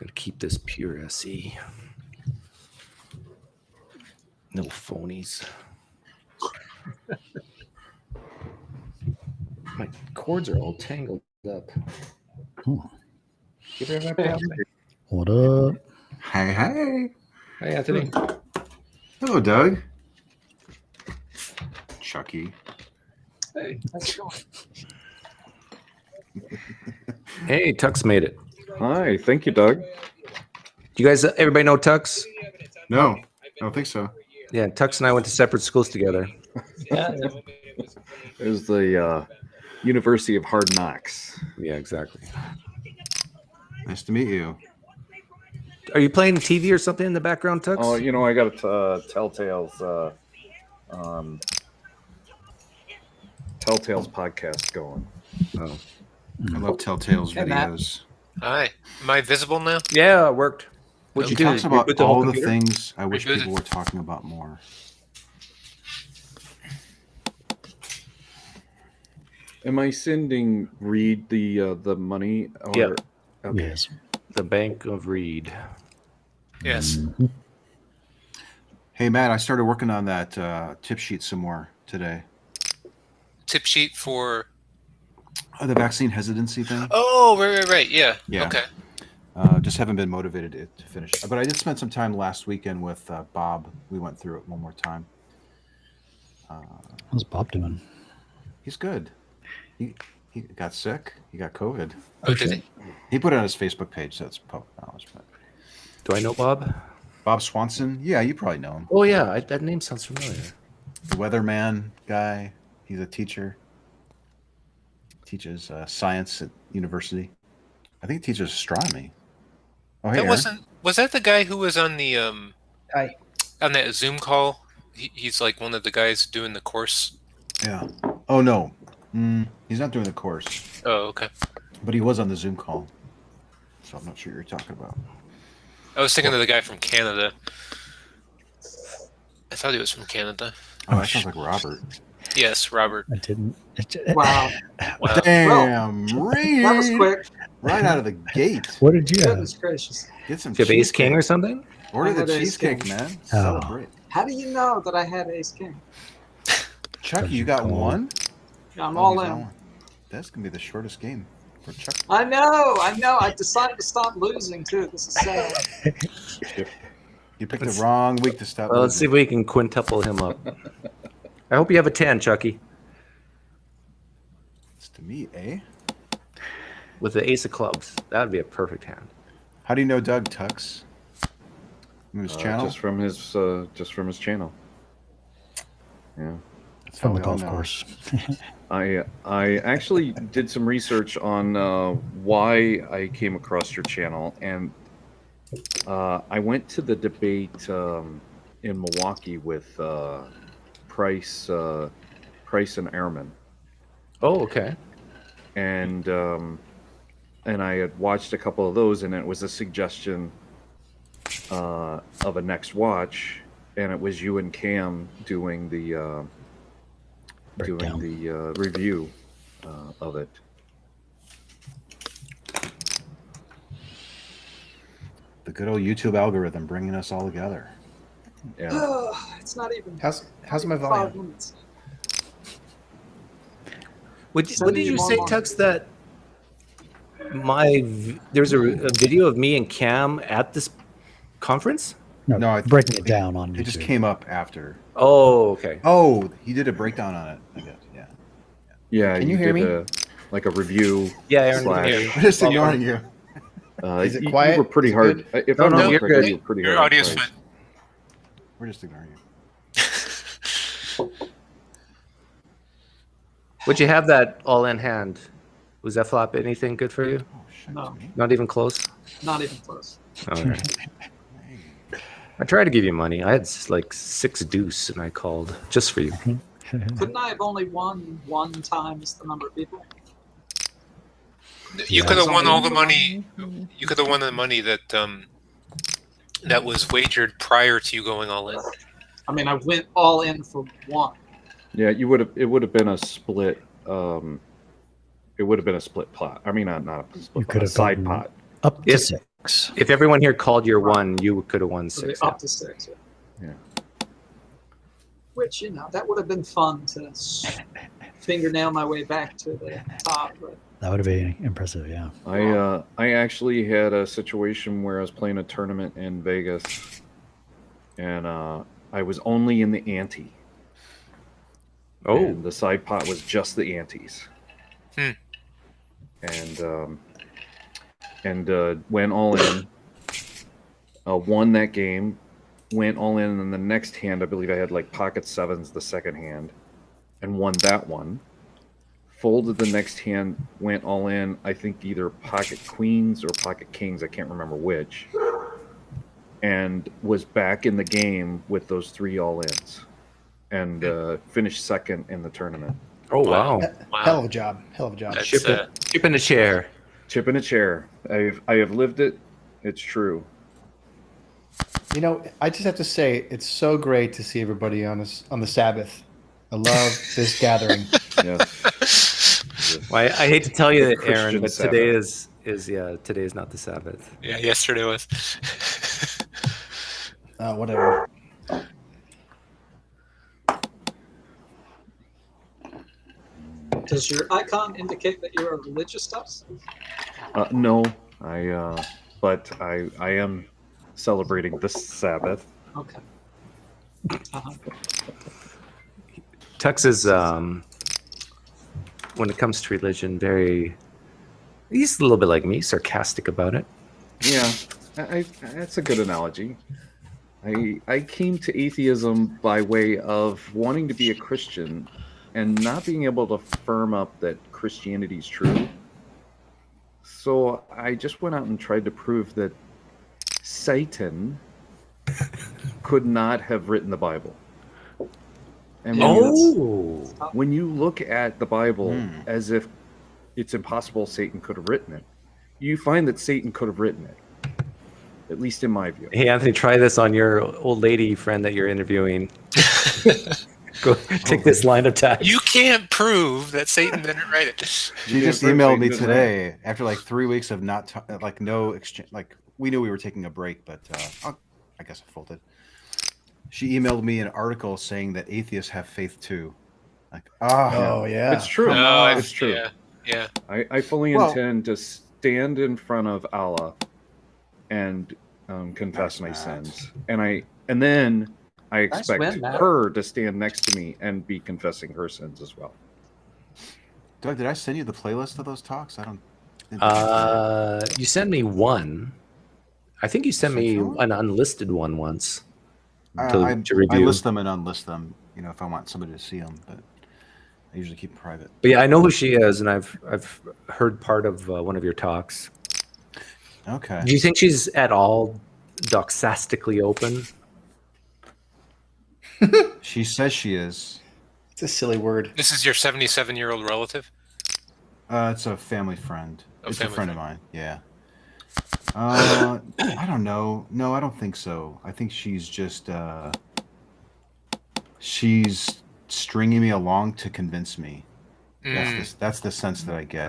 Gotta keep this pure SE. No phonies. My cords are all tangled up. Give her a What up? Hey, hey. Hi, Anthony. Hello, Doug. Chucky. Hey, how's it going? Hey, Tux made it. Hi, thank you, Doug. Do you guys, everybody know Tux? No, I don't think so. Yeah, Tux and I went to separate schools together. Yeah, It was the University of Hard Knocks. Yeah, exactly. Nice to meet you. Are you playing TV or something in the background, Tux? Oh, you know, I got a Telltale's podcast going. Oh. I love Telltale's Hey, Matt. videos. Hi. Am I visible now? Yeah, it worked. What'd He you do? talks about Reboot the whole all the computer? things I wish Rebooted. people were talking about more. Am I sending Reed the money? Or, Yeah. Okay. Yes. The Bank of Reed. Yes. Hey, Matt, I started working on that tip sheet some more today. Tip sheet for. The vaccine hesitancy thing. Oh, right. Yeah. Yeah. Okay. Just haven't been motivated to finish. But I did spend some time last weekend with Bob. We went through it one more time. How's Bob doing? He's good. He got sick. He got COVID. Oh, did he? He put it on his Facebook page, so it's public knowledge. But Do I know Bob? Bob Swanson, yeah, you probably know him. Oh, yeah. That name sounds familiar. The weatherman guy. He's a teacher. Teaches science at university. I think he teaches astronomy. Oh, hey, That Aaron. wasn't. Was that the guy who was on the Hi. on that Zoom call? He's like one of the guys doing the course. Yeah. Oh no, he's not doing the course, Oh, okay. but he was on the Zoom call. So I'm not sure what you're talking about. I was thinking of the guy from Canada. I thought he was from Canada. Oh, that sounds like Robert. Yes, Robert. I didn't. Wow. Wow. Damn, Reed! That was quick. Right out of the gate. What did you have? Goodness gracious. Get some Do you have Ace cheesecake. King or something? Order I the had Ace cheesecake, King. man. Oh. Celebrate. How do you know that I had Ace King? Chucky, you got one? I'm Oh, all he's in. on one. That's gonna be the shortest game for Chuck. I know. I decided to stop losing too. This is sad. You picked the wrong week to stop. Well, let's see if we can quintuple him up. I hope you have a 10, Chucky, It's to me, eh? with the ace of clubs. That would be a perfect hand. How do you know Doug Tux? From his channel? Just from his channel. Yeah. That's From how the we all golf know. course. I actually did some research on why I came across your channel, and I went to the debate in Milwaukee with Price and Ehrman, Oh, okay. and I had watched a couple of those, and it was a suggestion of a next watch, and it was you and Cam doing the Breakdown. review of it. The good old YouTube algorithm bringing us all together. Yeah. It's not even How's my 5 volume? minutes. What Send did me you more say, money. Tux, that there's a video of me and Cam at this conference? No, I breaking it down on It just YouTube. came up after. Oh, okay. Oh, he did a breakdown on it, I guess. Yeah. Yeah, Can you hear did me? like a review. Yeah, Aaron, Slash- can hear you. We're just ignoring you. Is it You quiet? were pretty Is it hard. good? If No, I'm no, not you're correct, good. you were pretty Your hard. audio's Price. fine. We're just ignoring you. Would you have that all in hand? Was that flop anything good for you? Oh, shit. No. Not even close? Not even close. All right. I tried to give you money. I had like 6 deuce and I called just for you. Couldn't I have only won one times the number of people? You could have won all the money. You could have won the money that that was wagered prior to you going all in. I mean, I went all in for one. Yeah, you would have. It would have been a split. It would have been a split pot. I mean, not a split You pot, could a have side gotten pot. Up to If- 6. If everyone here called your 1, you could have won So 6. up to 6. Yeah. Which, that would have been fun to fingernail my way back to the top. But That would have been impressive, yeah. I actually had a situation where I was playing a tournament in Vegas, and I was only in the ante. Oh, And the side pot was just the antes. Hmm. And went all in. Won that game. Went all in, and the next hand, I believe I had like pocket sevens the second hand, and won that one. Folded the next hand, went all in. I think either pocket queens or pocket kings. I can't remember which. And was back in the game with those 3 all-ins, and finished second in the tournament. oh wow. Hell of a job. Hell of a job. That's, Chip in the chair. Chip in a chair. I have lived it. It's true. You know, I just have to say, it's so great to see everybody on the Sabbath. I love this gathering. Yes. Well, I hate to tell you that, Christian Aaron, but Sabbath. today is not the Sabbath. yeah, yesterday was. Whatever. does your icon indicate that you're a religious stuff? No, but I am celebrating the Sabbath. Okay. Uh-huh. Tux is, when it comes to religion, he's a little bit like me, sarcastic about it. Yeah, that's a good analogy. I came to atheism by way of wanting to be a Christian and not being able to firm up that Christianity is true. So I just went out and tried to prove that Satan could not have written the Bible. And when you look at the Bible as if it's impossible Satan could have written it, you find that Satan could have written it, at least in my view. Hey, Anthony, try this on your old lady friend that you're interviewing. Go take this line of text. You can't prove that Satan didn't write it. She just emailed me today after like 3 weeks of no exchange. Like we knew we were taking a break, but I guess I folded. She emailed me an article saying that atheists have faith too. Like, Oh, yeah. It's true. It's true. Yeah. I fully intend to stand in front of Allah and confess my sins, and then I expect win, Matt. her to stand next to me and be confessing her sins as well. Doug, did I send you the playlist of those talks? I don't. You sent me one. I think you sent me an unlisted one once to I review. list them and unlist them, if I want somebody to see them, but I usually keep them private. But yeah, I know who she is, and I've heard part of one of your talks. Okay. Do you think she's at all doxastically open? She says she is. It's a silly word. This is your 77-year-old relative? It's a family friend. It's a family friend of mine. Yeah. I don't know. No, I don't think so. I think she's just she's stringing me along to convince me. That's the sense that I get.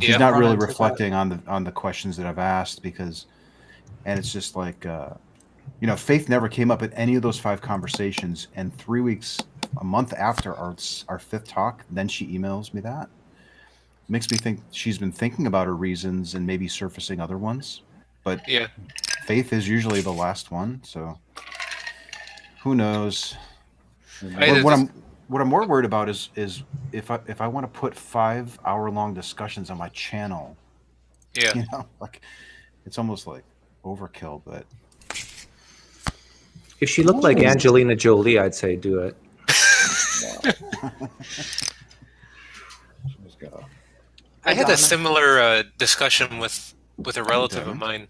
She's Yeah. not really Run into reflecting on the questions that I've asked and it's just like faith never came up at any of those 5 conversations, and 3 weeks, a month after our 5th talk, then she emails me that. Makes me think she's been thinking about her reasons and maybe surfacing other ones, but Yeah. faith is usually the last one, so who knows. What I'm more worried about is if I want to put 5-hour-long discussions on my channel, Yeah. like it's almost like overkill. But If she looked like Angelina Jolie, I'd say do it. I had a similar discussion with a relative of mine.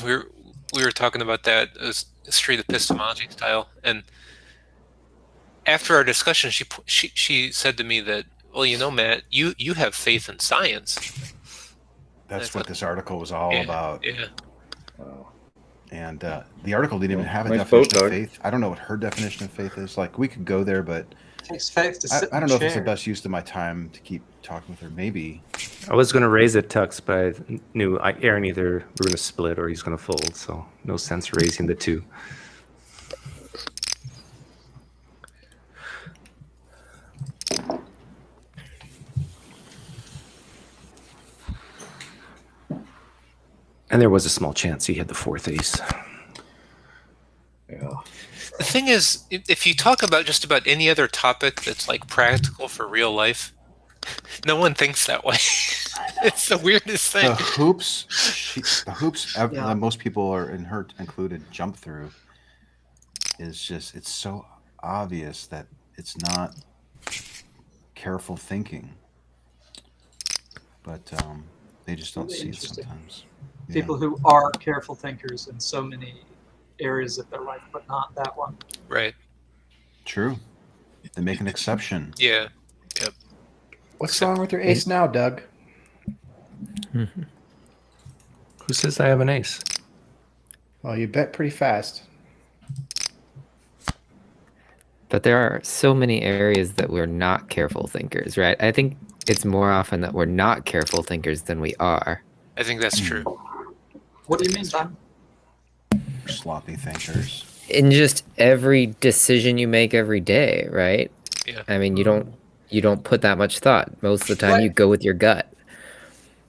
We were talking about that as street epistemology style, and after our discussion, she said to me that, well, Matt, you have faith in science. that's what this article was all about. Yeah. And the article didn't even have a Nice definition boat, of Doug. faith. I don't know what her definition of faith is. Like, we could go there, but It takes faith to sit I in don't a know if it's the chair. best use of my time to keep talking with her. Maybe. I was going to raise it, Tux, but I knew Aaron either we're going to split or he's going to fold, so no sense raising the two. And there was a small chance he had the fourth ace. Yeah. The thing is, if you talk about just about any other topic that's like practical for real life, no one thinks that way. It's the weirdest thing. The hoops, Yeah. that most people are, in her included, jump through is just, it's so obvious that it's not careful thinking. But they just don't Really see it interesting. sometimes. People who are careful thinkers in so many areas of their life, but not that one. Right. True. They make an exception. Yeah. What's wrong with your ace now, Doug? Who says I have an ace? Well, you bet pretty fast. But there are so many areas that we're not careful thinkers, right? I think it's more often that we're not careful thinkers than we are. I think that's true. What do you mean, Simon? Sloppy thinkers. In just every decision you make every day, right? Yeah. I mean, you don't put that much thought. Most of the time you go with your gut.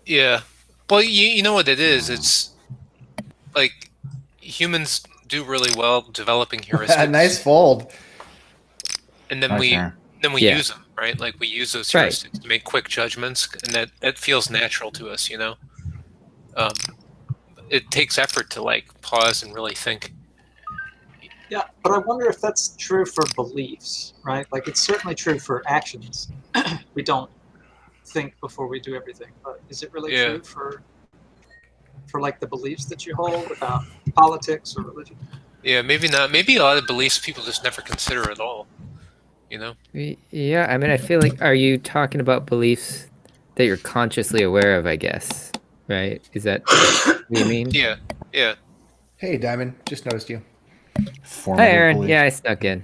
Yeah. Well, you know what it is? It's like humans do really well developing heuristics. Nice fold. And then Nice we turn. Yeah. use them, right? Like we use those Right. heuristics to make quick judgments, and that feels natural to us, you know. It takes effort to like pause and really think. Yeah, but I wonder if that's true for beliefs, right? Like it's certainly true for actions. We don't think before we do everything, but is it really Yeah. true for like the beliefs that you hold about politics or religion? Yeah, maybe not. Maybe a lot of beliefs people just never consider at all. You know? Yeah, I mean, I feel like, are you talking about beliefs that you're consciously aware of, I guess, right? Is that what you mean? Yeah. Yeah. Hey, Diamond. Just noticed you. Hi, Formative Aaron. belief, Yeah, I snuck in.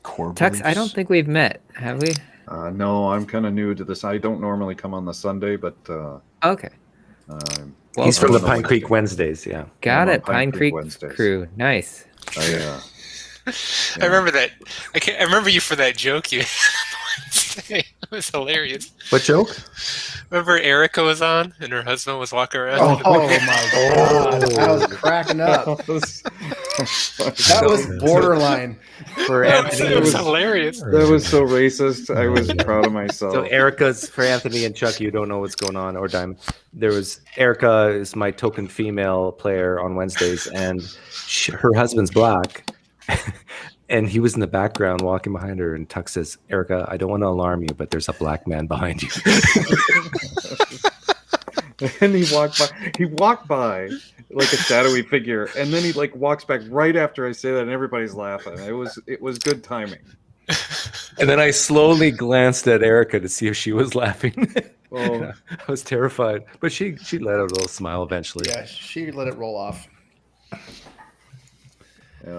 core Tux, I beliefs. don't think we've met, have we? No, I'm kind of new to this. I don't normally come on the Sunday, but Okay. Well, He's from the on Pine Wednesday. Creek Wednesdays, yeah. got I'm on it. Pine Creek Wednesdays. crew. Nice. I remember that. I remember you for that joke you had on Wednesday. It was hilarious. What joke? Remember Erica was on and her husband was walking around? Oh my god! I was cracking up. That was borderline. For It Anthony. was hilarious. That was so racist. I was proud of myself. So Erica's for Anthony and Chuck. You don't know what's going on, or Diamond. There was Erica is my token female player on Wednesdays, and her husband's black, and he was in the background walking behind her. And Tuck says, "Erica, I don't want to alarm you, but there's a black man behind you." And he walked by like a shadowy figure, and then he like walks back right after I say that, and everybody's laughing. It was good timing. And then I slowly glanced at Erica to see if she was laughing. Oh. I was terrified, but she let out a little smile eventually. Yeah, she let it roll off. Yeah.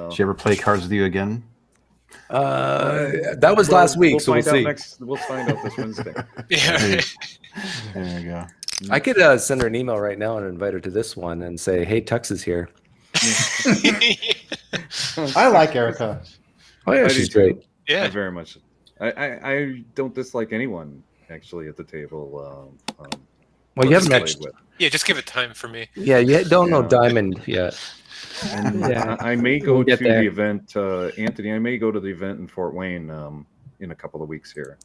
Did she ever play cards with you again? That was last week, so we'll find see. out We'll find out this Wednesday. Yeah. There you go. I could send her an email right now and invite her to this one and say, "Hey, Tux is here." I like Erica. Oh yeah, I she's do too. great. Yeah. Very much. I don't dislike anyone actually at the table. Well, you haven't played met. with. Yeah, just give it time for me. Yeah, you don't know Yeah. Diamond yet. And Yeah. I may go We'll to get there. the event, Anthony. I may go to the event in Fort Wayne in a couple of weeks here.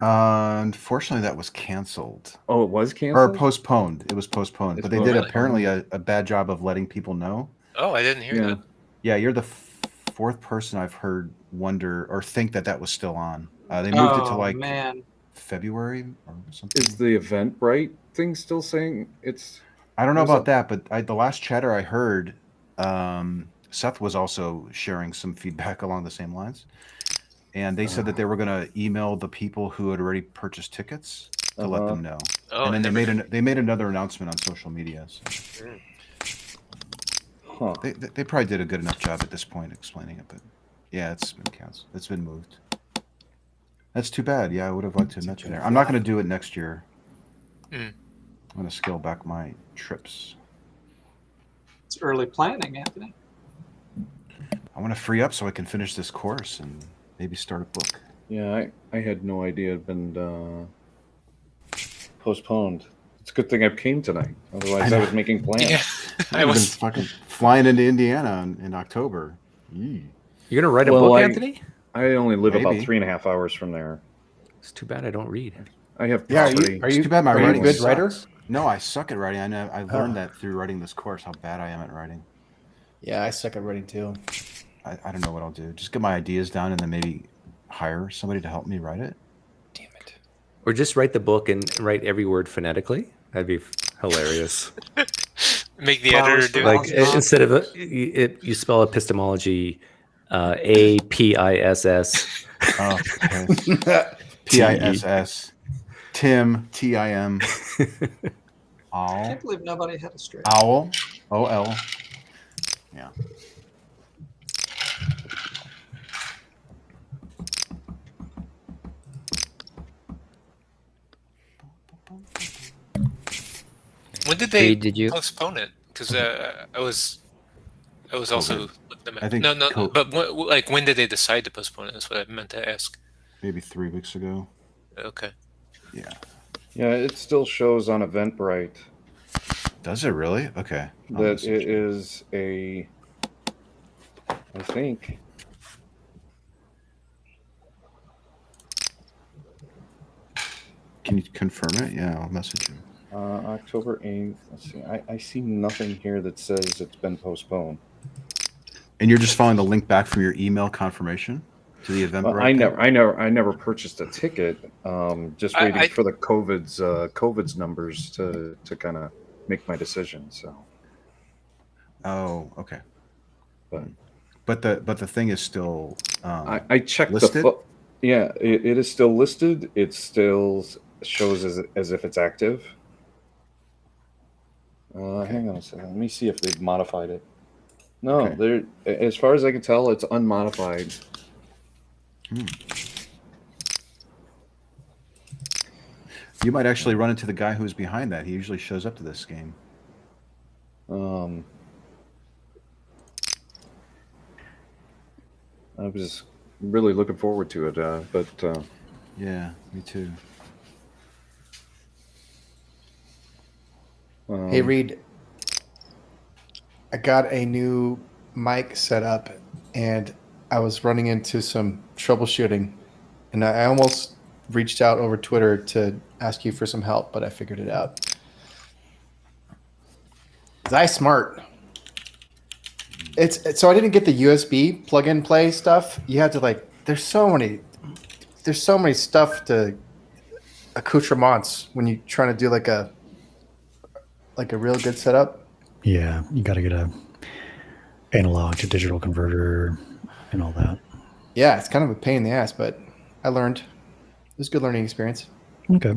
Unfortunately, that was canceled Oh, it was or canceled. postponed. It was postponed, but they Oh, did really? apparently a bad job of letting people know. Oh, I didn't hear Yeah. that. Yeah, you're the fourth person I've heard wonder or think that was still on. They moved it to like Man. February or something. Is the Eventbrite thing still saying it's? I don't know There's about that, but the last chatter I heard, Seth was also sharing some feedback along the same lines, and they said that they were going to email the people who had already purchased tickets to let them know. Oh, And then I never- they made another announcement on social media. So. Huh. They probably did a good enough job at this point explaining it, but yeah, it's been canceled. It's been moved. That's too bad. Yeah, I would have liked to have met you there. I'm not going to do it next year. Mm. I'm going to scale back my trips. It's early planning, Anthony. I want to free up so I can finish this course and maybe start a book. Yeah, I had no idea it had been postponed. It's a good thing I came tonight. Otherwise, I was making plans. Yeah, I I've was. been fucking flying into Indiana in October. Yee. You're gonna write a Well, book, I- Anthony? I only live about Maybe. 3.5 hours from there. It's too bad I don't read. I have Yeah, property. are It's you too bad my are you a writing good sucks. writer? No, I suck at writing. I know. I learned Oh. that through writing this course. How bad I am at writing. Yeah, I suck at writing too. I don't know what I'll do. Just get my ideas down and then maybe hire somebody to help me write it. Damn it. Or just write the book and write every word phonetically. That'd be hilarious. Make the Flowers editor do for it. Like instead of you spell epistemology, APISS. Oh, okay. PISS. Tim, TIM. I Owl. can't believe nobody had a straight. Owl. OL. Yeah. When did they Reed, did you? postpone it? Because I was also looking at I think no, co- but when did they decide to postpone it? That's what I meant to ask. Maybe 3 weeks ago. Okay. Yeah. Yeah, it still shows on Eventbrite Does it really? Okay. I'll that message it you. is a. I think. Can you confirm it? Yeah, I'll message you. October 8th. Let's see. I see nothing here that says it's been postponed. And you're just following the link back from your email confirmation to the event. Well, I never purchased a ticket. Just waiting I- for the COVID's numbers to kind of make my decision. So, Oh, okay. but But the thing is still. I checked listed? Yeah, it is still listed. It still shows as if it's active. Hang on a second. Let me see if they've modified it. No, Okay. as far as I can tell, it's unmodified. You might actually run into the guy who's behind that. He usually shows up to this game. I was really looking forward to it, but Yeah, me too. Hey Reed, I got a new mic set up, and I was running into some troubleshooting, and I almost reached out over Twitter to ask you for some help, but I figured it out. Is I smart? It's so I didn't get the USB plug and play stuff. You have to there's so many stuff to accoutrements when you're trying to do like a real good setup. Yeah, you got to get a analog to digital converter and all that. Yeah, it's kind of a pain in the ass, but I learned. It was a good learning experience. Okay.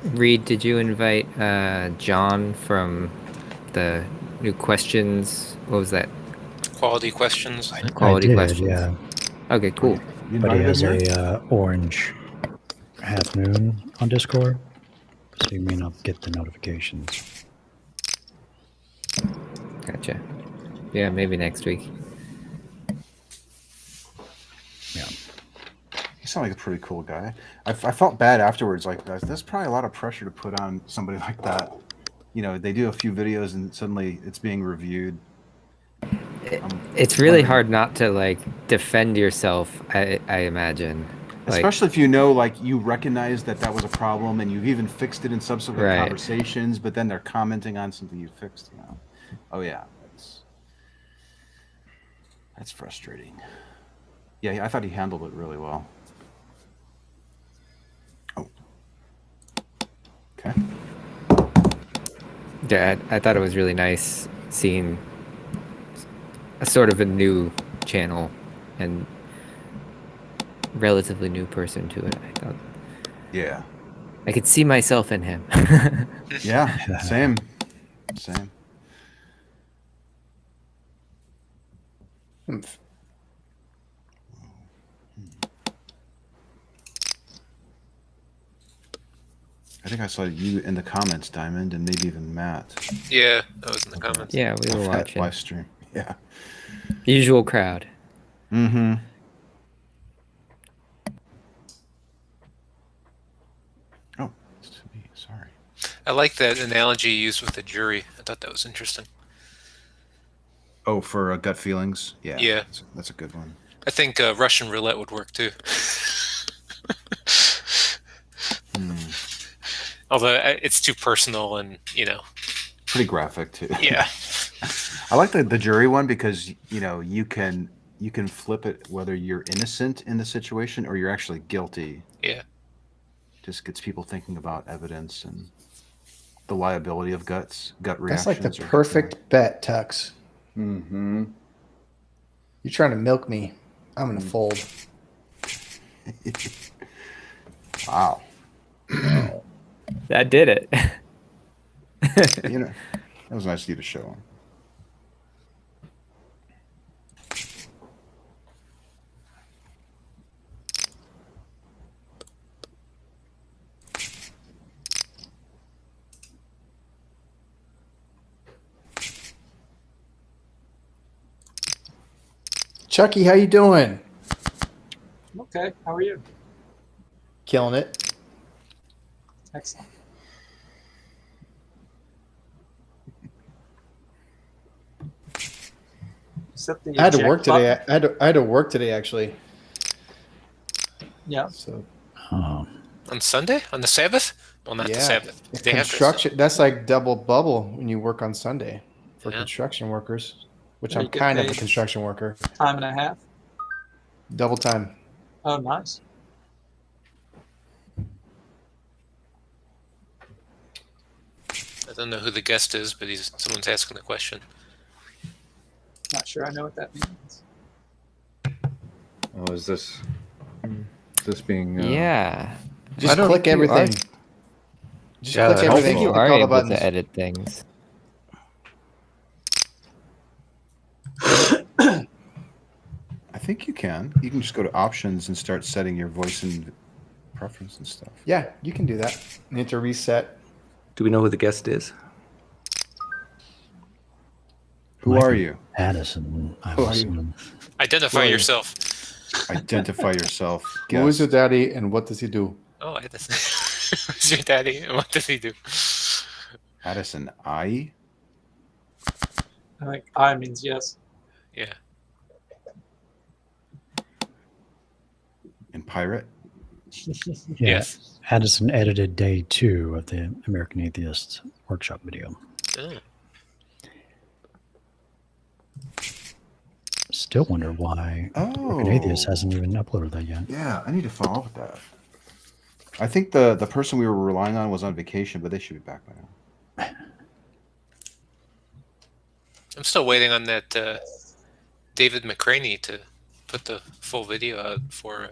Reed, did you invite John from the new questions? What was that? Quality questions. Quality I did, questions. yeah. Okay, cool. You But he invited has him here? a orange half moon on Discord, so you may not get the notifications. Gotcha. Yeah, maybe next week. Yeah. He sounded like a pretty cool guy. I felt bad afterwards. Like, there's probably a lot of pressure to put on somebody like that. You know, they do a few videos and suddenly it's being reviewed. It's really wondering- hard not to defend yourself. I imagine. Especially if you know, you recognize that was a problem and you've even fixed it in subsequent Right. conversations, but then they're commenting on something you fixed, Oh, yeah. That's frustrating. Yeah, I thought he handled it really well. Oh. Okay. Yeah, I thought it was really nice seeing a sort of a new channel and relatively new person to it. I thought Yeah. I could see myself in him. Yeah. Same. Same. Humph. I think I saw you in the comments, Diamond, and maybe even Matt. Yeah, that was in the comments. Yeah, we were Of that watching. live stream. Yeah. Usual crowd. Mm-hmm. Oh, it's to me. Sorry. I like that analogy you used with the jury. I thought that was interesting. Oh, for gut feelings. Yeah. Yeah. That's a good one. I think Russian roulette would work too. Although it's too personal and, Pretty graphic too. yeah. I like the jury one because you can flip it whether you're innocent in the situation or you're actually guilty. Yeah. Just gets people thinking about evidence and the liability of gut That's reactions. like the perfect bet, Tux. Mm-hmm. You're trying to milk me. I'm gonna fold. Wow. That did it. That was nice of you to show him. Chucky, how you doing? Okay, how are you? Killing it. Excellent. Except the I had to eject work today. button. I had to work today actually. Yeah. So Oh, On Sunday? On the Sabbath? Well, not the Sabbath. They have their construction. That's like double bubble when you work on Sunday for Yeah. construction workers, which Yeah, I'm you get kind of a paid. construction worker. Time and a half. Double time. Oh, nice. I don't know who the guest is, but someone's asking the question. Not sure I know what that means. Oh, is this being? Yeah. Just don't click think you everything. are- Just Yeah, click I I hope everything. think you Click are all the able buttons. to edit things. I think you can. You can just go to options and start setting your voice and preference and stuff. Yeah, you can do that. You need to reset. Do we know who the guest is? Who Might are be you? Addison. I Who are was, you? Identify Who are you? yourself. Identify yourself. Who is Guess. your daddy and what does he do? Oh, Addison. Who's your daddy? And what does he do? Addison I? I think I means yes. Yeah. And pirate? Yeah, Yes. Addison edited day 2 of the American Atheist workshop video. Oh. Still wonder why American Atheist hasn't even uploaded that yet. Yeah, I need to follow up with that. I think the person we were relying on was on vacation, but they should be back by now. I'm still waiting on that David McCraney to put the full video out for.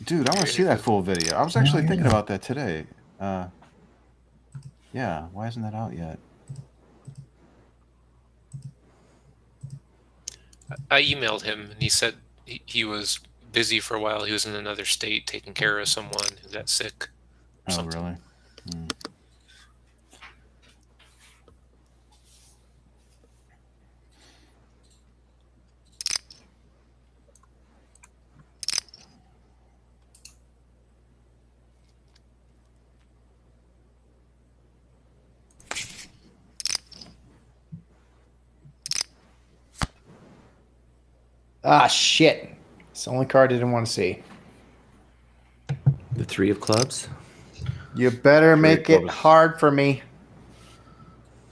Dude, I want to see that full video. I was actually thinking about that today. Yeah, why isn't that out yet? I emailed him and he said he was busy for a while. He was in another state taking care of someone who got sick. Oh, Something. really? Hmm. Ah, shit. It's the only card I didn't want to see. The 3 of clubs? You better make it clubs. hard for me.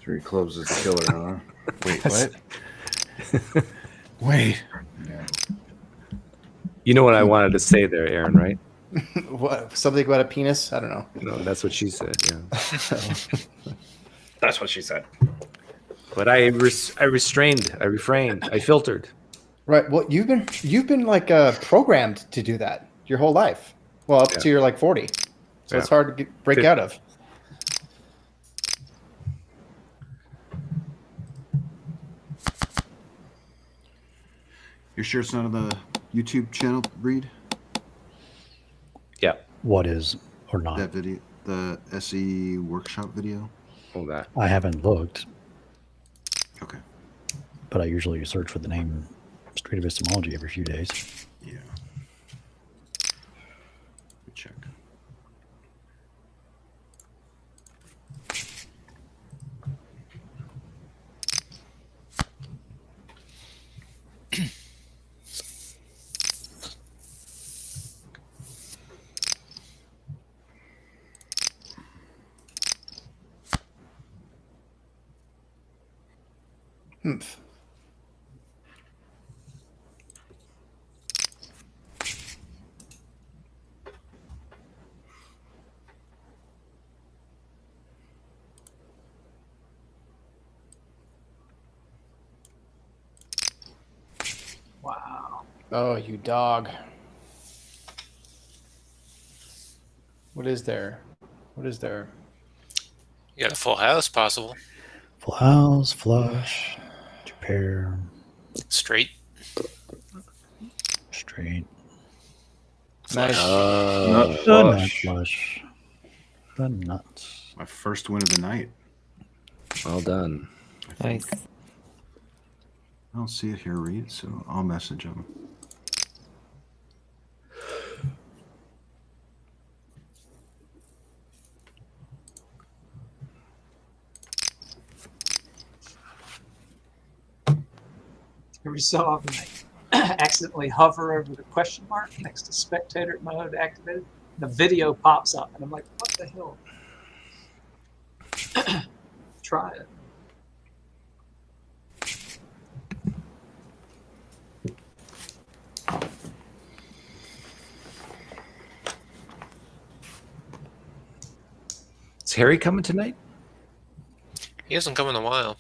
3 clubs is the killer, huh? Wait, what? Wait. You know what I wanted to say there, Aaron, right? What? Something about a penis? I don't know. No, that's what she said, yeah. That's what she said. But I restrained, I refrained, I filtered. Right. Well, you've been like programmed to do that. your whole life. Well, up Yeah. to you're like 40. So Yeah. it's hard to break Fif- out of. You're sure it's not on the YouTube channel, Reed? Yeah. What is or not? That video, the SE workshop video. All that. I haven't looked, Okay. but I usually search for the name Street Epistemology every few days. Yeah. Good check. Humph. Wow. Oh, you dog. What is there? What is there? You got a full house, possible. Full house, flush, two pair, Straight. straight, Nice. Not the nut flush. flush, the nuts. My first win of the night. Well done. Nice. I don't see it here, Reed, so I'll message him. Every so often I accidentally hover over the question mark next to spectator mode activated. The video pops up, and I'm like, what the hell? Try it. Is Harry coming tonight? He hasn't come in a while.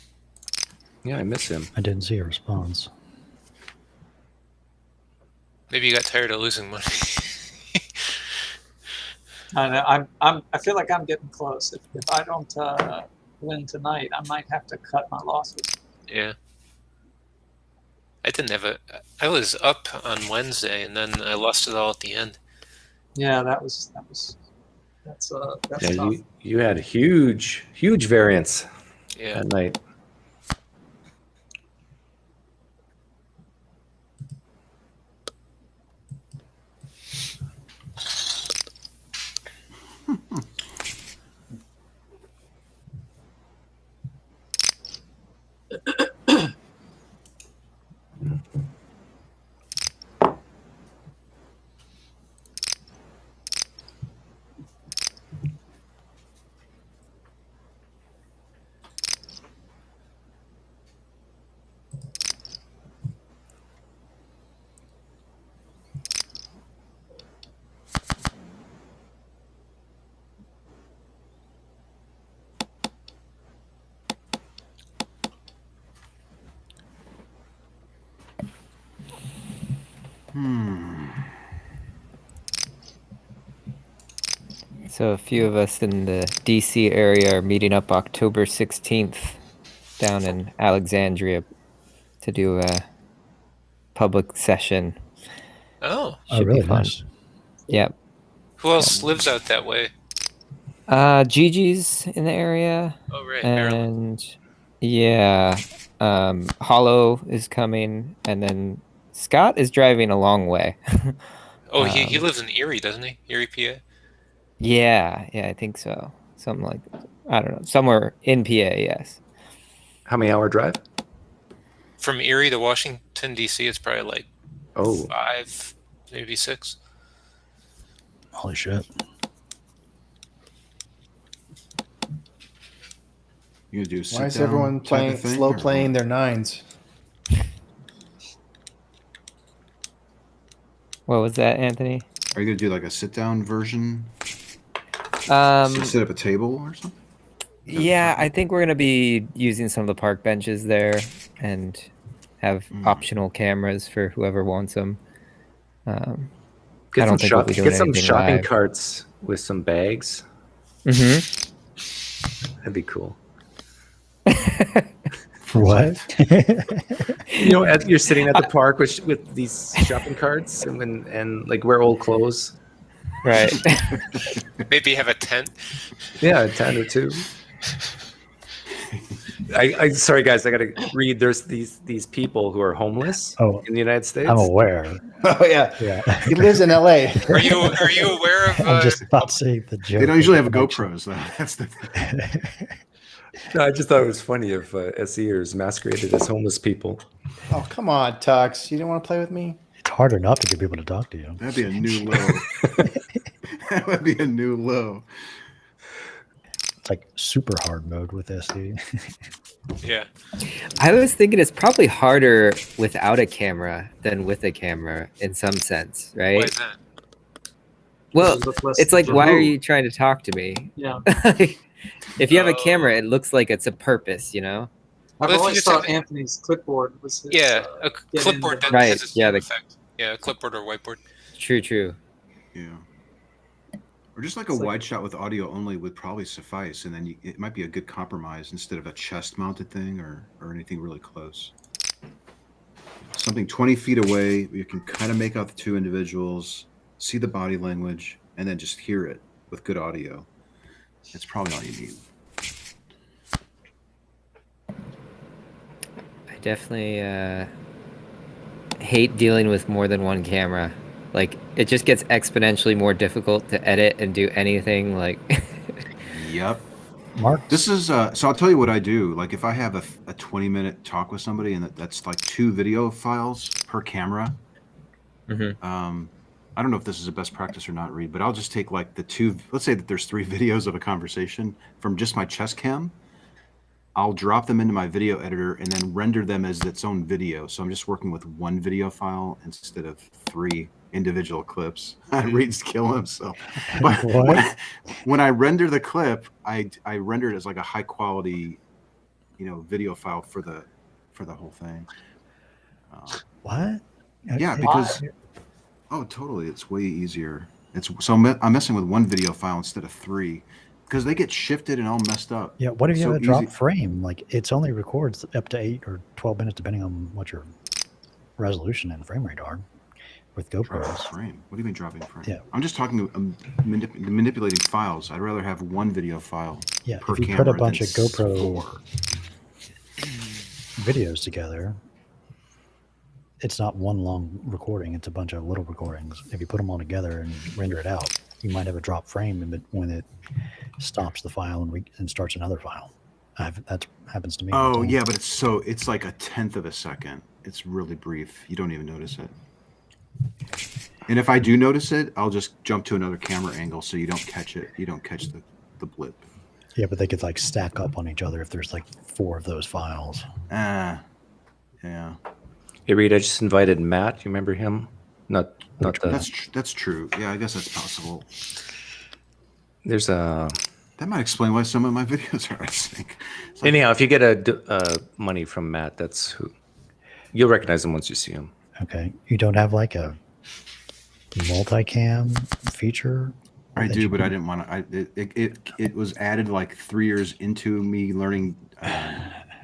Yeah, I miss him. I didn't see a response. Maybe you got tired of losing money. I know. I feel like I'm getting close. If I don't win tonight, I might have to cut my losses. Yeah. I didn't have a. I was up on Wednesday, and then I lost it all at the end. Yeah, that's Yeah, tough. you had a huge variance Yeah. that night. So a few of us in the DC area are meeting up October 16th down in Alexandria to do a public session. Oh. Oh, Should be really? fun. Nice. Yep. Who else lives out that way? Gigi's in the area, Oh, right. Maryland. and yeah, Hollow is coming, and then Scott is driving a long way. Oh, he lives in Erie, doesn't he? Erie, PA. Yeah, I think so. Something like I don't know, somewhere in PA. Yes. How many hour drive? From Erie to Washington, D.C., it's probably like Oh, 5, maybe 6. Holy shit. You gonna do a sit Why is down everyone type of playing thing, slow or playing what? their nines? What was that, Anthony? Are you gonna do like a sit down version? Um, So set up a table or something? yeah, I think we're gonna be using some of the park benches there and have optional cameras for whoever wants them. I don't think we'll be doing get some anything shopping live. carts with some bags. Mm-hmm. That'd be cool. For what? You know, you're sitting at the park with these shopping carts and like wear old clothes. Right. Maybe have a tent. Yeah, a tent or two. I sorry guys, I gotta read. There's these people who are homeless in the United States. I'm aware. Oh yeah, Yeah. he lives in L.A. Are you aware of? I'm just about to say the joke. They don't usually have connection. GoPros though. That's the thing. No, I just thought it was funny if SEers masqueraded as homeless people. Oh come on, Tux. You didn't want to play with me? It's hard enough to get people to talk to you. That'd be a new low. That would be a new low. It's like super hard mode with SE. Yeah. I was thinking it's probably harder without a camera than with a camera in some sense, Why right? is that? Well, Does it look less it's like, why are legitimate? you trying to talk to me? Yeah. If you have a camera, it looks like it's a purpose, you know? I've Well, if you always just thought have- Anthony's clipboard was his, Yeah, a get clipboard into doesn't Right, has its yeah, own the- effect. Yeah, a clipboard or whiteboard. True. Yeah. Or just like a It's like- wide shot with audio only would probably suffice, and then it might be a good compromise instead of a chest-mounted thing or anything really close. Something 20 feet away, you can kind of make out the two individuals, see the body language, and then just hear it with good audio. It's probably all you need. I definitely hate dealing with more than one camera. Like, it just gets exponentially more difficult to edit and do anything. Like, Yep. Mark, This is so I'll tell you what I do. Like if I have a 20-minute talk with somebody and that's like 2 video files per camera. Mhm. I don't know if this is a best practice or not, Reed, but I'll just take like let's say that there's 3 videos of a conversation from just my chest cam. I'll drop them into my video editor and then render them as its own video. So I'm just working with 1 video file instead of 3 individual clips. Reed's killing himself. But What? when I render the clip, I render it as like a high quality, video file for the whole thing. what? Yeah, It- because oh, totally, it's way easier. I'm messing with 1 video file instead of 3 because they get shifted and all messed up. Yeah, what if you So have a drop easy. frame? Like, it's only records up to 8 or 12 minutes, depending on what your resolution and frame rate are with Dropping GoPros. frame. What do you mean dropping frame? Yeah. I'm just talking manipulating files. I'd rather have 1 video file Yeah, per if you camera put a bunch than of GoPro 4. videos together, it's not one long recording, it's a bunch of little recordings. If you put them all together and render it out, you might have a drop frame when it stops the file and starts another file. That happens to me. all the Oh time. yeah, but it's like a 1/10 of a second. It's really brief. You don't even notice it. And if I do notice it, I'll just jump to another camera angle so you don't catch it. You don't catch the blip. Yeah, but they could like stack up on each other if there's like 4 of those files. Yeah. Hey Reed, I just invited Matt. You remember him? Not the. That's true. Yeah, I guess that's possible. There's a. That might explain why some of my videos are out of sync. It's like, Anyhow, if you get a money from Matt, that's who. You'll recognize him once you see him. Okay. You don't have like a multicam feature? I that do, you but I can- didn't want to. It was added like 3 years into me learning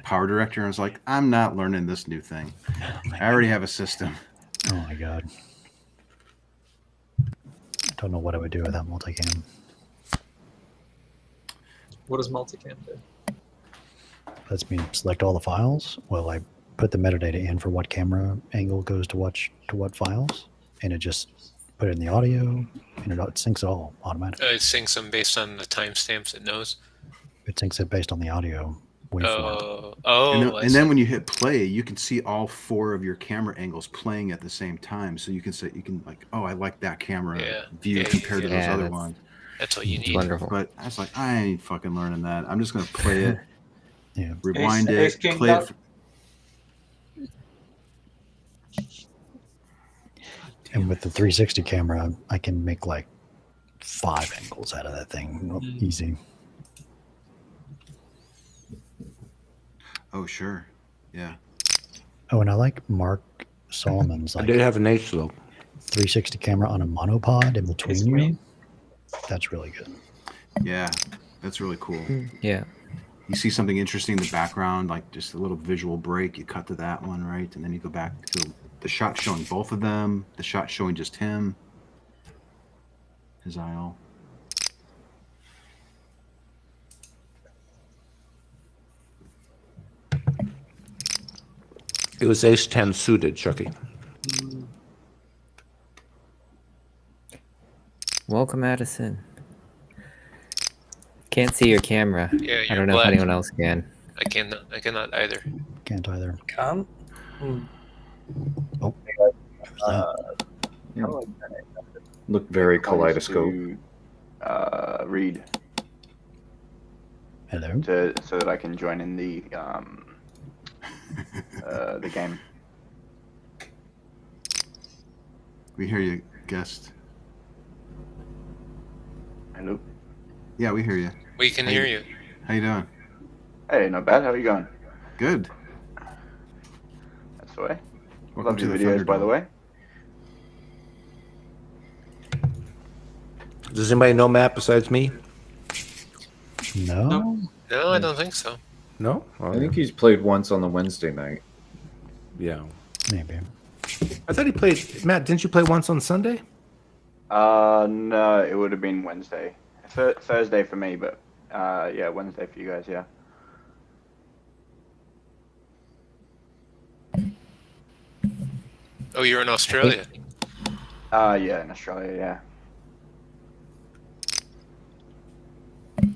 Power Director. I was like, I'm not learning this new thing. I already have a system. Oh my god. I don't know what I would do without multicam. What does multicam do? Lets me select all the files. Well, I put the metadata in for what camera angle goes to what files, and it just put it in the audio, and it syncs it all automatically. It syncs them based on the timestamps it knows. It syncs it based on the audio waveform. And then when you hit play, you can see all 4 of your camera angles playing at the same time. So you can like, oh, I like that camera view compared to those Yeah, other that's- ones. That's what you It's need. wonderful. But I was like, I ain't fucking learning that. I'm just gonna play it, Yeah. rewind Ace it, King play Duck? it. And with the 360 camera, I can make like 5 angles out of that thing. Easy. Oh sure, yeah. Oh, and I like Mark Solomon's I like did have an H though. 360 camera on a monopod in between It's you. green. That's really good. Yeah, that's really cool. Yeah. You see something interesting in the background, like just a little visual break. You cut to that one, right? And then you go back to the shot showing both of them, the shot showing just him, his IO. It was ace 10 suited, Chucky. Welcome, Addison. Can't see your camera. Yeah, I you're don't know black. if anyone else can. I cannot either. Can't either. Come. Oh, Look very Wanted kaleidoscope. to, read hello. so that I can join in the game. We hear you, guest. Hello. Yeah, we hear you. We can Hey. hear you. How you doing? Hey, not bad. How are you going? Good. That's the way. Welcome Love to your the videos, by the Thunderdome. way. Does anybody know Matt besides me? No. Nope. No, I don't think so. No? Oh, I think he's played once on the Wednesday night. yeah. Maybe. I thought he played. Matt, didn't you play once on Sunday? No, it would have been Wednesday. Thursday for me, but yeah, Wednesday for you guys, yeah. Oh, you're in Australia. Yeah, in Australia, yeah.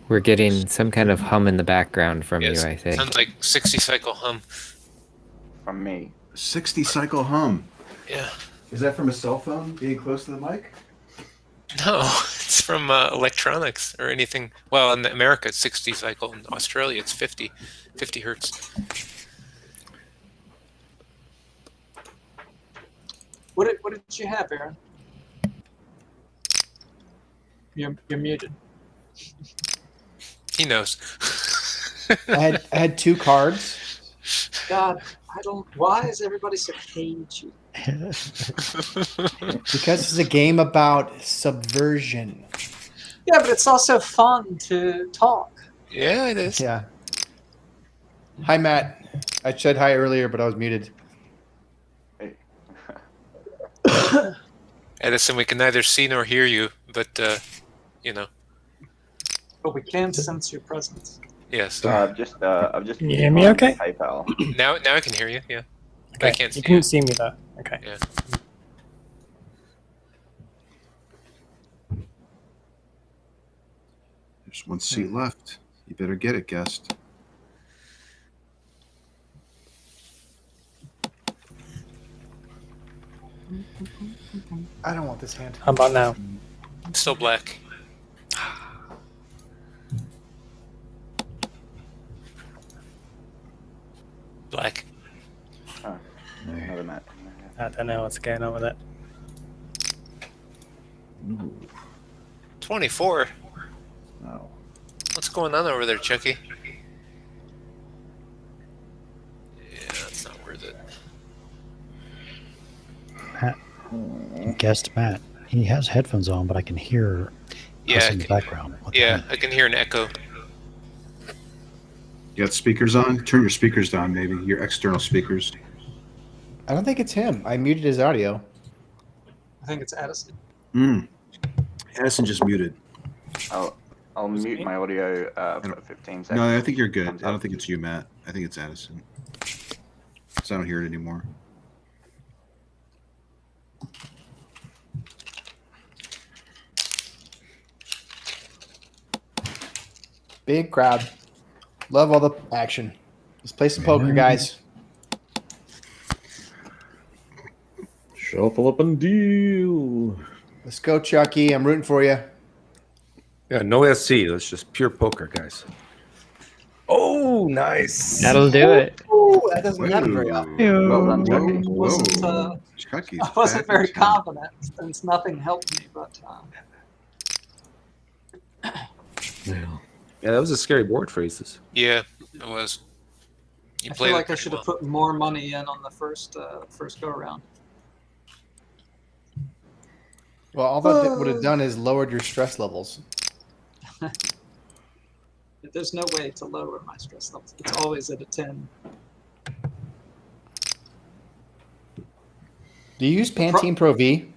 We're getting some kind of hum in the background from Yes. you, I think. Sounds like 60 cycle hum. From me. 60 cycle hum. Yeah. Is that from a cell phone being close to the mic? No, it's from electronics or anything. Well, in America, it's 60 cycle. In Australia, it's 50 hertz. What did you have, Aaron? You're muted. He knows. I had two cards. God, I don't. Why is everybody so cagey? Because it's a game about subversion. Yeah, but it's also fun to talk. Yeah, it is. Yeah. Hi, Matt. I said hi earlier, but I was muted. Edison, we can neither see nor hear you, but you know, But we can sense your presence. yes. I've just Can you hear me okay? PayPal. Now I can hear you. Yeah. Okay. I can't see You couldn't you. see me though. Okay. Yeah. There's one seat left. You better get it, guest. I don't want this hand. How about now? Still black. Black. Another Matt. I don't know what's going on with it. 24. Oh. What's going on over there, Chucky? Yeah, that's not worth it. Guest Matt. He has headphones on, but I can hear Yeah, us I in the can, background. What the yeah, heck? I can hear an echo. You got speakers on? Turn your speakers down, maybe. Your external speakers. I don't think it's him. I muted his audio. I think it's Addison. Addison just muted. I'll mute my audio for 15 seconds. No, I think you're good. I don't think it's you, Matt. I think it's Addison. So I don't hear it anymore. Big crowd. Love all the action. Let's play some poker, guys. Shuffle up and deal. Let's go, Chucky. I'm rooting for you. Yeah, no SC. That's just pure poker, guys. Oh, nice. That'll do it. Ooh, that doesn't happen very often. Well done, Chucky. Chucky's I wasn't back very in town. confident since nothing helped me, but Yeah, that was a scary board for aces. Yeah, it was. You I played feel it like I pretty should have well. put more money in on the first go around. Well, all that would have done is lowered your stress levels. There's no way to lower my stress levels. It's always at a 10. Do you use Pantene Pro V?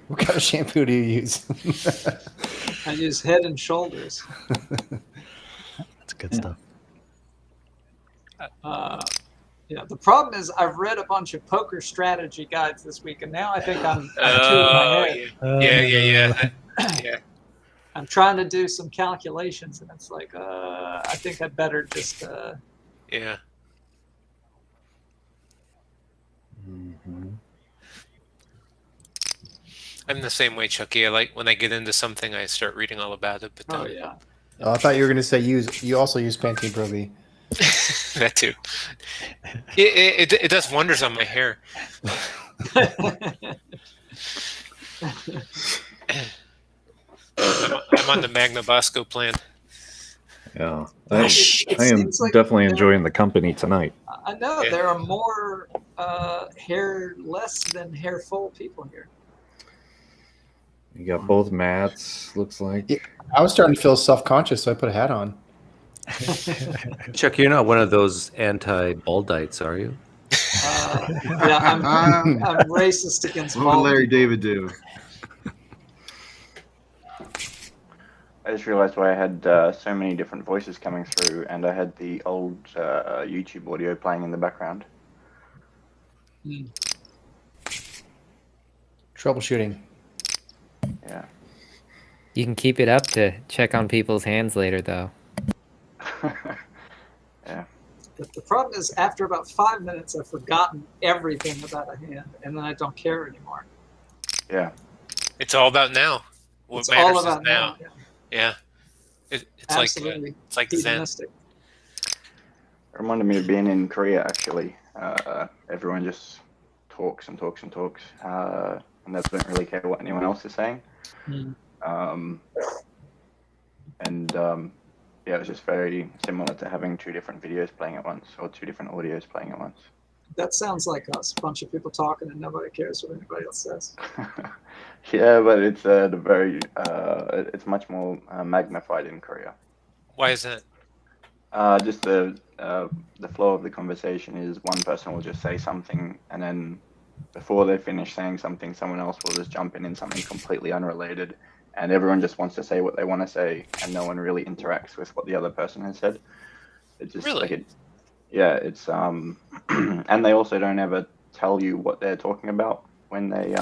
What kind of shampoo do you use? I use Head and Shoulders. That's good stuff. Yeah, the problem is I've read a bunch of poker strategy guides this week, and now I think I'm too in my head. Yeah. I'm trying to do some calculations, and it's like, I think I'd better just. Yeah. Mm-hmm. I'm the same way, Chucky. I like when I get into something, I start reading all about it. But Oh then, I thought you were going to say you also use Pantene Pro V. that too. It does wonders on my hair. I'm on the Magna Bosco plan. Yeah, Oh, I am seems like definitely there- enjoying the company tonight. I know Yeah. there are more hair less than hair full people here. You got both mats, looks like. Yeah. I was starting to feel self-conscious, so I put a hat on. Chuck, you're not one of those anti-baldites, are you? Yeah, I'm racist against What would bald Larry people. David do? I just realized why I had so many different voices coming through, and I had the old YouTube audio playing in the background. Troubleshooting. Yeah. You can keep it up to check on people's hands later, though. Yeah. The problem is, after about 5 minutes, I've forgotten everything about a hand, and then I don't care anymore. Yeah. It's all about now. What It's matters all is about now. now. Yeah. It's Absolutely. like Zen. Hedonistic. It reminded me of being in Korea, actually. Everyone just talks and talks and talks, and they don't really care what anyone else is saying. Yeah, it was just very similar to having two different videos playing at once, or two different audios playing at once. That sounds like us, a bunch of people talking and nobody cares what anybody else says. Yeah, but it's it's much more magnified in Korea. Why is that? Just the flow of the conversation is one person will just say something, and then before they finish saying something, someone else will just jump in something completely unrelated, and everyone just wants to say what they want to say, and no one really interacts with what the other person has said. It's just Really? like it. Yeah, it's and they also don't ever tell you what they're talking about when they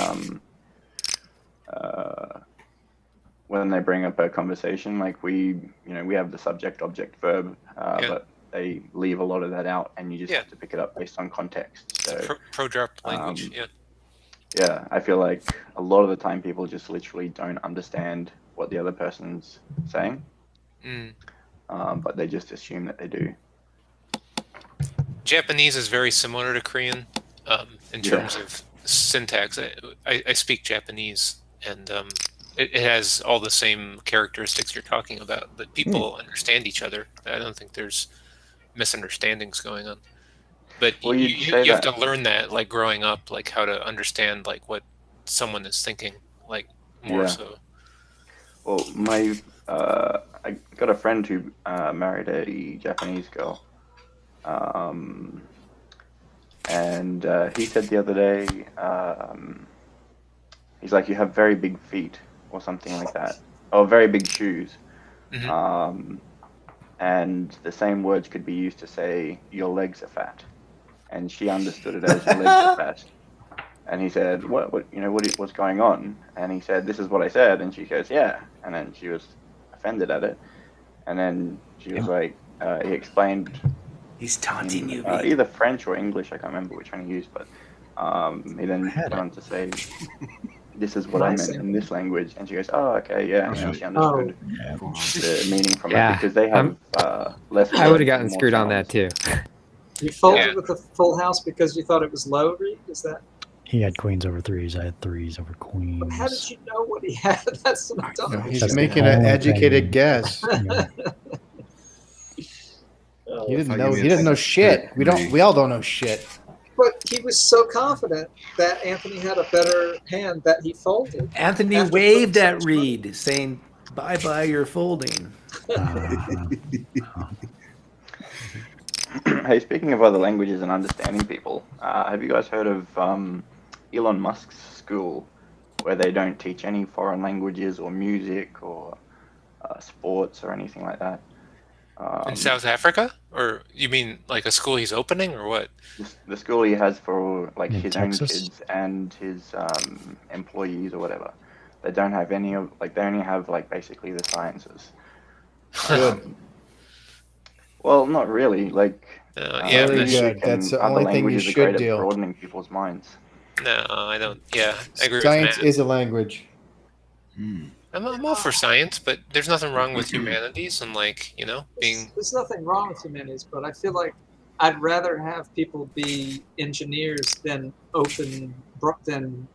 bring up a conversation. Like we have the subject, object, verb, but they leave a lot of that out, and you just have to pick it up based on context. So Pro-drop language. yeah, I feel like a lot of the time people just literally don't understand what the other person's saying, but they just assume that they do. Japanese is very similar to Korean in terms of syntax. I speak Japanese, and it has all the same characteristics you're talking about, but people understand each other. I don't think there's misunderstandings going on. But Well, you have to learn that, like growing up, like how to understand like what someone is thinking, like more so. Well, I got a friend who married a Japanese girl, and he said the other day, he's like, you have very big feet or something like that, or very big shoes. And the same words could be used to say your legs are fat, and she understood it as your legs are fat. And he said, what's going on? And he said, this is what I said. And she goes, yeah. And then she was offended at it. And then she was like, he explained. He's taunting you. Either French or English, I can't remember which one he used, but he then went on to say, this is what I meant in this language. And she goes, oh, okay, yeah. And then she understood the meaning from it, because they have less. I would have gotten screwed on that too. You folded with a full house because you thought it was low, Reed? Is that? He had queens over threes. I had threes over queens. But how did you know what he had? That's what I'm talking about. He's making an educated guess. He didn't know. He didn't know shit. We all don't know shit. But he was so confident that Anthony had a better hand that he folded. Anthony After waved putting so at much money. Reed, saying, "Bye-bye, you're folding." Hey, speaking of other languages and understanding people, have you guys heard of Elon Musk's school, where they don't teach any foreign languages or music or sports or anything like that? In South Africa? Or you mean like a school he's opening or what? The school he has for like In his Texas? own kids and his employees or whatever. They don't have any of they only have like basically the sciences. Good. Well, not really. Like Yeah, Really that's- good. That's the other only thing you languages are should great at do. broadening people's minds. no, I don't. Yeah, I agree Science with Matt. is a language. I'm all for science, but there's nothing wrong with humanities and like, being. There's nothing wrong with humanities, but I feel like I'd rather have people be engineers than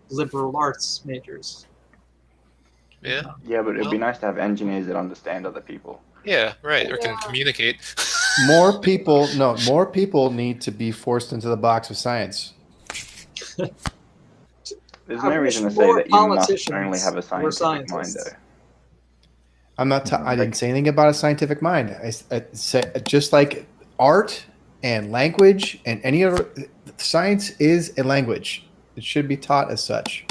liberal arts majors. Yeah, Yeah, but it'd be Well- nice to have engineers that understand other people. yeah, right. Or can Yeah. communicate. More people need to be forced into the box of science. There's I no wish reason to say more that you must politicians only have a were scientific mind, scientists. though. I'm not. I didn't say anything about a scientific mind. I said just like art and language and any other science is a language. It should be taught as such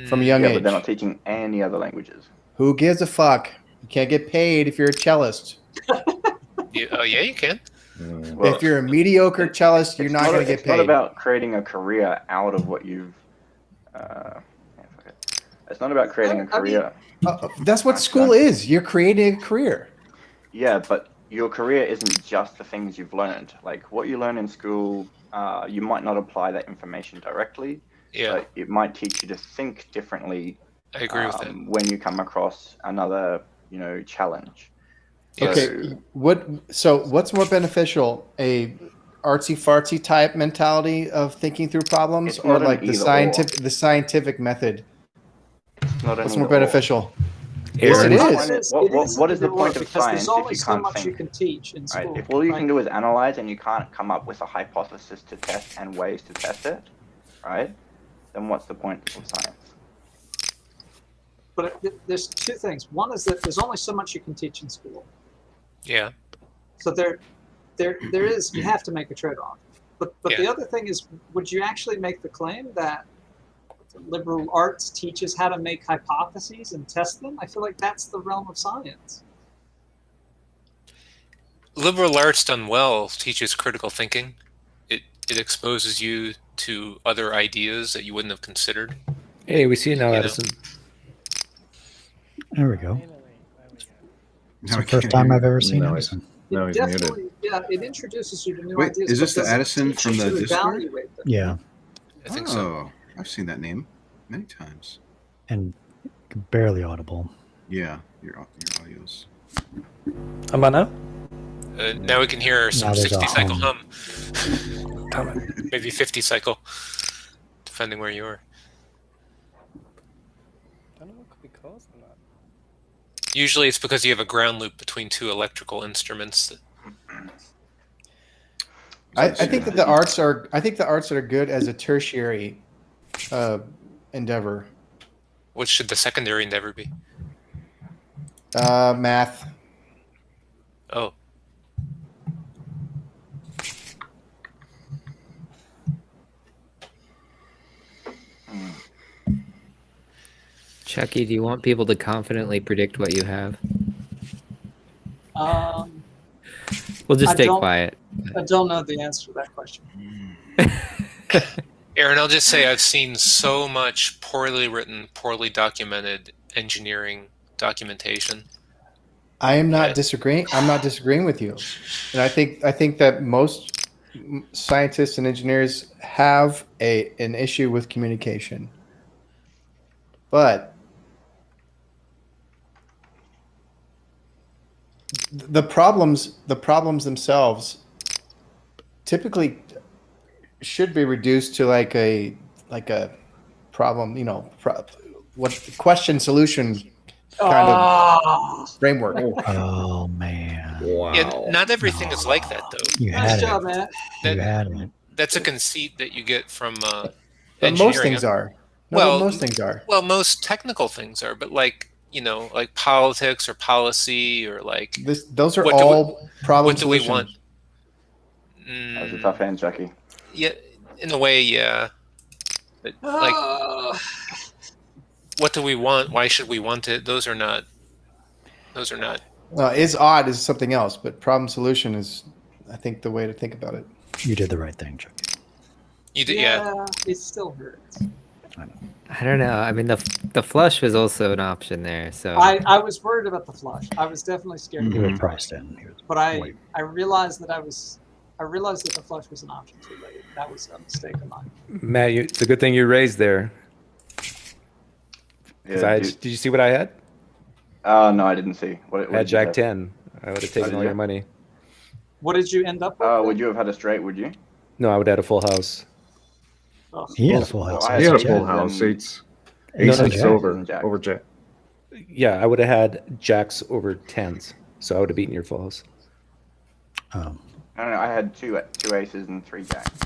from a young Yeah, age. but they're not teaching any other languages. Who gives a fuck? You can't get paid if you're a cellist. Oh yeah, you can. Well, If you're a mediocre cellist, you're it's not going to get It's not paid. about creating a career out of what you've. Fuck it. It's not about creating a I mean- career. That's what school is. You're creating a career. Yeah, but your career isn't just the things you've learned. Like what you learn in school, you might not apply that information directly, Yeah, but it might teach you to think differently I agree with that. when you come across another, challenge. Yes. Okay. What's more beneficial? A artsy fartsy type mentality of thinking through problems, It's or not an like the either or. scientific method? It's not What's an more either or. beneficial? Yes, it Aaron, is. What is the point of because science there's if only you so can't much you think? can teach in Right. school. If all you right? can do is analyze and you can't come up with a hypothesis to test and ways to test it, right? Then what's the point of science? But there's two things. One is that there's only so much you can teach in school. Yeah, So there is, you have to make a trade-off. But Yeah. the other thing is, would you actually make the claim that liberal arts teaches how to make hypotheses and test them? I feel like that's the realm of science. liberal arts done well teaches critical thinking. It exposes you to other ideas that you wouldn't have considered. Hey, we see you now, You know. Edison. There we go. It's Now the I first can't time hear I've you. ever seen No, Edison. No, It he's muted. definitely, yeah, it introduces you to new Wait, ideas. is this but the does it Edison teach from you the to Discord? evaluate them? Yeah, I think so. Oh, I've seen that name many times. and barely audible. Yeah, your audio's. How about now? Now we can hear some Now there's a 60 cycle hum. hum. Damn it. Maybe 50 cycle, depending where you are. I don't know what could be causing that. Usually it's because you have a ground loop between two electrical instruments. I think that the arts are. I think the arts are good as a tertiary endeavor. What should the secondary endeavor be? Math. Oh, Chucky, do you want people to confidently predict what you have? We'll just I stay don't- quiet. I don't know the answer to that question. Aaron, I'll just say I've seen so much poorly written, poorly documented engineering documentation. I am not Yeah. disagreeing. I'm not disagreeing with you, and I think that most scientists and engineers have an issue with communication, but the problems themselves typically should be reduced to like a problem, what question solution kind of framework. Oh man, Wow. Yeah, not everything is like that though. you Nice had job, it. Matt. You had it. that's a conceit that you get from But engineering. most things are. No, Well, but most things are. Well, most technical things are, but like like politics or policy or like Those are what do we- all problem what do we solutions. want? That was a tough hand, Jackie. Yeah, in a way, yeah. But like, what do we want? Why should we want it? Those are not. Is odd is something else, but problem solution is, I think, the way to think about it. You did the right thing, Chuck. You did, yeah. It still hurts. I don't know. I mean, the flush was also an option there. So I was worried about the flush. I was definitely scared of You it. were priced in. But I realized that I realized that the flush was an option too late. That was a mistake of mine. Matt, it's a good thing you raised there. Yeah, Did you see what I had? No, I didn't see. What I did had you Jack have? 10. I would have taken did all you? your money. What did you end up with? Would you have had a straight? Would you? No, I would have had a full house. Oh. He had a full house. I He had a Yeah. full house. Ace No, no, is Jack. over Jack. over Jack. Yeah, I would have had Jacks over 10s. So I would have beaten your full house. No, I had two aces and 3 jacks.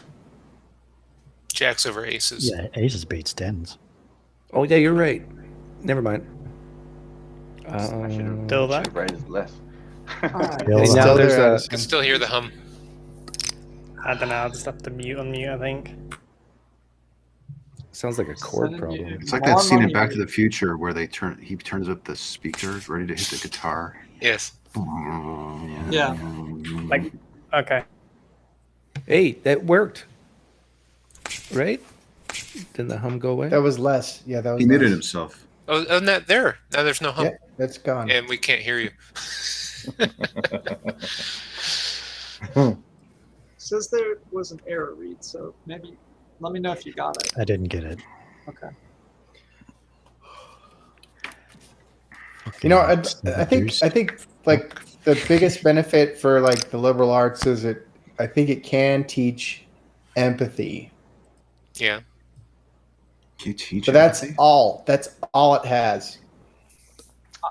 Jacks over aces. Yeah, aces beats tens. Oh, yeah, you're right. Never mind. I should have Still that? raised less. Alright. Still Hey, that. now Still there's there, a- Addison. I can still hear the hum. I don't know. I'll just have to unmute, I think. Sounds like a chord Sending problem. you- It's like More that scene in money. Back to the Future where he turns up the speakers, ready to hit the guitar. Yes. Yeah. Like, okay. Hey, that worked. Right? Didn't the hum go away? That was less. Yeah, that was He muted less. himself. Oh, and that there. Now there's no hum, Yeah, that's gone. and we can't hear you. Says there was an error read, so maybe let me know if you got it. I didn't get it. Okay. You know, I think like the biggest benefit for like the liberal arts is I think it can teach empathy. Yeah. Can you teach But that's empathy? all. That's all it has.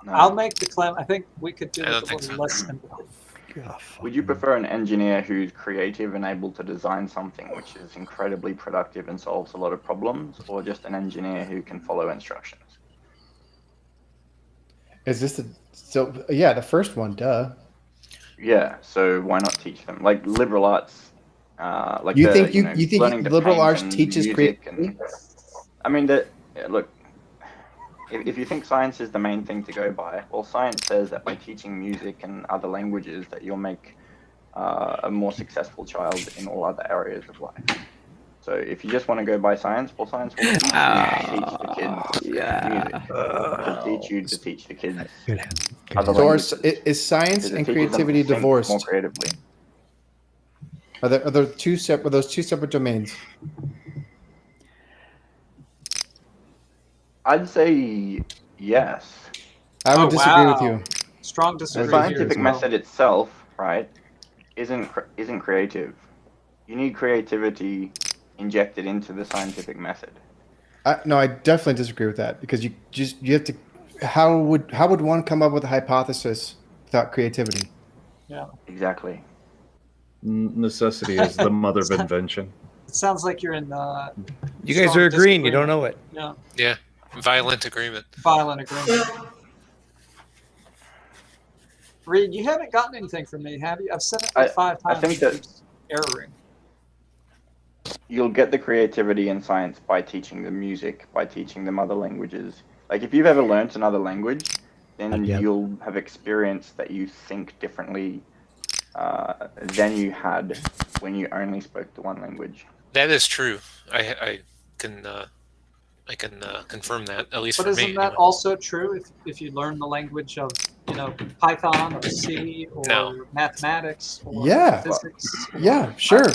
No. I'll make the claim. I think we could do I don't with a think little so. less empathy. Would you prefer an engineer who's creative and able to design something which is incredibly productive and solves a lot of problems, or just an engineer who can follow instructions? Is this yeah, the first one, duh. Yeah, so why not teach them? Like liberal arts, like You the, think know, you think learning to liberal paint arts and teaches music creativity? and- I mean, look, if you think science is the main thing to go by, well, science says that by teaching music and other languages that you'll make a more successful child in all other areas of life. So if you just want to go by science, well, science will teach you to teach the kids music. It'll teach you to teach the kids Good hand. other So languages. is science because it and teaches them to creativity think divorced? more creatively. Are there those two separate domains? I'd say yes. I would Oh, disagree with wow. you. Strong The disagree here scientific as well. method itself, right, isn't creative. You need creativity injected into the scientific method. No, I definitely disagree with that because you have to. How would one come up with a hypothesis without creativity? Exactly. Necessity is the mother of invention. It sounds like you're in You guys strong are agreeing. You don't disagreement. know it. Yeah, Violent agreement. violent agreement. Reed, you haven't gotten anything from me, have you? I've said it like 5 I times. think and that- it's erroring. You'll get the creativity in science by teaching the music, by teaching them other languages. Like if you've ever learnt another language, then Yep. you'll have experienced that you think differently than you had when you only spoke the one language. That is true. I can confirm that, at least But for isn't me. that anyway. also true if you learn the language of Python or C or No. mathematics or Yeah. physics? Yeah, sure.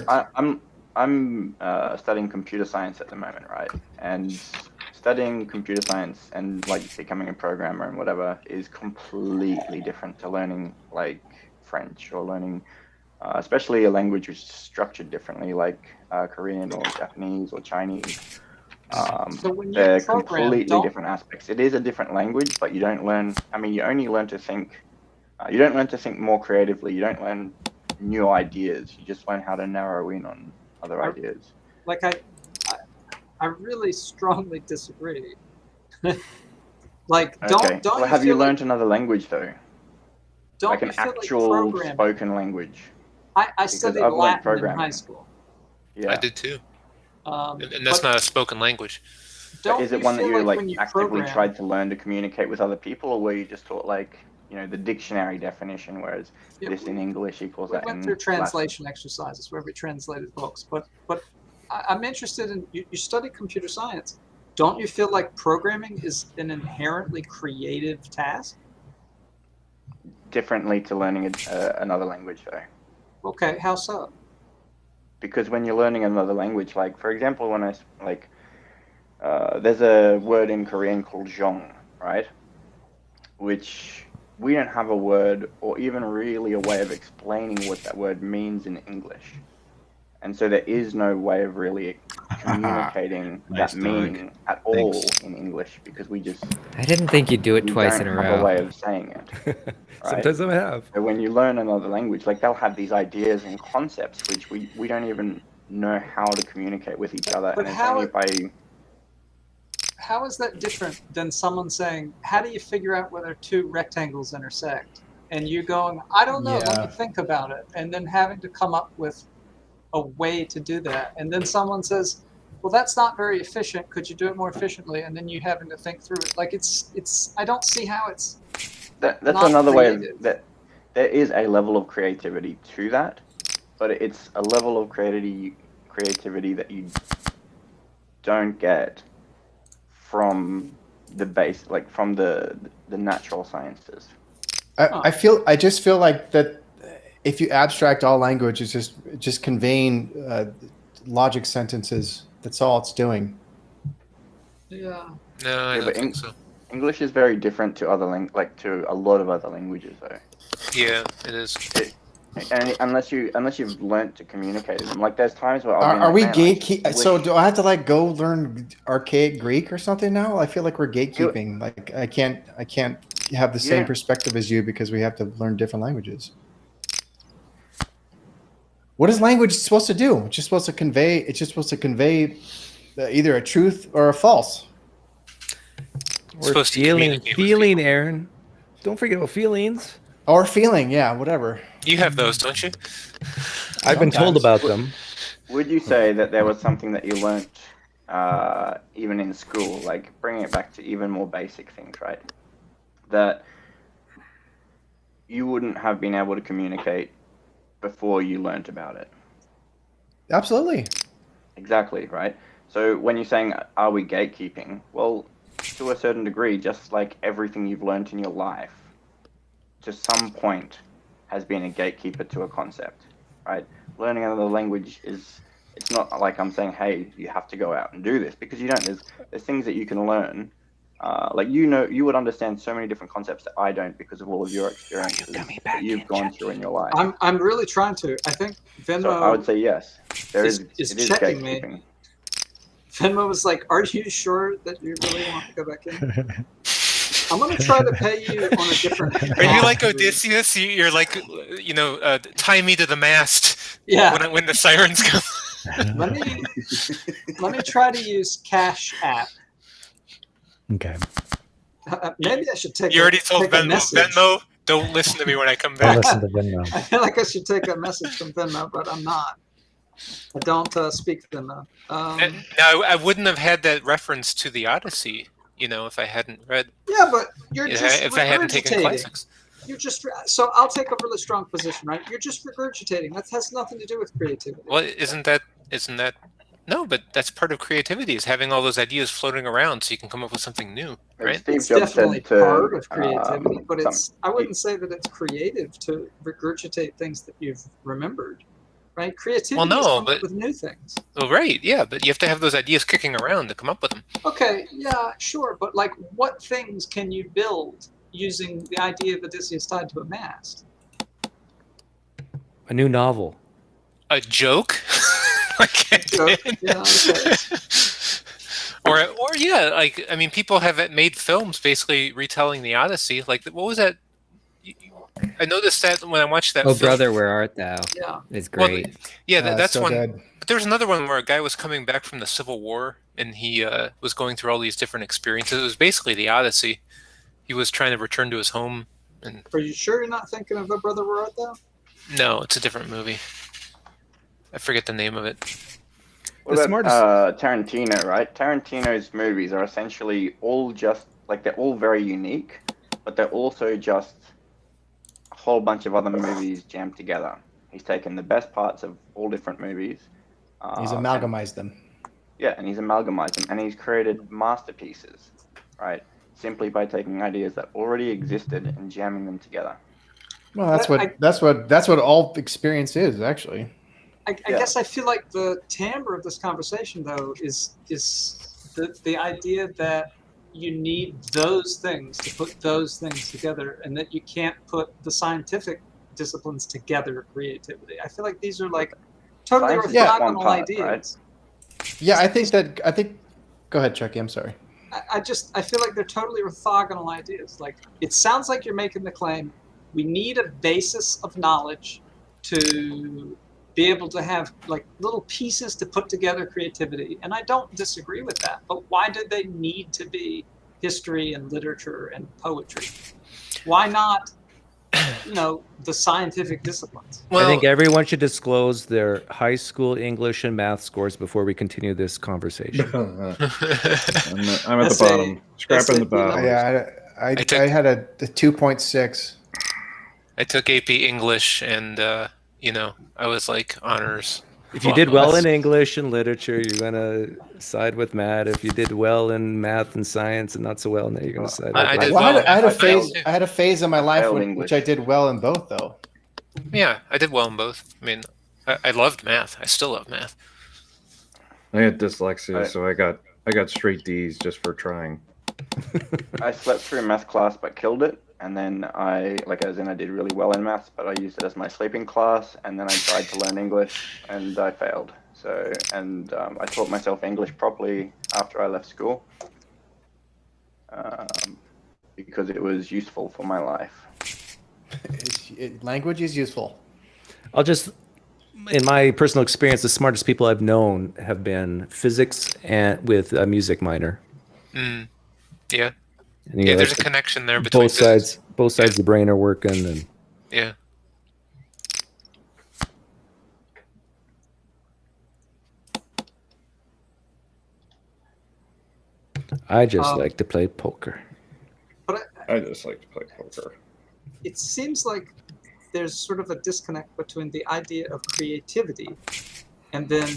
I'm studying computer science at the moment, right? And studying computer science and like becoming a programmer and whatever is completely different to learning like French or learning, especially a language which is structured differently, like Korean or Japanese or Chinese. So when you They're program, completely don't- different aspects. It is a different language, but you don't learn. I mean, you only learn to think. You don't learn to think more creatively. You don't learn new ideas. You just learn how to narrow in on other ideas. Like I really strongly disagree. Like, don't Okay. Well, you have you feel like, learned another language though? don't Like you an feel like actual programming? spoken language? I studied I've learned Latin in programming. high school. Yeah. I did too. And that's But not a spoken language. don't Is it you one that feel you like when you actively program, tried to learn to communicate with other people, or were you just taught like the dictionary definition, whereas Yeah, this in English equals we that went in through Latin? translation exercises where we translated books, but I'm interested in you study computer science. Don't you feel like programming is an inherently creative task? Differently to learning another language though, Okay, how so? because when you're learning another language, like for example, when there's a word in Korean called jong, right? Which we don't have a word or even really a way of explaining what that word means in English. And so there is no way of really communicating Nice, that Doug. meaning at all Thanks. in English because I didn't think you'd do it we twice don't in a have a row. way of saying it. Right? Sometimes I have. So when you learn another language, like they'll have these ideas and concepts which we don't even know how to communicate with each other, But and it's how only by how is that different than someone saying, how do you figure out whether two rectangles intersect? And you going, I don't know, let me think about it. And then having to come up with a way to do that. And then someone says, well, that's not very efficient. Could you do it more efficiently? And then you having to think through it. Like it's I don't see how it's that's not another way of creative. that. There is a level of creativity to that, but it's a level of creativity that you don't get from the base, like from the natural sciences. I just feel like that if you abstract all language, it's just conveying logic sentences. That's all it's doing. Yeah. No, I don't think so. English is very different to to a lot of other languages, though. Yeah, it is. And unless you've learnt to communicate in them, like there's times where Are we gatekeep? So do I have to like go learn archaic Greek or something now? I feel like we're gatekeeping. Like I can't have the same perspective as you because we have to learn different languages. What is language supposed to do? It's just supposed to convey either a truth or a false. We're feeling, Aaron. Don't forget about feelings. Or feeling, yeah, whatever. You have those, don't you? I've been told about them. Would you say that there was something that you learnt even in school, like bringing it back to even more basic things, right? That you wouldn't have been able to communicate before you learnt about it? Absolutely. Exactly, right? So when you're saying, are we gatekeeping? Well, to a certain degree, just like everything you've learnt in your life, to some point has been a gatekeeper to a concept, right? Learning another language it's not like I'm saying, hey, you have to go out and do this, because you don't. There's things that you can learn. You would understand so many different concepts that I don't because of all of your experiences that you've gone through in your life. I'm really trying to. I think Venmo. So I would say yes. It is checking gatekeeping. me. Venmo was like, "Are you sure that you really want to go back in?" I'm going to try to pay you on a different. Are you like Odysseus? You're like, tie me to the mast. Yeah. When the sirens come. Let me try to use Cash App. Okay. Maybe I should take. You already told Venmo. Venmo, don't listen to me when I come back. Don't listen to Venmo. I feel like I should take a message from Venmo, but I'm not. I don't speak Venmo. Now, I wouldn't have had that reference to the Odyssey, if I hadn't read. Yeah, but you're just if I hadn't taken classics. You're just so I'll take a really strong position, right? You're just regurgitating. That has nothing to do with creativity. Well, isn't that? No, but that's part of creativity, is having all those ideas floating around so you can come up with something new, right? It's definitely part of creativity, but I wouldn't say that it's creative to regurgitate things that you've remembered, right? Creativity is coming up with new things. Well, right, yeah, but you have to have those ideas kicking around to come up with them. Okay, yeah, sure, but like, what things can you build using the idea of Odysseus tied to a mast? A new novel. A joke? Yeah, okay. or yeah, people have made films basically retelling the Odyssey. Like, what was that? I noticed that when I watched that Oh, film. Brother, Where Art Thou? Yeah. Is Well, great. Yeah, that's so one. good. But there was another one where a guy was coming back from the Civil War, and he was going through all these different experiences. It was basically the Odyssey. He was trying to return to his home. And Are you sure you're not thinking of A Brother Where Art Thou? no, it's a different movie. I forget the name of it. What The about Tarantino, right? Tarantino's movies are essentially all just, like, they're all very unique, but they're also just a whole bunch of other movies jammed together. He's taken the best parts of all different movies. He's and- amalgamized them. Yeah, and he's amalgamized them, and he's created masterpieces, right? Simply by taking ideas that already existed and jamming them together. Well, that's what all experience is, actually. I guess I feel like the timbre of this conversation, though, is the idea that you need those things to put those things together, and that you can't put the scientific disciplines together. Creativity. I feel like these are like totally Science is just one orthogonal part, ideas. Yeah, I think. Go ahead, Chucky. I'm sorry. I feel like they're totally orthogonal ideas. Like, it sounds like you're making the claim we need a basis of knowledge to be able to have like little pieces to put together creativity, and I don't disagree with that. But why do they need to be history and literature and poetry? Why not, the scientific disciplines? I think everyone should disclose their high school English and math scores before we continue this conversation. I'm at the bottom. Scrapping the bottom. Yeah, I had a 2.6. I took AP English, and I was like honors. If you did well in English and literature, you're gonna side with Matt. If you did well in math and science and not so well, now you're gonna side with Matt. I had a phase in my life which I did well in both, though. Yeah, I did well in both. I mean, I loved math. I still love math. I had dyslexia, so I got straight D's just for trying. I slept through math class but killed it, and then I did really well in maths, but I used it as my sleeping class, and then I tried to learn English and I failed. So, I taught myself English properly after I left school because it was useful for my life. Language is useful. In my personal experience, the smartest people I've known have been physics and with a music minor. Yeah. And, there's a connection there between both sides. Both sides of the brain are working, and yeah. I just like to play poker. But I just like to play poker. It seems like there's sort of a disconnect between the idea of creativity and then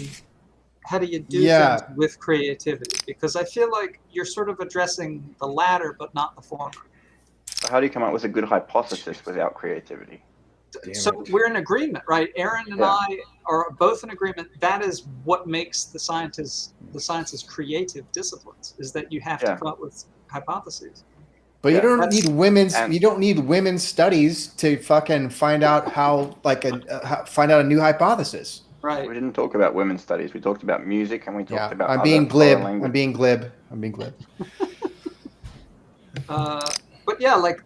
how do you do things with creativity? Because I feel like you're sort of addressing the latter, but not the former. So how do you come up with a good hypothesis without creativity? So we're in agreement, right? Aaron and I are both in agreement. That is what makes the sciences creative disciplines, is that you have to come up with hypotheses. But you don't need women's studies to fucking find out find out a new hypothesis. Right. We didn't talk about women's studies. We talked about music, and we talked about. I'm being glib. I'm being glib. But yeah, like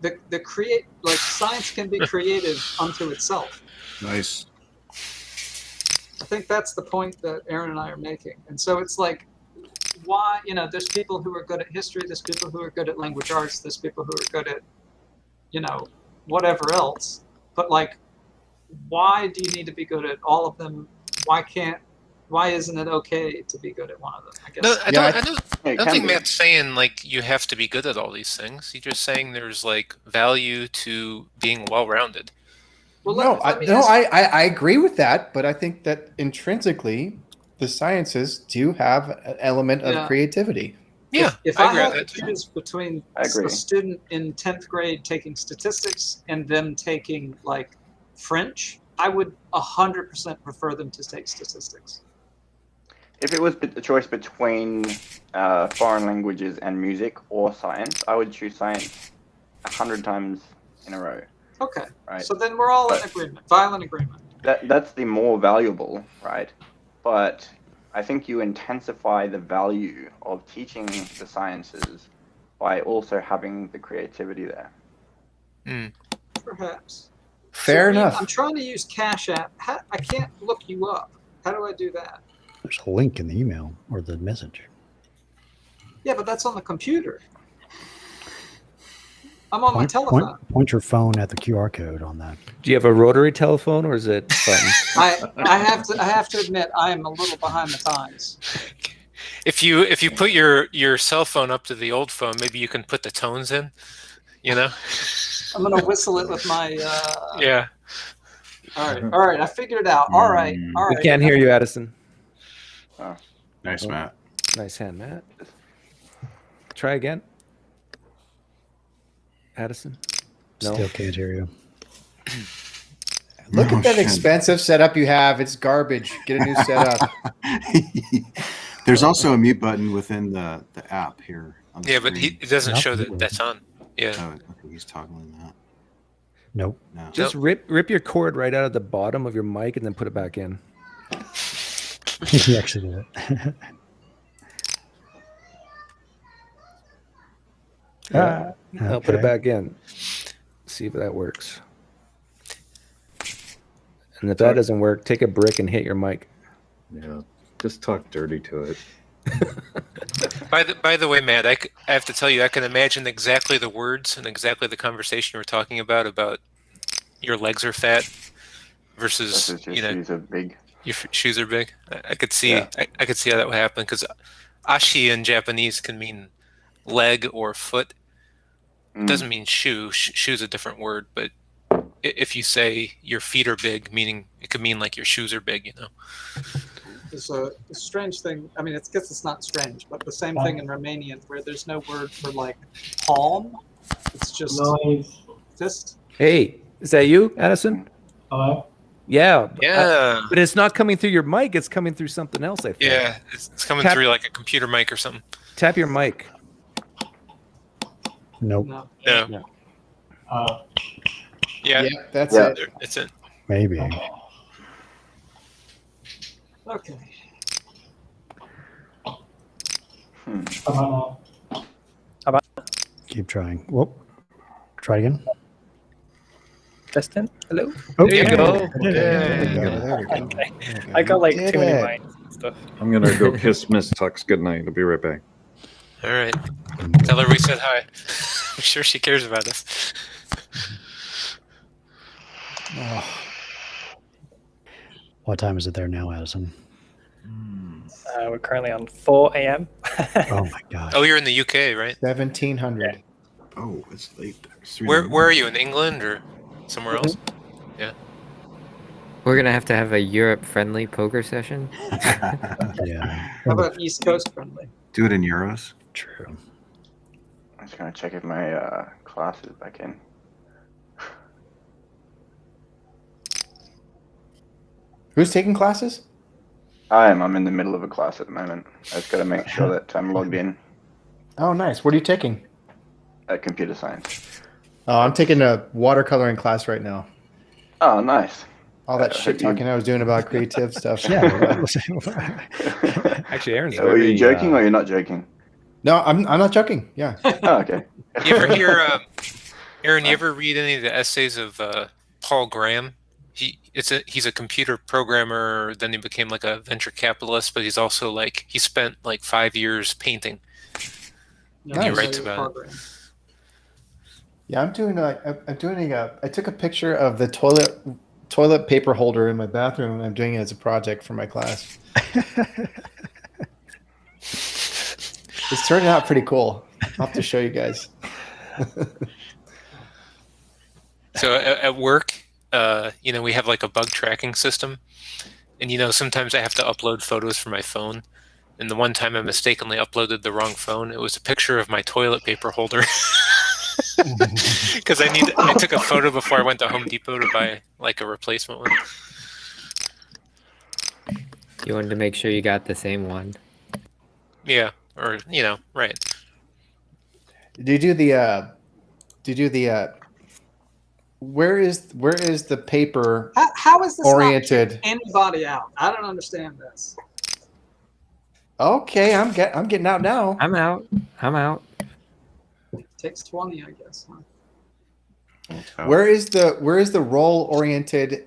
science can be creative unto itself. Nice. I think that's the point that Aaron and I are making. And so it's like, why, there's people who are good at history, there's people who are good at language arts, there's people who are good at, whatever else. But like, why do you need to be good at all of them? Why isn't it okay to be good at one of them? I guess. No, I don't think Matt's saying like you have to be good at all these things. He's just saying there's like value to being well-rounded. Well, I agree with that, but I think that intrinsically the sciences do have an element of creativity. Yeah, if I had to choose between a student in 10th grade taking statistics and them taking like French, I would 100% prefer them to take statistics. If it was a choice between foreign languages and music or science, I would choose science 100 times in a row. Okay. Right. So then we're all in agreement, violent agreement. That's the more valuable, right? But I think you intensify the value of teaching the sciences by also having the creativity there. Perhaps. Fair So, enough. I'm trying to use Cash App. I can't look you up. How do I do that? There's a link in the email or the message. Yeah, but that's on the computer. I'm on my telephone. Point your phone at the QR code on that. Do you have a rotary telephone or is it button? I have to admit I am a little behind the times. If you put your cell phone up to the old phone, maybe you can put the tones in. You know. I'm gonna whistle it with my. Yeah. All right. I figured it out. All right. We can't hear you, Addison. Nice, Matt. Nice hand, Matt. Try again. Addison. No. Still can't hear you. Look at that expensive setup you have. It's garbage. Get a new setup. There's also a mute button within the app here. On the Yeah, but screen. it doesn't show that that's on. Yeah. Oh, okay, he's toggling that. Nope. No. Just rip your cord right out of the bottom of your mic and then put it back in. He actually did it. I'll put it back in. See if that works. And if that doesn't work, take a brick and hit your mic. Yeah, just talk dirty to it. By the way, Matt, I have to tell you, I can imagine exactly the words and exactly the conversation you were talking about your legs are fat versus Your shoes are big. Your shoes are big. I could see I could see how that would happen because ashi in Japanese can mean leg or foot. It doesn't mean shoe. Shoe's a different word, but if you say your feet are big, meaning it could mean like your shoes are big, you know. It's a strange thing. I mean, it's not strange, but the same thing in Romanian where there's no word for like palm. It's just fist. Hey, is that you, Addison? Hello? Yeah. Yeah. But it's not coming through your mic. It's coming through something else, I think. Yeah, it's coming through like a computer mic or something. Tap your mic. Nope. No. No. Yeah. That's it. It's it. Maybe. Okay. Keep trying. Whoop. Try again. Justin, hello. Oh, There you go. There you go. Okay. I got like Did too many it. minds and stuff. I'm gonna go kiss Miss Tux goodnight. I'll be right back. All right. Tell her we said hi. I'm sure she cares about us. What time is it there now, Addison? We're currently on 4 a.m. Oh my god. Oh, you're in the UK, right? 1700. Oh, it's late. It's 3 Where are you, in England or somewhere else? Yeah. We're gonna have to have a Europe-friendly poker session. Yeah. How about East Coast friendly? Do it in euros. True. I'm just gonna check if my class is back in. Who's taking classes? I'm in the middle of a class at the moment. I just got to make sure that I'm logged in Oh, nice. What are you taking? at computer science. Oh, I'm taking a watercoloring class right now. Oh, nice. All that I shit hope you- talking I was doing about creative stuff. Actually, Aaron's So are you very, joking or you're not joking? No, I'm not joking. Yeah. Oh, okay. You ever hear, Aaron? You ever read any of the essays of Paul Graham? He's a computer programmer. Then he became like a venture capitalist, but he's also like he spent like 5 years painting. No, He Nice. writes about it. Yeah, I'm doing I took a picture of the toilet paper holder in my bathroom and I'm doing it as a project for my class. It's turning out pretty cool. I'll have to show you guys. So at work, we have like a bug tracking system, and sometimes I have to upload photos from my phone. And the one time I mistakenly uploaded the wrong phone, it was a picture of my toilet paper holder. Because I took a photo before I went to Home Depot to buy like a replacement one. You wanted to make sure you got the same one. Yeah, or right. Do you do the where is the paper How is this not oriented? anybody out? I don't understand this. Okay, I'm getting out now. I'm out. Takes 20, I guess. Huh? Where is the roll oriented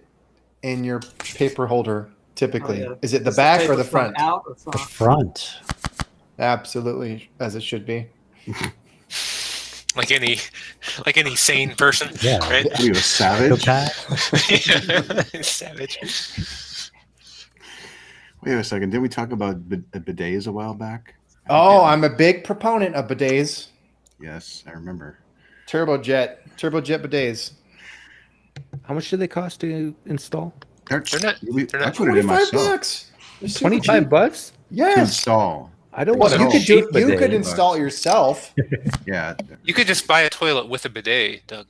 in your paper holder typically? Oh, yeah. Is it the Is back paper or the front? Out or The front? front. Absolutely, as it should be. Like any sane person. Yeah. Right? What are you, a savage? Psychopath. Savage. Wait a second. Didn't we talk about bidets a while back? Oh, I'm a big proponent of bidets. Yes, I remember. Turbojet bidets. How much do they cost to install? They're not- I put it in myself. $25. They're super cheap. $25? To Yes. install. I don't Well, want you a could cheap you bidet. could install it yourself. Yeah. You could just buy a toilet with a bidet, Doug.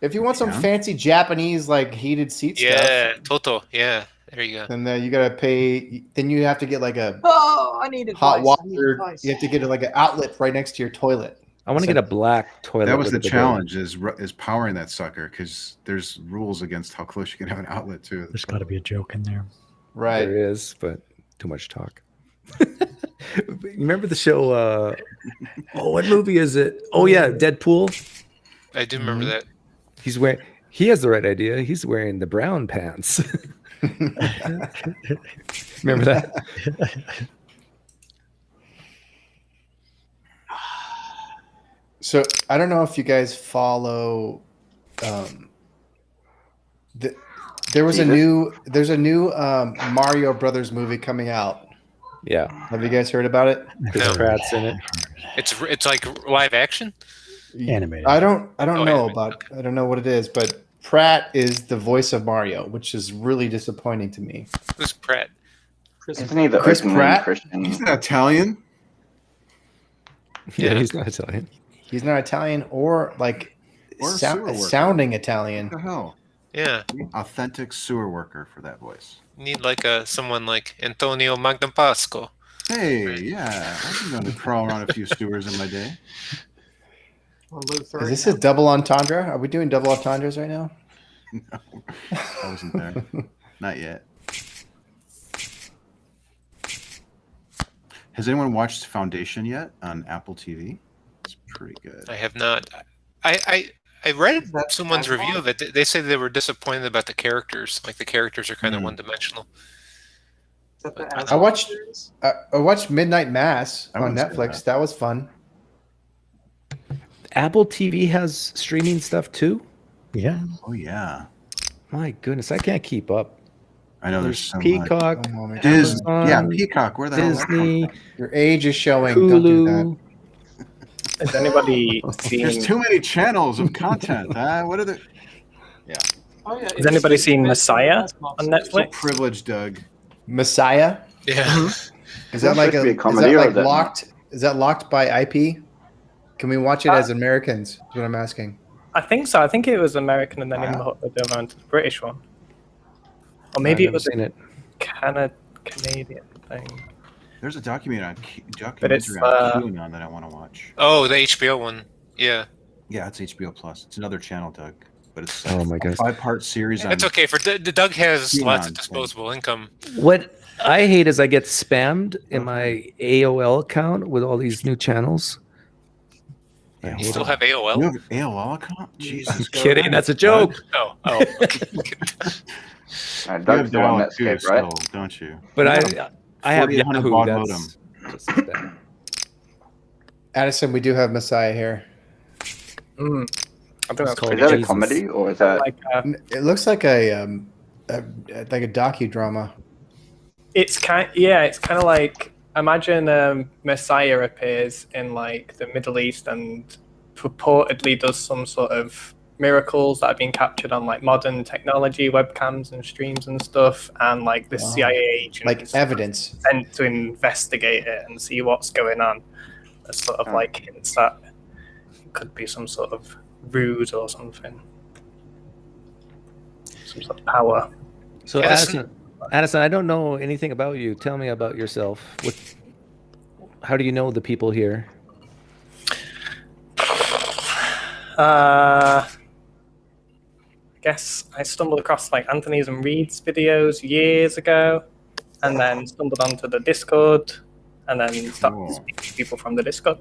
If you want some Yeah. fancy Japanese like heated seat Yeah, stuff, Toto. Yeah, there you go. then you gotta pay. Then you have to get like a Oh, I need advice. hot I need water. advice. You have to get like an outlet right next to your toilet. I want to get a black toilet. That was with the a bidet. challenge is powering that sucker because there's rules against how close you can have an outlet to. There's got to be a joke in there. Right. There is, but too much talk. Remember the show? What movie is it? Oh yeah, Deadpool. I do remember that. He's wearing. He has the right idea. He's wearing the brown pants. Remember that? So I don't know if you guys follow. There's a new Mario Brothers movie coming out. Yeah, Have you guys heard about it? Chris Pratt's in it. It's like live action. Animated. I don't know animated, about. I don't know what it is, but Pratt is the voice of Mario, which is really disappointing to me. Who's Pratt? Isn't he the Chris openly Pratt? Christian? He's not Italian. Yeah, he's not Italian. He's not Italian or like Or a sewer worker. sounding Italian. What the hell? Yeah, Authentic sewer worker for that voice. need like someone like Antonio Magnapasco. Hey, yeah, I've been going to crawl around a few sewers in my day. Or Luther. Is this a double entendre? Are we doing double entendres right now? No, I wasn't there. Not yet. Has anyone watched Foundation yet on Apple TV? It's pretty good. I have not. I read That's someone's Babylon? review of it. They say they were disappointed about the characters. Like the characters are kind of one-dimensional. Is that the I Aslan watched- series? I watched Midnight Mass I on wouldn't say Netflix. That was fun. Apple TV has streaming stuff too. Yeah. Oh yeah, My goodness, I can't keep up. I know There's there's so much. Peacock, One moment. Disney, yeah, Amazon, Peacock. Where the hell? Disney, Your age is showing. Don't do that. Hulu. Has anybody There's seen? too many channels of content. What are the? Oh, yeah, Has anybody it's seen based Messiah Aslan on series. So Netflix? privileged, Doug. Messiah. Yeah. Is that like supposed to be a is comedy that or like is that not? locked? Is that locked by IP? Can we watch it as Americans? Is what I'm asking. I think so. I think it was American and then Wow. they went to the British one. Or maybe I've it was never seen it. a Canadian thing. There's a documentary on But it's, QAnon that I want to watch. Oh, the HBO one. Yeah. Yeah, it's HBO Plus. It's another channel, Doug. But it's Oh my goodness. a 5-part series. It's on, okay. For Doug has QAnon lots of thing. disposable income. What I hate is I get spammed in my AOL account with all these new channels. I Yeah, You hate still it. have AOL? You have an AOL account? Jesus. Kidding, that's a joke. Oh. Doug's the one Dial-up that too, escaped, right? still, don't you? But Yeah. I have 4800 Yahoo. baud That's just like that. Addison, we do have Messiah here. I think that's called Is that a Jesus. comedy or is that? like It looks like a docudrama. it's kind of like imagine Messiah appears in like the Middle East and purportedly does some sort of miracles that have been captured on like modern technology, webcams and streams and stuff, and like the Wow. CIA agents Like evidence. sent to investigate it and see what's going on. There's sort of like hints that it could be some sort of ruse or something, some sort of power. So Addison, I don't know anything about you. Tell me about yourself. How do you know the people here? I guess I stumbled across like Anthony's and Reed's videos years ago, and then stumbled onto the Discord, and then started Cool. speaking to people from the Discord.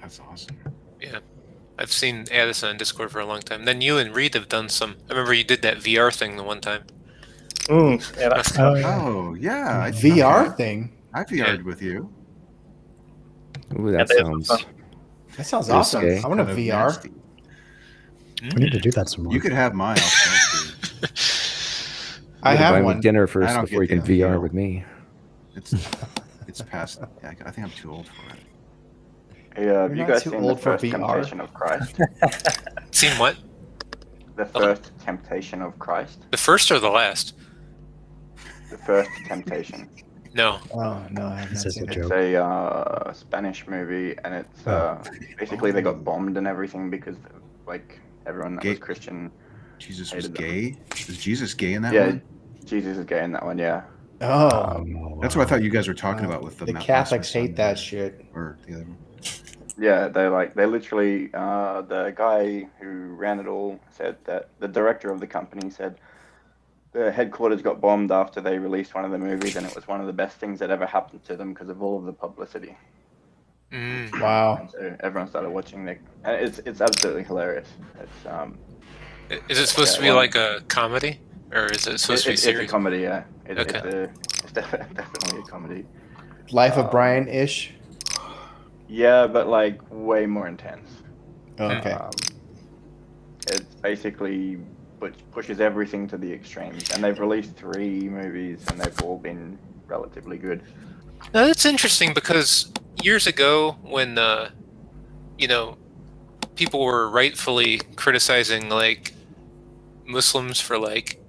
That's awesome. Yeah. I've seen Addison on Discord for a long time. Then you and Reed have done some. I remember you did that VR thing the one time. Yeah, that's Oh yeah, VR okay. thing. I VR'd with you. Ooh, that there's sounds. fun. That sounds Risque. awesome. I want a Kind of VR. nasty. We need to do that some more. You could have mine. I'll sell it to you. I You gotta buy have me one. dinner I first don't before you get can the VR appeal. with me. It's past. Yeah, I think I'm too old for it. Hey, You're have you not guys too seen the old for first VR. temptation of Christ? Seen what? The first temptation of Christ? The first or the last? The first temptation. No. Oh no, I have This not is seen a it. joke. It's a Spanish movie, and it's basically they got bombed and everything because like everyone that was Gay- Christian. Jesus was Hated them. gay. Is Jesus gay in that Yeah, one? Jesus is gay in that one. Yeah. Oh, That's what I thought you guys were talking about with the Catholics hate that shit. Or the other one. Yeah, they literally the guy who ran it all said that the director of the company said the headquarters got bombed after they released one of the movies, and it was one of the best things that ever happened to them because of all of the publicity. Mm. Wow. And so everyone started watching it, and it's absolutely hilarious. It's Is it supposed to be like a comedy, or is it supposed to be it's a serious? comedy, yeah. Okay. It's definitely a comedy. Life of Brian ish. Yeah, but like way more intense. Okay. It's basically pushes everything to the extremes, and they've released 3 movies, and they've all been relatively good. Now that's interesting because years ago, when people were rightfully criticizing like Muslims for like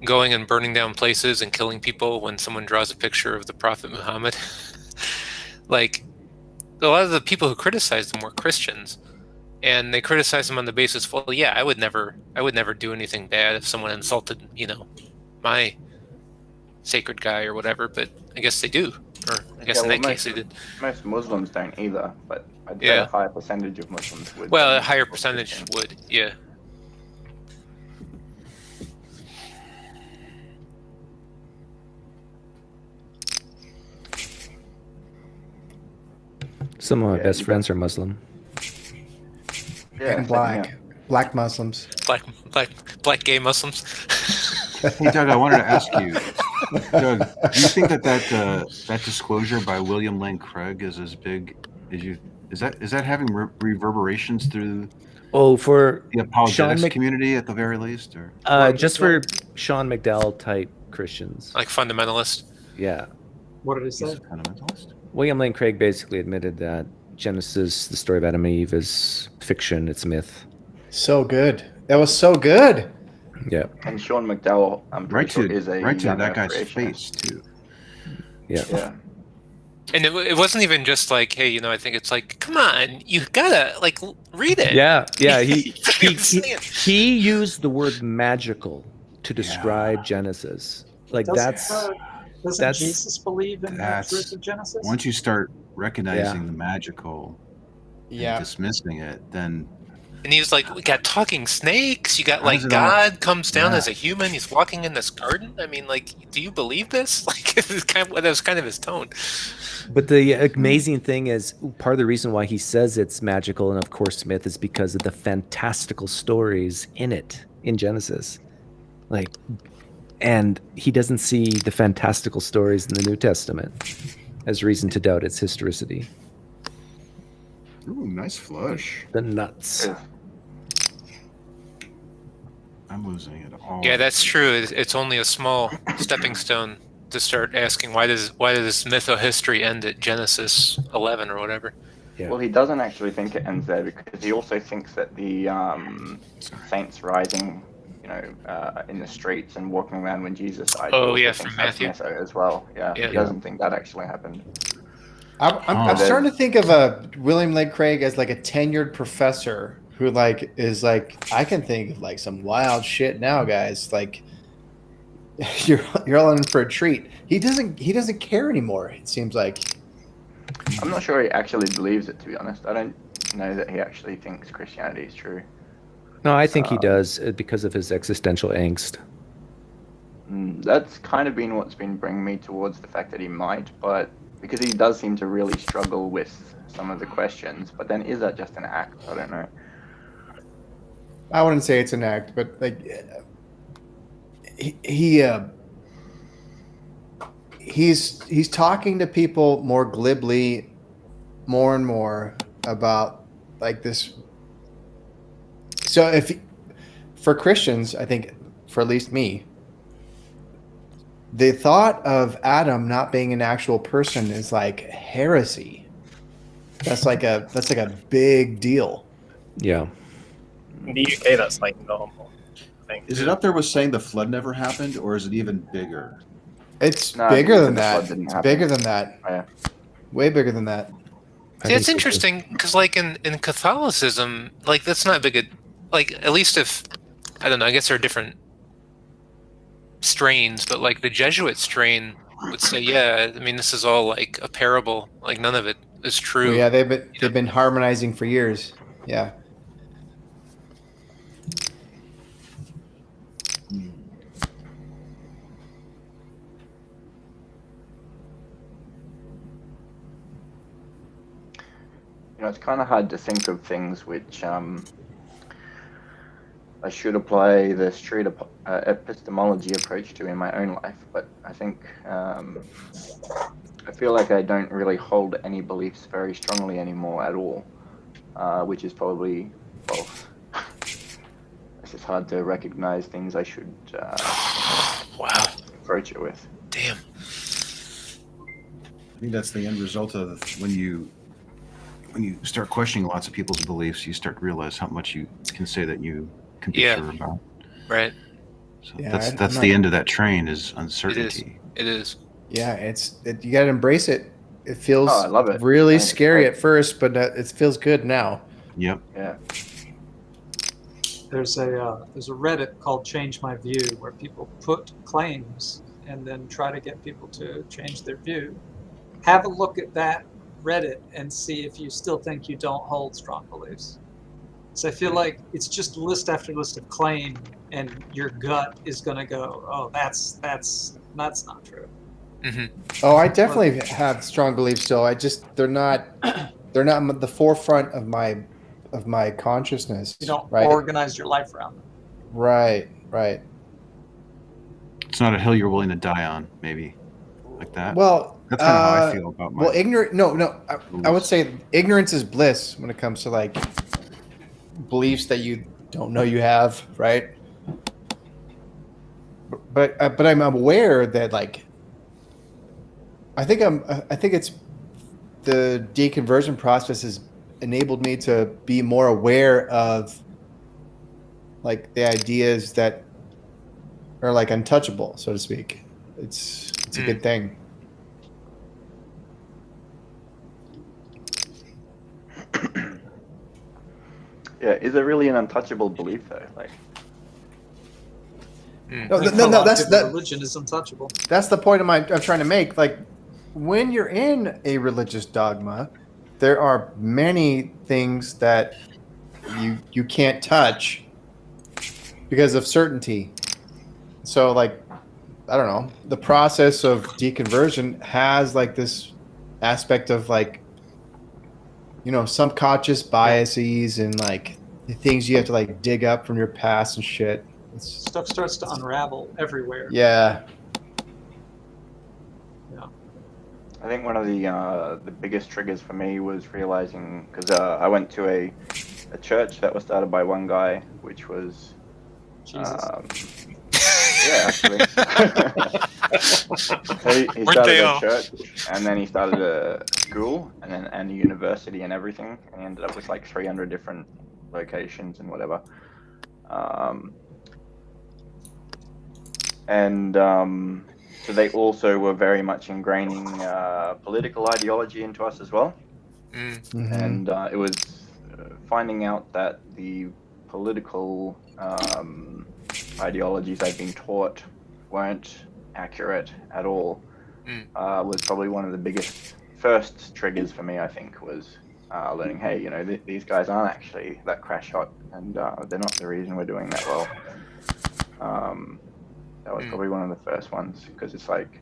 going and burning down places and killing people when someone draws a picture of the Prophet Muhammad. Like a lot of the people who criticized them were Christians, and they criticized them on the basis, well, yeah, I would never do anything bad if someone insulted, my sacred guy or whatever. But I guess they do, or I guess in that case they did. Most Muslims don't either, but I'd say Yeah. a higher percentage of Muslims would. Well, a higher percentage would, yeah. Some of my Yeah, best you friends are Muslim. Yeah, And same black. here. Black Muslims. Black gay Muslims. Hey, Doug, I wanted to ask you, Doug, do you think that disclosure by William Lane Craig is as big as you? Is that having reverberations through Oh, for the apologetics Mc- community at the very least, or just for Sean McDowell type Christians. Like fundamentalist. Yeah. What did he he's say? a fundamentalist? William Lane Craig basically admitted that Genesis, the story of Adam and Eve, is fiction. It's myth. So good. That was so good. Yeah. And Sean McDowell, I'm Right pretty to sure, is a right to younger that guy's creationist. face too. Yeah. Yeah. And it wasn't even just like, hey, I think it's like, come on, you gotta like read it. Yeah. Yeah. He Saying. he used the word magical to describe Genesis. Like Doesn't that's- Jesus believe in the that's- truth of Genesis? Once you start recognizing the magical, Yeah. and dismissing it, then And he was like, we got talking snakes. You got How like does it all- God comes down Yeah. as a human. He's walking in this garden. I mean, like, do you believe this? Like, that was kind of his tone. But the amazing thing is, part of the reason why he says it's magical and of course myth is because of the fantastical stories in it in Genesis. Like, and he doesn't see the fantastical stories in the New Testament as reason to doubt its historicity. ooh, nice flush. The nuts. Yeah. I'm losing it all. Yeah, that's true. It's only a small stepping stone to start asking why does this mytho-history end at Genesis 11 or whatever. Yeah. Well, he doesn't actually think it ends there because he also thinks that the saints rising, in the streets and walking around when Jesus died. Oh, he yeah, also from thinks that's Matthew. mytho as well. Yeah, Yeah. he doesn't think that actually happened. I'm Oh. starting to think of William Lane Craig as like a tenured professor who is I can think of like some wild shit now, guys. Like you're all in for a treat. He doesn't care anymore. It seems like. I'm not sure he actually believes it, to be honest. I don't know that he actually thinks Christianity is true. No, I think he does because of his existential angst. That's kind of been what's been bringing me towards the fact that he might, but because he does seem to really struggle with some of the questions. But then, is that just an act? I don't know. I wouldn't say it's an act, but like he's talking to people more glibly, more and more about like this. So if for Christians, I think for at least me, the thought of Adam not being an actual person is like heresy. That's like a big deal. Yeah. In the UK, that's like normal. I think. Is it up there with saying the flood never happened, or is it even bigger? It's No, bigger than the flood that. didn't It's happen. bigger than that. Oh, yeah. Way bigger than that. I See, it's think interesting because, like, in Catholicism, like, that's not big. Like, at least if, I don't know, I guess there are different strains, but, like, the Jesuit strain would say, yeah, I mean, this is all, like, a parable. Like, none of it is true. Well, yeah, they've been harmonizing for years. Yeah. You know, it's kind of hard to think of things which I should apply the street epistemology approach to in my own life, but I think I feel like I don't really hold any beliefs very strongly anymore at all, which is probably false. It's just hard to recognize things I should Wow. approach it with. Damn. I think that's the end result of when you start questioning lots of people's beliefs, you start to realize how much you can say that you can be Yeah. sure about. Right. So Yeah, that's I'm the not- end of that train is uncertainty. It is. Yeah, you got to embrace it. It feels Oh, I love it. really I think it's scary great. at first, but it feels good now. Yep. Yeah. There's a Reddit called Change My View where people put claims and then try to get people to change their view. Have a look at that Reddit and see if you still think you don't hold strong beliefs. So I feel like it's just list after list of claim, and your gut is going to go, "Oh, that's not true." Mm-hmm. Oh, I definitely have strong beliefs still. they're not at the forefront of my consciousness. You don't right? organize your life around them. Right. It's not a hill you're willing to die on, maybe. Like that. Well, That's kind of how I feel about my ignorant. No. I would say ignorance is bliss when it comes to like beliefs that you don't know you have, right? But I'm aware that like I think it's the deconversion process has enabled me to be more aware of like the ideas that are like untouchable, so to speak. It's a good thing. Yeah, is it really an untouchable belief though? Like, No, Like, religion is untouchable. That's the point I'm trying to make. Like, when you're in a religious dogma, there are many things that you can't touch because of certainty. So, like, I don't know, the process of deconversion has like this aspect of like, you know, subconscious biases and like the things you have to like dig up from your past and shit. Stuff starts to unravel everywhere. Yeah. I think one of the biggest triggers for me was realizing, because I went to a church that was started by one guy, which was Jesus. yeah, actually. So he started a church, and then he started a school, and a university and everything, and he ended up with like 300 different locations and whatever. So they also were very much ingraining political ideology into us as well. Mm-hmm. And it was finding out that the political ideologies I'd been taught weren't accurate at all. Was probably one of the first triggers for me, I think, was learning, hey, you know, these guys aren't actually that crash hot, and they're not the reason we're doing that well. That was probably one of the first ones, because it's like,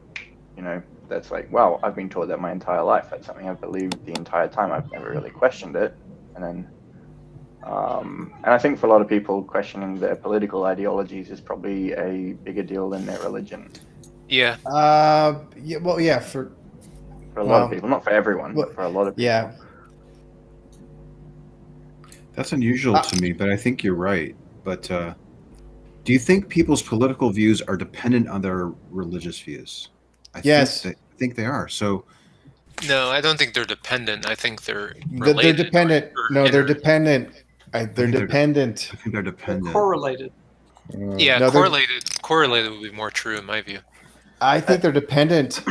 you know, that's like, wow, I've been taught that my entire life. That's something I've believed the entire time. I've never really questioned it. And then, and I think for a lot of people, questioning their political ideologies is probably a bigger deal than their religion. Yeah. Yeah. Well, yeah. For a lot of people, not for everyone, well, for a lot of people. Yeah. That's unusual to me, but I think you're right. But do you think people's political views are dependent on their religious views? Yes. I think they are. So No, I don't think they're dependent. I think they're they're related. dependent. No, they're dependent. They're dependent. I think they're dependent. They're correlated. Yeah, No, correlated would be more true in my view. I think they're dependent.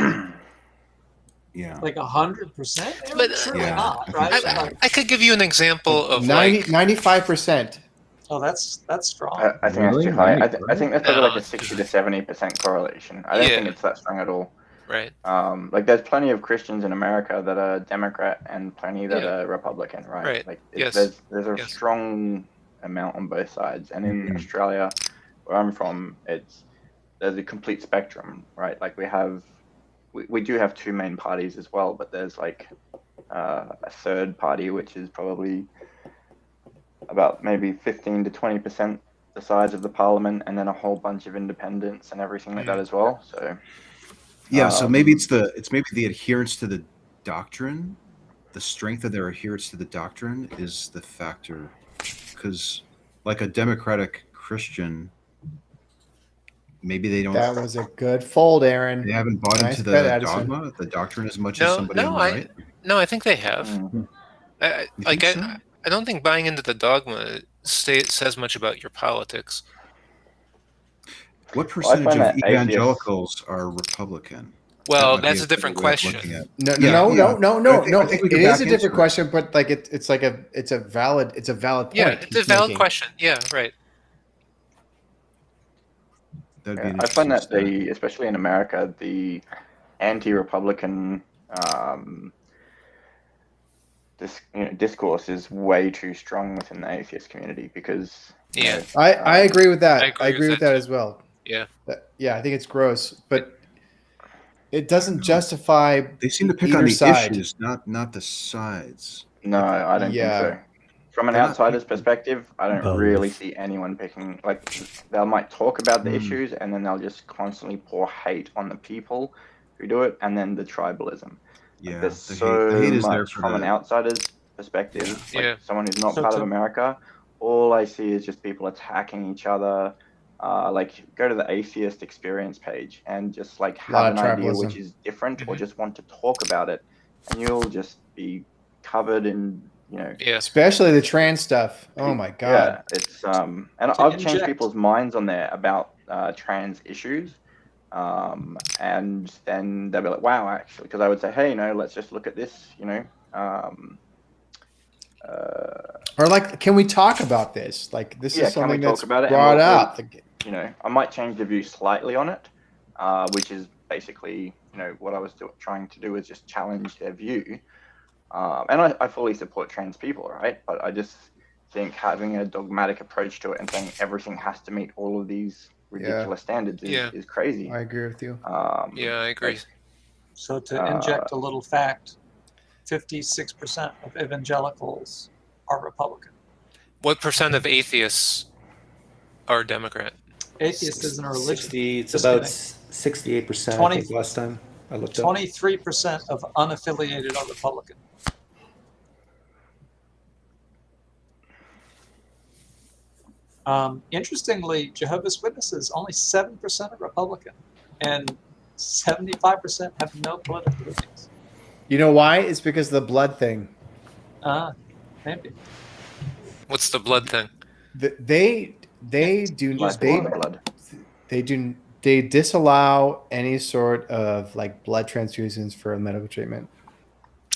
Yeah. Like 100%? But, Surely yeah, not, I right? think so. Like, I could give you an example of 95%. oh, that's strong. I think Really? that's too high. I 90%? think that's probably No, like a 60 to 70% correlation. I don't Yeah. think it's that strong at all. Right. Like there's plenty of Christians in America that are Democrat and plenty that Yeah. are Republican, right? Right. Like Yes. there's a Yes. strong amount on both sides. And in Mhm. Australia, where I'm from, there's a complete spectrum, right? Like we do have two main parties as well, but there's like a third party which is probably about maybe 15 to 20% the size of the parliament, and then a whole bunch of independents and everything like that as well. So Yeah, so maybe it's maybe the adherence to the doctrine, the strength of their adherence to the doctrine is the factor, because like a democratic Christian, maybe they don't. That was a good fold, Aaron. They haven't bought Nice into bet, the Addison. dogma, the doctrine as much as No, somebody on the right. I think they have. mm, I think so? I don't think buying into the dogma says much about your politics. What Well, I percentage find of that atheists- evangelicals are Republican? Well, That might that's be a different better way of question. looking at- No, Yeah, no, yeah. no, no, no, I no. think we It can is back a into different it. question, but like it's a valid point. Yeah, it's a he's valid making. question. Yeah, right. That'd be yeah, an I find that interesting especially in America, the anti-Republican discourse is way too strong within the atheist community because Yeah. I agree with that. I I agree agree with with that that as well. Yeah. Yeah, I think it's gross, but it doesn't justify. They seem to pick either on the side. issues, not the sides. No, I don't Yeah. think so. From an They're not outsider's perspective, I don't Both. really see anyone picking. Like, they might talk about the Hmm. issues, and then they'll just constantly pour hate on the people who do it, and then the tribalism. Yeah, There's the so hate is there much for from an the outsider's perspective, like Yeah. someone who's not So part of to- America. All I see is just people attacking each other. Like, go to the atheist experience page and just like Lot have of an idea tribalism. which is different, or Mhm. just want to talk about it, and you'll just be covered in, you know. Yeah. Especially the trans stuff. Oh my god. Yeah, it's and To I've changed inject- people's minds on there about trans issues, and then they'll be like, "Wow, actually," because I would say, "Hey, let's just look at this," Or like, can we talk about this? Like, this Yeah, is can we something talk that's about it? And brought we'll- up. I might change the view slightly on it, which is basically, what I was trying to do is just challenge their view. And I fully support trans people, right? But I just think having a dogmatic approach to it and saying everything has to meet all of these ridiculous standards Yeah. is crazy. I agree with you. Yeah, I agree. So to inject a little fact, 56% of evangelicals are Republican. What percent of atheists are Democrat? Atheist isn't a religion. 60, it's Just about kidding. 68%, 20 I think, last time I looked up. 23% of unaffiliated are Republican. Interestingly, Jehovah's Witnesses, only 7% are Republican, and 75% have no political leanings. You know why? It's because of the blood thing. Maybe. What's the blood thing? They do Like they blood. they disallow any sort of like blood transfusions for medical treatment.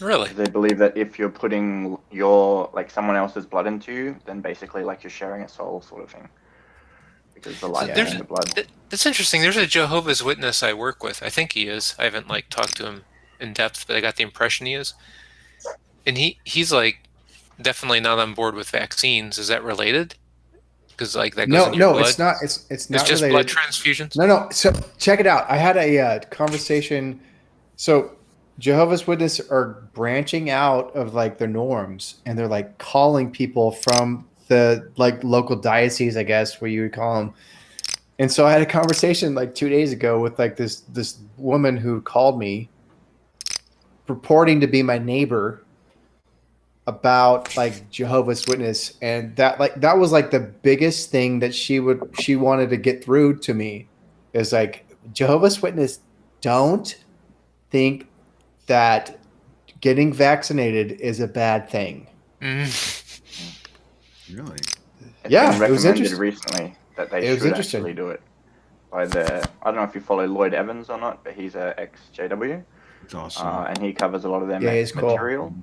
Really? They believe that if you're putting someone else's blood into you, then basically like you're sharing a soul, sort of thing. Because the life there's is in the blood. That's interesting. There's a Jehovah's Witness I work with. I think he is. I haven't talked to him in depth, but I got the impression he is. And he's definitely not on board with vaccines. Is that related? Because that goes in your blood. It's not. It's not It's just related. blood transfusions. No. So check it out. I had a conversation. So Jehovah's Witnesses are branching out of like their norms, and they're like calling people from the like local diocese, I guess, where you would call them. And so I had a conversation like 2 days ago with like this woman who called me, purporting to be my neighbor, about like Jehovah's Witness, and that was like the biggest thing that she wanted to get through to me, is like Jehovah's Witness don't think that getting vaccinated is a bad thing. Really? It's Yeah, been it was recommended interesting. recently that they It was should interesting. actually do it. By I don't know if you follow Lloyd Evans or not, but he's a ex-JW, It's awesome. and he covers a lot of their Yeah, he's cool. material.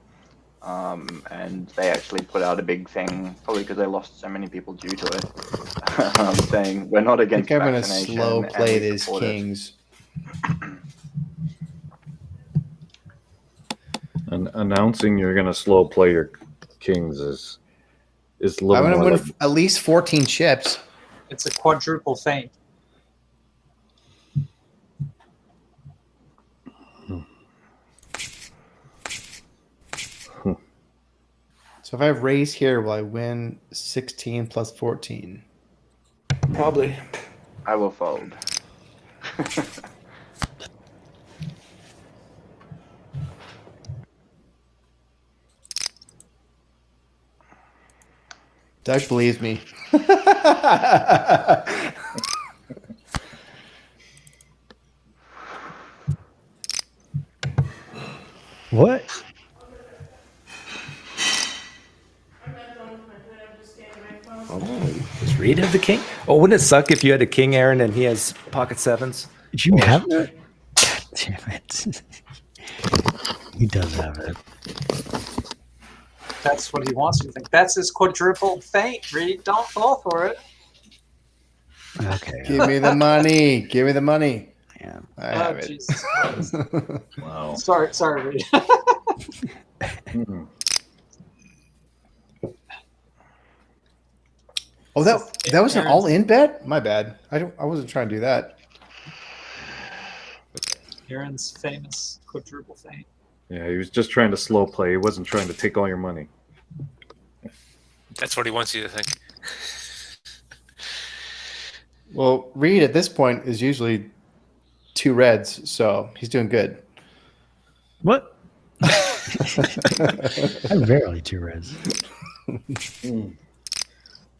And they actually put out a big thing, probably because they lost so many people due to it, saying we're not I against think I'm gonna vaccination. slow and play we these support it." Kings. And announcing you're going to slow play your Kings is a I'm little gonna more win like, at least 14 chips. It's a quadruple feint. So if I raise here, will I win 16 plus 14? Probably. I will fold. Doug believes me. What? Oh, does Reed have the king? Oh, wouldn't it suck if you had a king, Aaron, and he has pocket sevens? Did you have it? God damn it. He does have it. That's what he wants you to think. That's his quadruple feint, Reed. Don't fall for it. Okay. Give me the money. Give me the money. Yeah. I have Oh, it. Jesus Christ. wow. Sorry, Reed. Hmm. Oh, that was an all-in bet? My bad. I wasn't trying to do that. Aaron's famous quadruple feint. Yeah, he was just trying to slow play. He wasn't trying to take all your money. That's what he wants you to think. Well, Reed at this point is usually 2 reds, so he's doing good. What? I'm barely 2 reds. I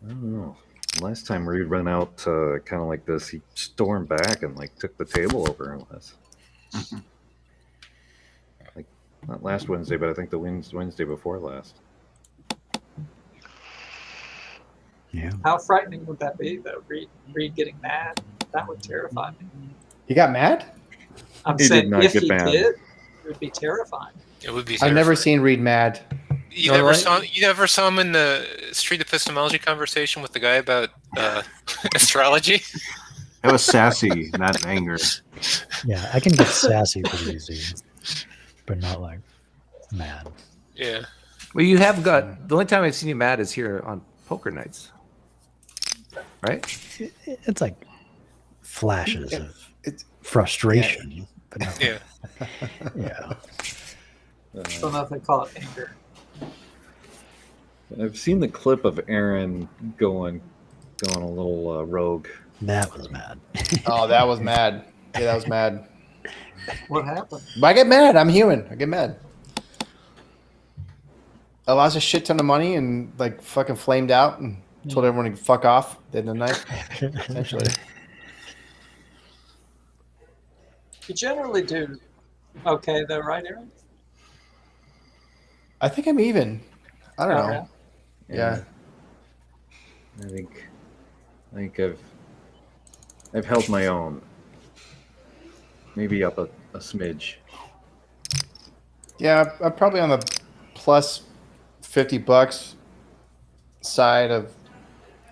don't know. Last time Reed ran out kind of like this, he stormed back and like took the table over and was. Like not last Wednesday, but I think the Wednesday before last. Yeah. How frightening would that be, though? Reed getting mad? That would terrify me. He got mad? I'm He did saying not if get he mad. did, it would be terrifying. It would be. I've never terrifying. seen Reed mad. You No, never right? saw. You never saw him in the street epistemology conversation with the guy about astrology. That was sassy, not anger. Yeah, I can get sassy pretty easy, but not like mad. Yeah. Well, you have got the only time I've seen you mad is here on poker nights, right? It's like flashes of It's frustration, but not, Yeah. yeah. Don't know if they call it anger. I've seen the clip of Aaron going a little rogue. That was mad. Oh, that was mad. Yeah, that was mad. What happened? But I get mad. I'm human. I get mad. I lost a shit ton of money and like fucking flamed out and told everyone to fuck off at the end of the night. Essentially. You generally do okay, though, right, Aaron? I think I'm even. I don't Oh, know. Yeah. I think I've held my own. Maybe up a smidge. Yeah, I'm probably on the plus $50 side of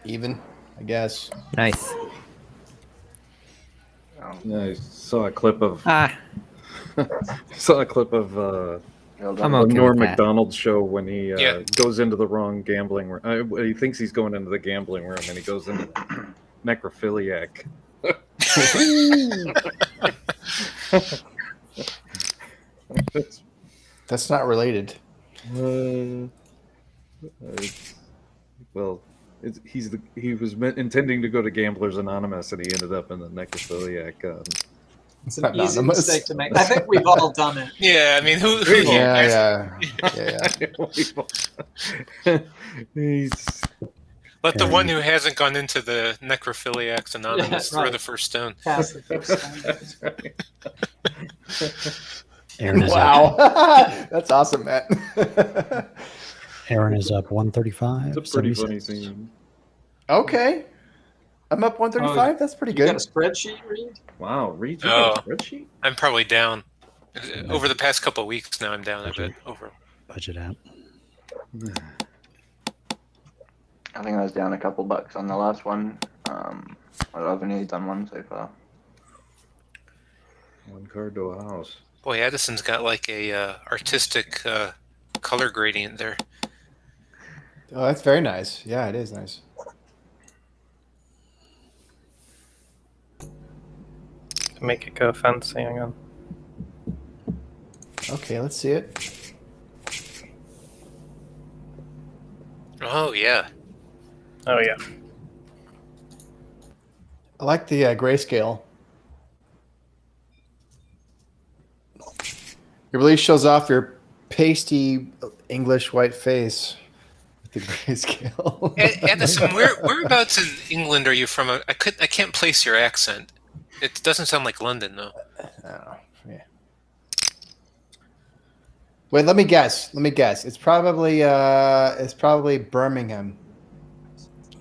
even, I guess. Nice. I saw a clip of Ah, Well I'm done. the okay Norm with that. Macdonald show when he Yeah. goes into the wrong gambling room. He thinks he's going into the gambling room and he goes into the necrophiliac. That's not related. Well, he was intending to go to Gamblers Anonymous, and he ended up in the necrophiliac. It's an easy mistake to make. I think we've all done it. Yeah, I mean, who Yeah. Let the one who hasn't gone into the Necrophiliacs Anonymous throw the first stone. Pass the first stone. Aaron is Wow. That's awesome, Matt. Aaron is up 135. It's a pretty 76. funny scene. Okay. I'm up 135. That's pretty You good. got a spreadsheet, Reed? Wow, Reed, you got a spreadsheet? I'm probably down. Over the past couple of weeks now, I'm down a bit. Over. Budget app. I think I was down a couple bucks on the last one. I've only done one so far. One card to a house. Boy, Addison's got like a artistic color gradient there. Oh, that's very nice. Yeah, it is nice. To make it go fancy, hang on. Okay, let's see it. Oh yeah. Oh yeah. I like the grayscale. It really shows off your pasty English white face with the grayscale. Addison, whereabouts in England are you from? I can't place your accent. It doesn't sound like London though. Oh, yeah. Wait, let me guess. It's probably Birmingham.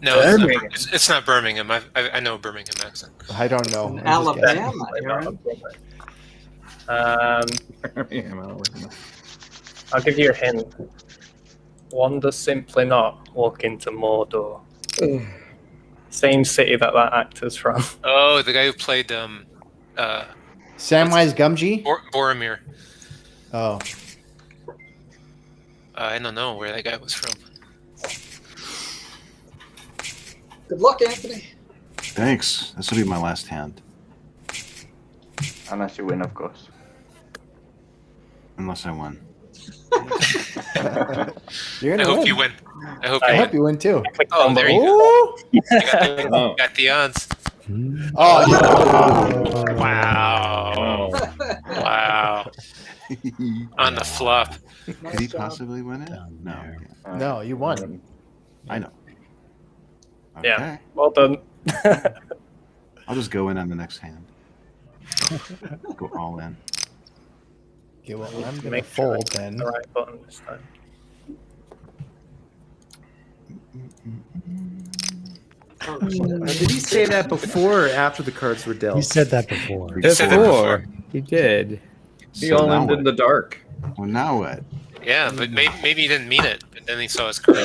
No, it's not Birmingham. I know a Birmingham accent. I don't know. In I'm just guessing. Alabama, Aaron. I'll give you a hint. Wander simply not. Walk into Mordor. Same city that actor's from. Oh, the guy who played Samwise Gamgee? Boromir. Oh. I don't know where that guy was from. Good luck, Anthony. Thanks. This will be my last hand. Unless you win, of course. Unless I win. You're I gonna hope you win. I hope you win too. Oh, there you go. You got the odds. Oh, Wow. Wow. On the flop. Could he possibly win it? No. no, you won. I know. Okay. Yeah. Well done. I'll just go in on the next hand. Go all in. Okay, well, I'm gonna Make fold sure I then. hit the right button this time. Did he say that before or after the cards were dealt? He said that before. You said that before. He did. He So all now ended in what? the dark. Well, now what? Yeah, but maybe he didn't mean it. But then he saw his card.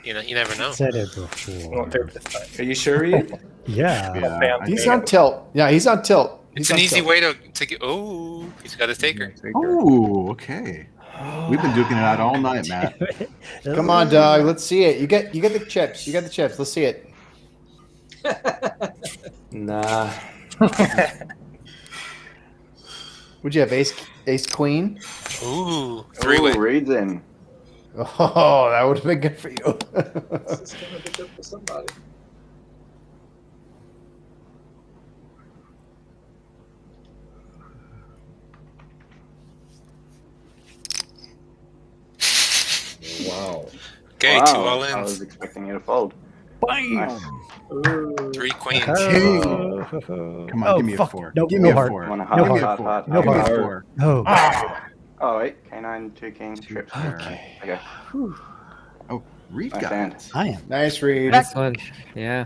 You never know. He said it before. Won't do it this time. Are you sure, Reed? Yeah. Yeah, I He's think- on tilt. Yeah, he's on tilt. It's He's an on easy tilt. way to get. Oh, he's got a taker. Oh, okay. We've been duking it out all night, Matt. Come on, dog. Let's see it. You get the chips. You got the chips. Let's see it. Nah. Would you have ace queen? Ooh, Ooh, three-way. Reed's in. Oh, that would have been good for you. This is going to be good for somebody. Wow. Okay, Wow, two all I was ins. expecting you to fold. Nice. Three queens. Come on, give me a fuck. four. No, give no me a heart. four. One Give heart, me a heart, four. heart, No Give me a heart. four. No. Oh, wait. K9, 2 kings, trips. Okay. Okay. Oh, Reed Nice got hand. it. I am. Nice read. Nice one. Yeah.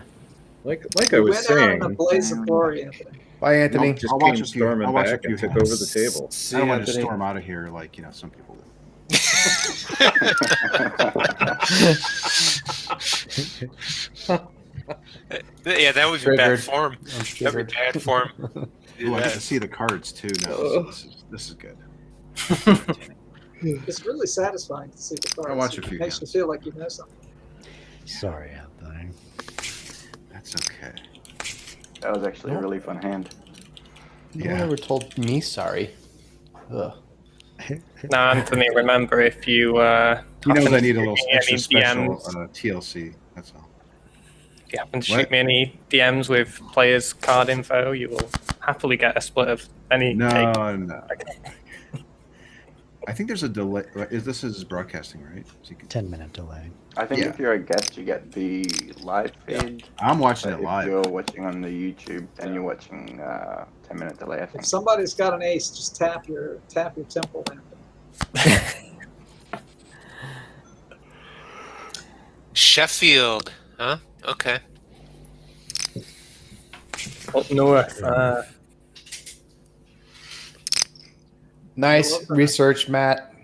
Like I was Went out in a saying, blaze of glory, Anthony. Bye, Anthony. Nope. just I'll watch came a few- storming I'll watch a back few and took hands. over the table. I don't want to storm out of here like some people do. Yeah, that would be Triggered. bad form. I'm That'd triggered. be bad form. Ooh, I get to see the cards too now. So this is good. It's really satisfying to see the cards. I'll watch a It few makes you hands. feel like you know something. Sorry, Anthony. That's okay. That was actually a really fun hand. No one ever told me sorry. Ugh. Now, Anthony, remember if you He knows happen I to need a shoot little me extra any special DMs, TLC. That's all. if you happen to What? shoot me any DMs with players' card info, you will happily get a split of any cake. No. I think there's a delay. This is broadcasting, right? So you can- 10-minute delay. I think Yeah. if you're a guest, you get the live feed. I'm watching But it if live. you're watching on the YouTube, then you're watching 10-minute delay, I think. If somebody's got an ace, just tap your temple. Anthony. Sheffield, huh? Okay. Up north. Nice research, Matt.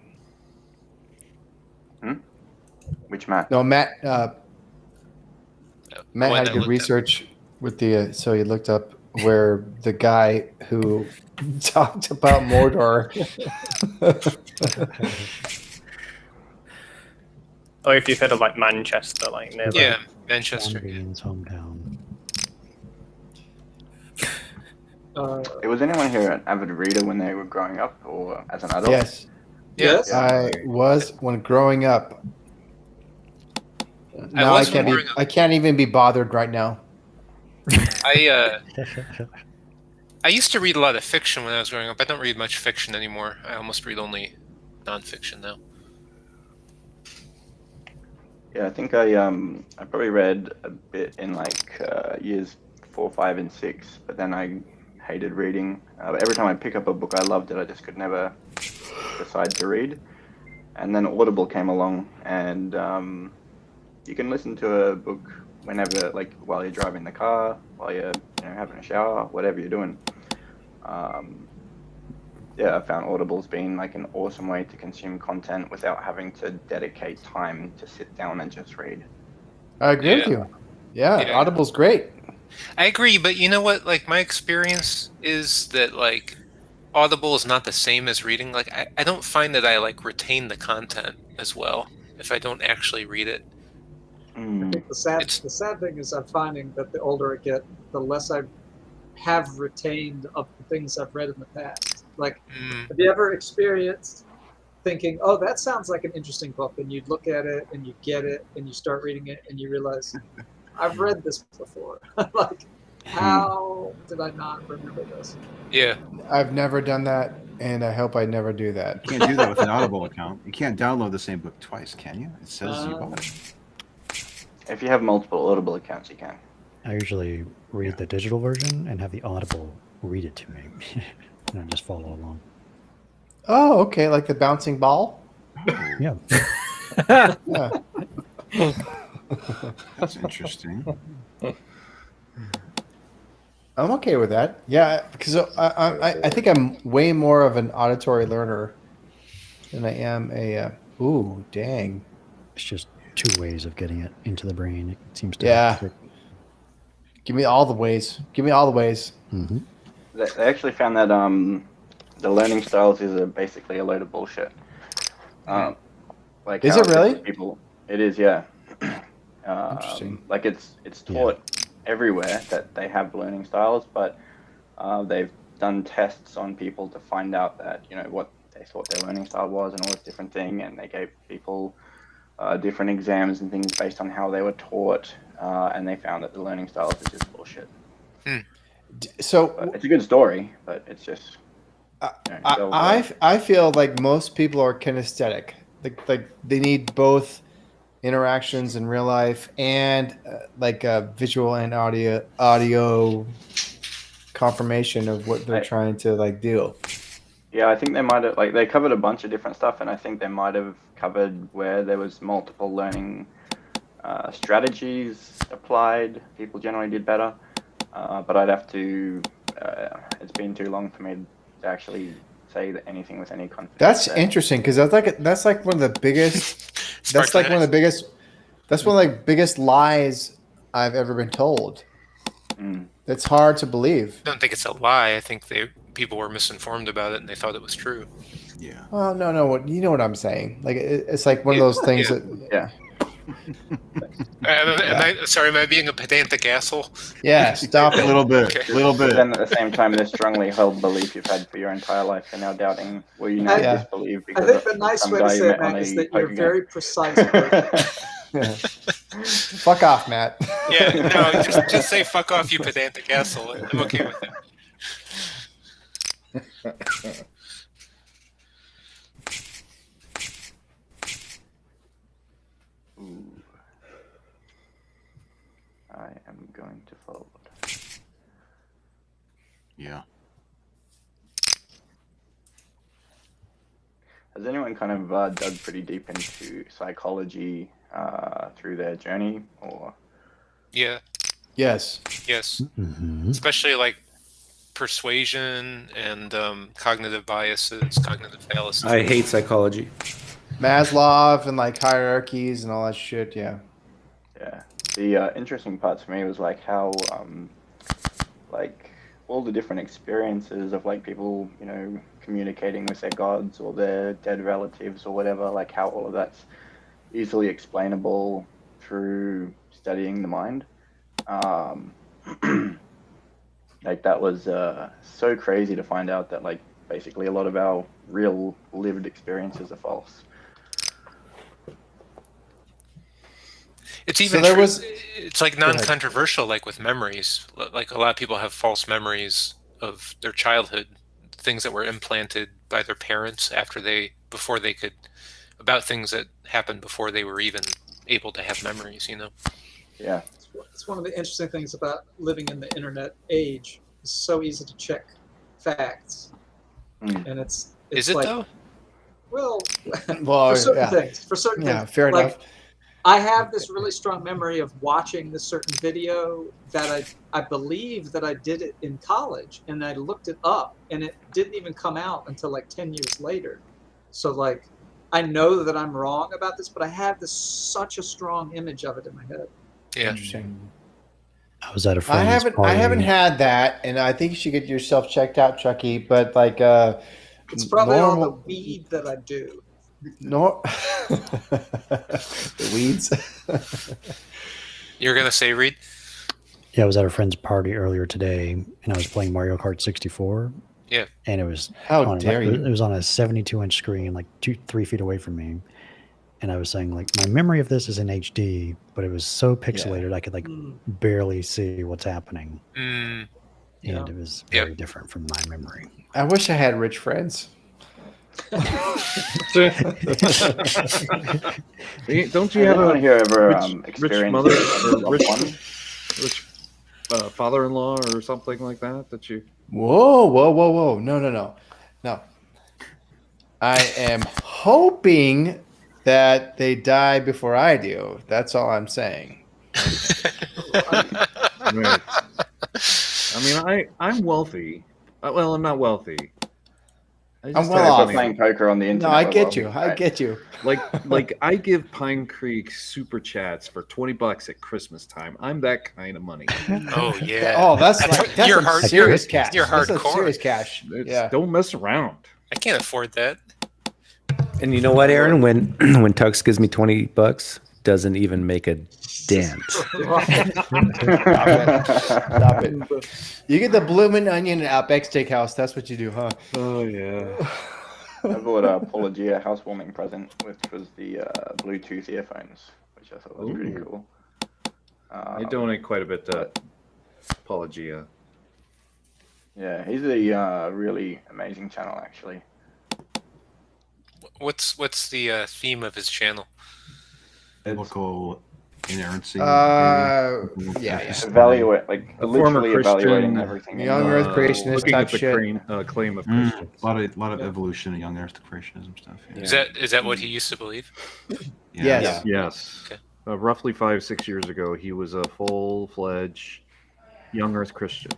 Which Matt? No, Matt. Matt One had I good looked research with the. So he looked up where the guy who talked about Mordor. Or if you've heard of like Manchester, like near Yeah, Manchester. Sean Bean's hometown. Was anyone here an avid reader when they were growing up or as an adult? Yes, Yes. I was when growing up. Now I was can't be. growing up. I can't even be bothered right now. I used to read a lot of fiction when I was growing up. I don't read much fiction anymore. I almost read only nonfiction now. Yeah, I think I probably read a bit in like years 4, 5, and 6, but then I hated reading. But every time I pick up a book I loved it, I just could never decide to read. And then Audible came along, and you can listen to a book whenever, like while you're driving the car, while you're having a shower, whatever you're doing. Yeah, I found Audible's been like an awesome way to consume content without having to dedicate time to sit down and just read. I agree with Yeah. you. Yeah, Yeah. Audible's great. I agree, but you know what? Like, my experience is that, like, Audible is not the same as reading. Like, I don't find that I, like, retain the content as well if I don't actually read it. I think the sad thing is I'm finding that the older I get, the less I have retained of the things I've read in the past. Like, have you ever experienced thinking, oh, that sounds like an interesting book, and you look at it and you get it and you start reading it and you realize, I've read this before. Like, how did I not remember this? Yeah. I've never done that, and I hope I never do that. You can't do that with an Audible account. You can't download the same book twice, can you? It says you bought it. If you have multiple Audible accounts, you can. I usually read the digital version and have the Audible read it to me, and I just follow along. Oh, okay, like the bouncing ball. Yeah. Yeah. That's interesting. I'm okay with that. Yeah, because I think I'm way more of an auditory learner than I am a. Ooh, dang. It's just 2 ways of getting it into the brain. It seems to. Yeah. Give me all the ways. Give me all the ways. Mm-hmm. They actually found that the learning styles is basically a load of bullshit. Like Is how it really? People, it is, yeah. Interesting. Like it's taught everywhere that they have learning styles, but they've done tests on people to find out that what they thought their learning style was and all this different thing, and they gave people different exams and things based on how they were taught, and they found that the learning styles is just bullshit. So It's a good story, but it's just. I feel like most people are kinesthetic. Like they need both interactions in real life and visual and audio confirmation of what they're trying to do. Yeah, I think they might have they covered a bunch of different stuff, and I think they might have covered where there was multiple learning strategies applied. People generally did better, but I'd have to. It's been too long for me to actually say that anything with any confidence. That's interesting because that's like one of the biggest. That's like one of the biggest. That's one of the biggest lies I've ever been told. It's hard to believe. I don't think it's a lie. I think people were misinformed about it and they thought it was true. Yeah. Oh no! You know what I'm saying? Like it's like one of those things that. Am I being a pedantic asshole? Yeah, stop A it. little bit, Okay. little But bit. then at the same time, this strongly held belief you've had for your entire life, you're now doubting. Will you now Yeah. disbelieve I because think of the nice some way to guy you say it, met on Matt, is a that you're poker very game? precise. Fuck off, Matt. Yeah, no, just say fuck off, you pedantic asshole. I'm okay with it. Ooh. I am going to fold. Yeah. Has anyone kind of dug pretty deep into psychology through their journey, or? Yeah, Yes. yes. Mhm. Especially like persuasion and cognitive biases, cognitive fallacies. I hate psychology. Maslow and like hierarchies and all that shit. Yeah. Yeah. The interesting parts for me was like how like all the different experiences of like people, you know, communicating with their gods or their dead relatives or whatever, like how all of that's easily explainable through studying the mind. Like that was so crazy to find out that like basically a lot of our real lived experiences are false. It's even there true. was- It's like non-controversial, like with memories. Like a lot of people have false memories of their childhood, things that were implanted by their parents before they could, about things that happened before they were even able to have memories. You know. Yeah. It's one of the interesting things about living in the internet age. It's so easy to check facts, and it's Is it like, though? Well, Well, for certain yeah. things. For certain Yeah, things. fair like, enough. I have this really strong memory of watching this certain video that I believe that I did it in college, and I looked it up, and it didn't even come out until like 10 years later. So like, I know that I'm wrong about this, but I have such a strong image of it in my head. Yeah. Interesting. I was at a I friend's haven't party. had that, and I think you should get yourself checked out, Chucky. But like It's probably all the normal weed that I do. the weeds. You're gonna say, Reed? Yeah, I was at a friend's party earlier today, and I was playing Mario Kart 64. Yeah. And it was How dare you? It was on a 72-inch screen, like 3 feet away from me. And I was saying, like, my memory of this is in HD, but it was so pixelated I could like barely see what's happening, Mm, and it was very different from my memory. I wish I had rich friends. Don't you Has have anyone a here ever rich experienced mother a or loved one? rich father-in-law or something like that you? Whoa. No. I am hoping that they die before I do. That's all I'm saying. Right. I mean, I'm wealthy. Well, I'm not wealthy. I'm well off. Playing poker on the internet. No, I as get well. you. I Right. get you. Like I give Pine Creek super chats for $20 at Christmas time. I'm that kind of money. Oh yeah. Oh, that's you're some hard. serious cash. You're That's some hardcore. serious cash. Yeah. Don't mess around. I can't afford that. And you know what, Aaron? When Tux gives me $20, doesn't even make a dent. Stop it. You get the bloomin' onion at Outback Steakhouse. That's what you do, huh? Oh yeah. I bought a Apologia housewarming present, which was the Bluetooth earphones, which I thought was pretty cool. I donate quite a bit to Apologia. Yeah, he's a really amazing channel, actually. What's the theme of his channel? Biblical inerrancy. Yeah. Evaluate, like A former literally Christian, evaluating everything. in Young the- Earth creationist looking type at the shit. claim of Christians. A lot of evolution in young Earth creationism stuff. Yeah. Is that what he used to believe? Yes. Yes. Okay. Roughly 5-6 years ago, he was a full-fledged young Earth Christian.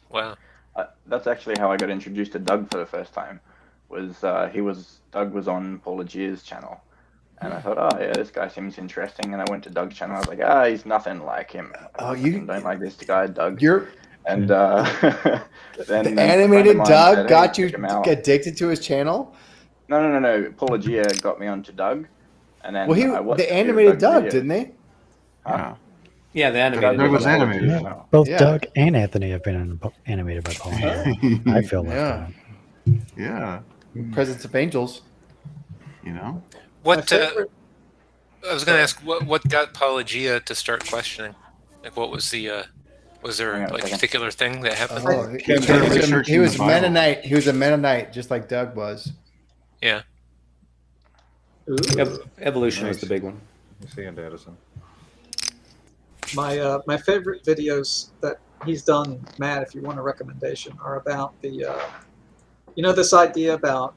Wow. That's actually how I got introduced to Doug for the first time. Doug was on Paula G's channel, and I thought, oh yeah, this guy seems interesting. And I went to Doug's channel. I was like, he's nothing like him. You don't like this guy, Doug. You're And then the animated Doug said, got hey, you check him out. addicted to his channel. No. Paula Gia got me onto Doug, and then Well, I watched a the few of animated Doug's Doug, videos. didn't they? Yeah. Yeah, the animated. Doug was one. animated. Yeah, so. both Yeah. Doug and Anthony have been animated by Paul. I feel left Yeah. out. Yeah. Presence of Angels. You know? My What favorite, I was going to ask, what got Pelagia to start questioning? Like, what was the was there Hang on a like a second. particular thing that happened? Oh, He started researching he was the a Bible. Mennonite. He was a Mennonite, just like Doug was. Yeah. Evolution was Nice. the big one. Sand Addison. my favorite videos that he's done, Matt, if you want a recommendation, are about the this idea about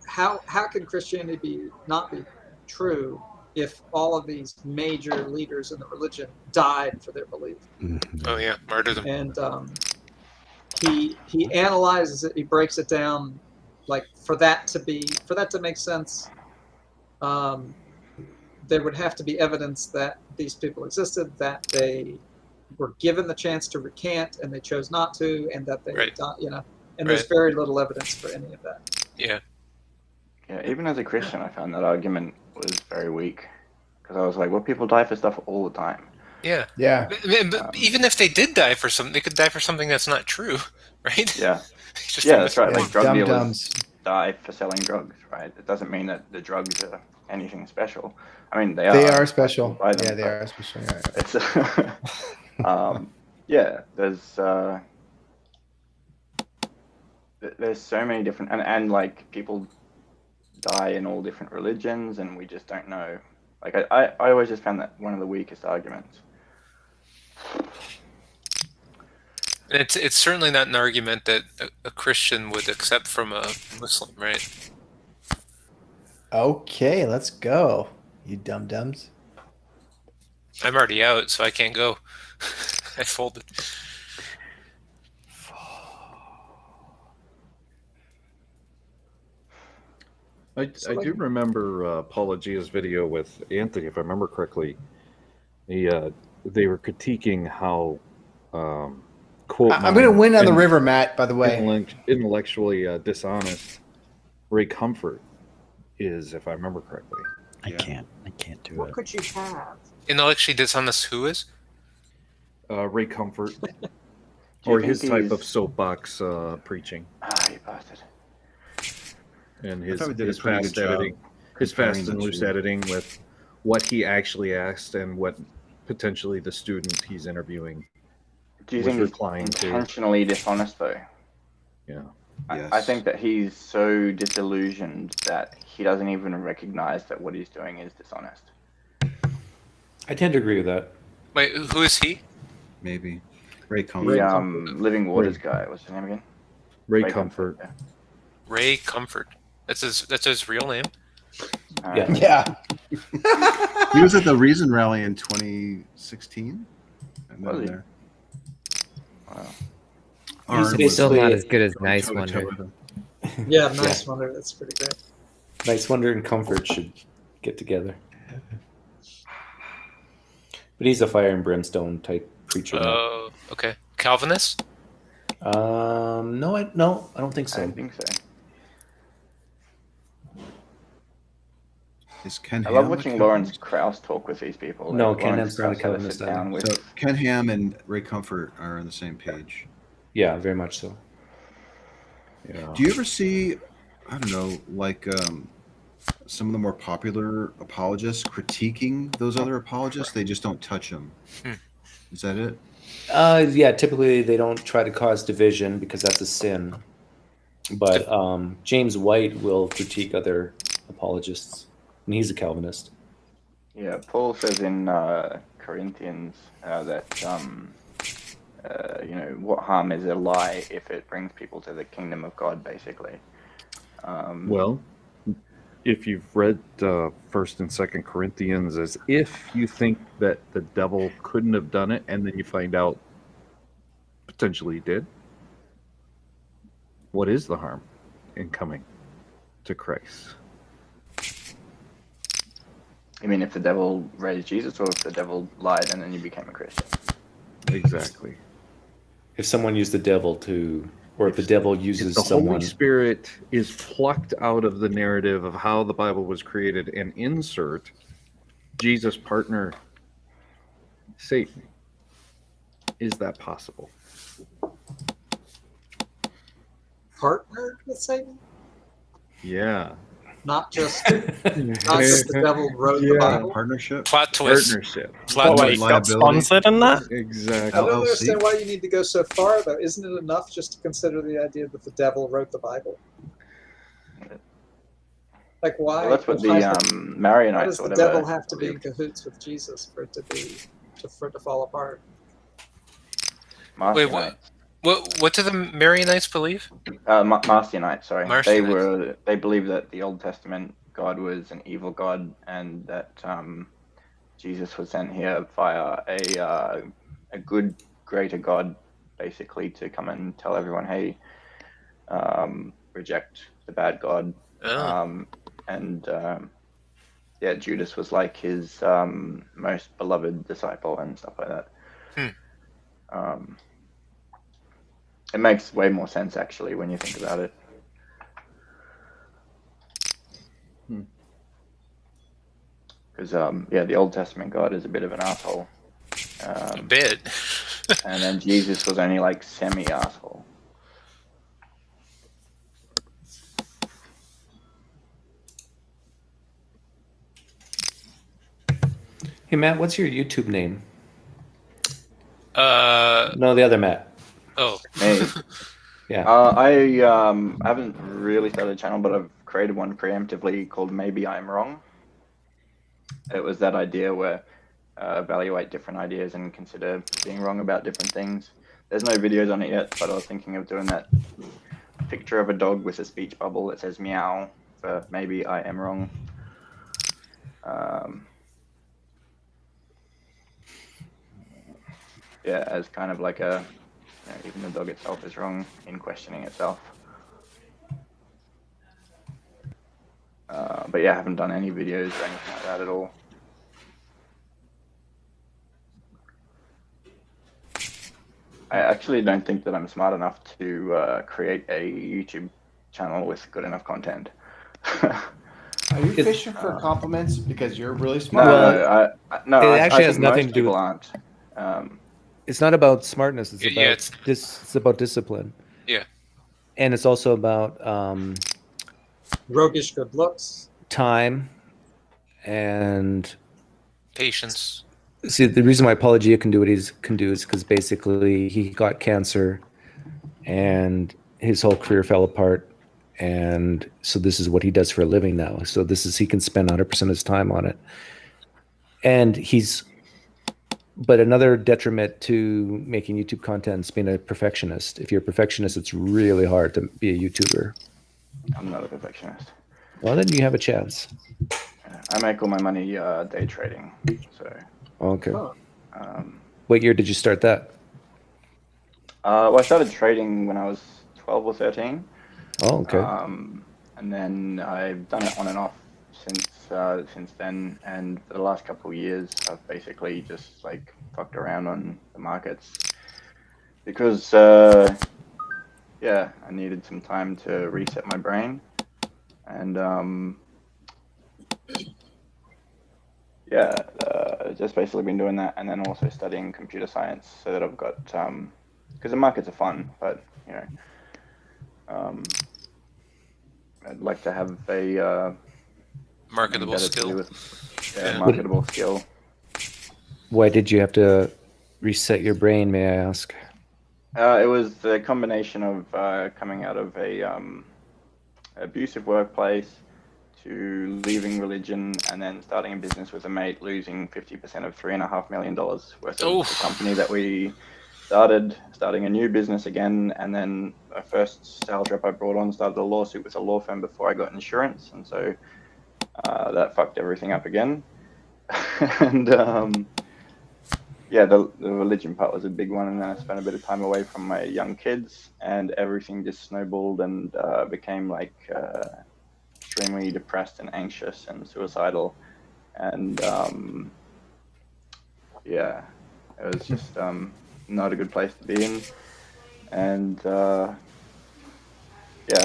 how can Christianity not be true if all of these major leaders in the religion died for their belief. Oh yeah, martyrdom. And he analyzes it, he breaks it down, like for that to make sense, there would have to be evidence that these people existed, that they were given the chance to recant and they chose not to, and that they died, and there's very little evidence for any of that. Yeah. Yeah, even as a Christian, I found that argument was very weak because I was like, well, people die for stuff all the time. Yeah. Yeah. But even if they did die for something, they could die for something that's not true, right? Yeah. Just Yeah, that's right. Like Like drug dealers dum-dums. die for selling drugs, right? It doesn't mean that the drugs are anything special. I mean, they They are. are special. Buy them, Yeah, they but are special. Yeah. It's yeah. There's so many different and like people die in all different religions, and we just don't know. Like I always just found that one of the weakest arguments. It's certainly not an argument that a Christian would accept from a Muslim, right? Okay, let's go. You dum-dums. I'm already out, so I can't go. I folded. I do remember Pelagia's video with Anthony, if I remember correctly. They were critiquing how quote I'm going to win on the in- river, Matt, by the way. intellectually dishonest Ray Comfort is, if I remember correctly. I can't do What it. could you have? Intellectually dishonest who is? Ray Comfort, Do you or think his type he's- of soapbox preaching, You bastard. and I his thought we did a his pretty fast good job editing, his comparing fast the and loose two. editing with what he actually asked and what potentially the student he's interviewing. Do you was think he's replying to. intentionally dishonest though? Yeah. I Yes. think that he's so disillusioned that he doesn't even recognize that what he's doing is dishonest. I tend to agree with that. Wait, who is he? Maybe. Ray Comfort. The Living Waters guy. What's his name again? Ray Comfort. Yeah. Ray Comfort. That's his real name. Yeah. Yeah. He was at the Reason Rally in 2016. I Was he? there. Wow. He's Arn It's still basically- not as good as going Nice toe-to-toe Wonder. with him. Yeah, nice wonder. That's pretty great. Nice Wonder and Comfort should get together. But he's a fire and brimstone type preacher. Oh, okay. Calvinist? No, I don't think I so. don't think so. Is Ken I Ham love a watching Lawrence Calvinist? Krauss talk with these people. No, Like, Ken Lawrence Ham's not a Krauss had to Calvinist sit down with- So Ken Ham and Ray Comfort are on the same page. Yeah, very much so. Yeah. Do you ever see, I don't know, like some of the more popular apologists critiquing those other apologists? They just don't touch them. Is that it? Yeah, typically they don't try to cause division because that's a sin. But James White will critique other apologists, and he's a Calvinist. Yeah, Paul says in Corinthians that what harm is a lie if it brings people to the kingdom of God, basically. Well, if you've read First and Second Corinthians, as if you think that the devil couldn't have done it, and then you find out potentially he did, what is the harm in coming to Christ? I mean, if the devil raised Jesus, or if the devil lied and then you became a Christian. Exactly. If someone used the devil to, or if the devil If uses the someone, Holy Spirit is plucked out of the narrative of how the Bible was created and insert Jesus partner Satan. Is that possible? Partnered with Satan? Yeah. Not just the devil wrote the Yeah. Bible? Partnership. Plot twist. Partnership. Plot What, twist. he got sponsored in that? I Exactly. don't LLC? understand why you need to go so far, though. Isn't it enough just to consider the idea that the devil wrote the Bible? Like, why? Well, that's what why the Maronites why does or the whatever. devil have to be in cahoots with Jesus for it to fall apart? Wait, what do the Maronites believe? Marcionites, sorry. Marcionites. They believe that the Old Testament God was an evil God, and that Jesus was sent here via a good, greater God, basically, to come and tell everyone, hey, reject the bad God. Oh. Yeah, Judas was like his most beloved disciple and stuff like that. It makes way more sense, actually, when you think about it. Because, yeah, the Old Testament God is a bit of an asshole. A bit. And then Jesus was only like semi-asshole. Hey Matt, what's your YouTube name? Uh, No, the other Matt. oh. Me. Yeah. I haven't really started a channel, but I've created one preemptively called Maybe I'm Wrong. It was that idea where evaluate different ideas and consider being wrong about different things. There's no videos on it yet, but I was thinking of doing that picture of a dog with a speech bubble that says meow for Maybe I Am Wrong. Yeah, as kind of like a, even the dog itself is wrong in questioning itself. But yeah, I haven't done any videos or anything like that at all. I actually don't think that I'm smart enough to create a YouTube channel with good enough content. Are you fishing for compliments because you're really smart? No, it actually I has think nothing most to do people with. aren't. It's not about smartness. It's Yeah, about it's about discipline. Yeah. And it's also about Roguish good looks. time and Patience. see, the reason why Apologia can do what he can do is because basically he got cancer and his whole career fell apart. And so this is what he does for a living now. So he can spend 100% of his time on it. And but another detriment to making YouTube content is being a perfectionist. If you're a perfectionist, it's really hard to be a YouTuber. I'm not a perfectionist. Well, then you have a chance. I make all my money day trading. So. Okay. Oh. What year did you start that? Well, I started trading when I was 12 or 13. Oh, okay. And then I've done it on and off since then. And for the last couple of years, I've basically just like fucked around on the markets because, yeah, I needed some time to reset my brain. And yeah, just basically been doing that, and then also studying computer science so that I've got because the markets are fun, but I'd like to have a Marketable skill. Marketable skill. Why did you have to reset your brain, may I ask? It was the combination of coming out of a abusive workplace to leaving religion and then starting a business with a mate, losing 50% of $3.5 million worth of the company that we starting a new business again, and then a first sales rep I brought on started a lawsuit with a law firm before I got insurance, and so that fucked everything up again. And yeah, the religion part was a big one, and then I spent a bit of time away from my young kids, and everything just snowballed and became like extremely depressed and anxious and suicidal, and yeah, it was just not a good place to be in. And yeah,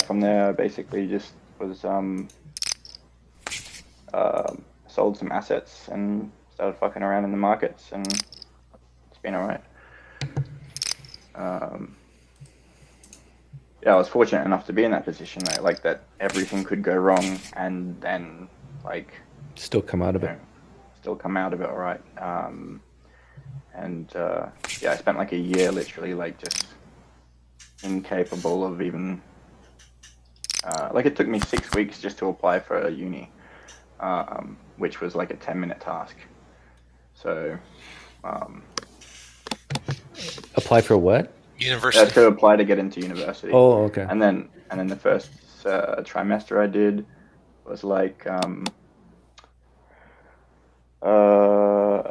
from there I basically just was sold some assets and started fucking around in the markets, and it's been all right. Yeah, I was fortunate enough to be in that position, like that everything could go wrong, and then like Still come out of it. still come out of it all right. Yeah, I spent like a year literally like just incapable of even like it took me 6 weeks just to apply for a uni, which was like a 10-minute task. So Apply for what? University. to apply to get into university. Oh, okay. And then the first trimester I did was like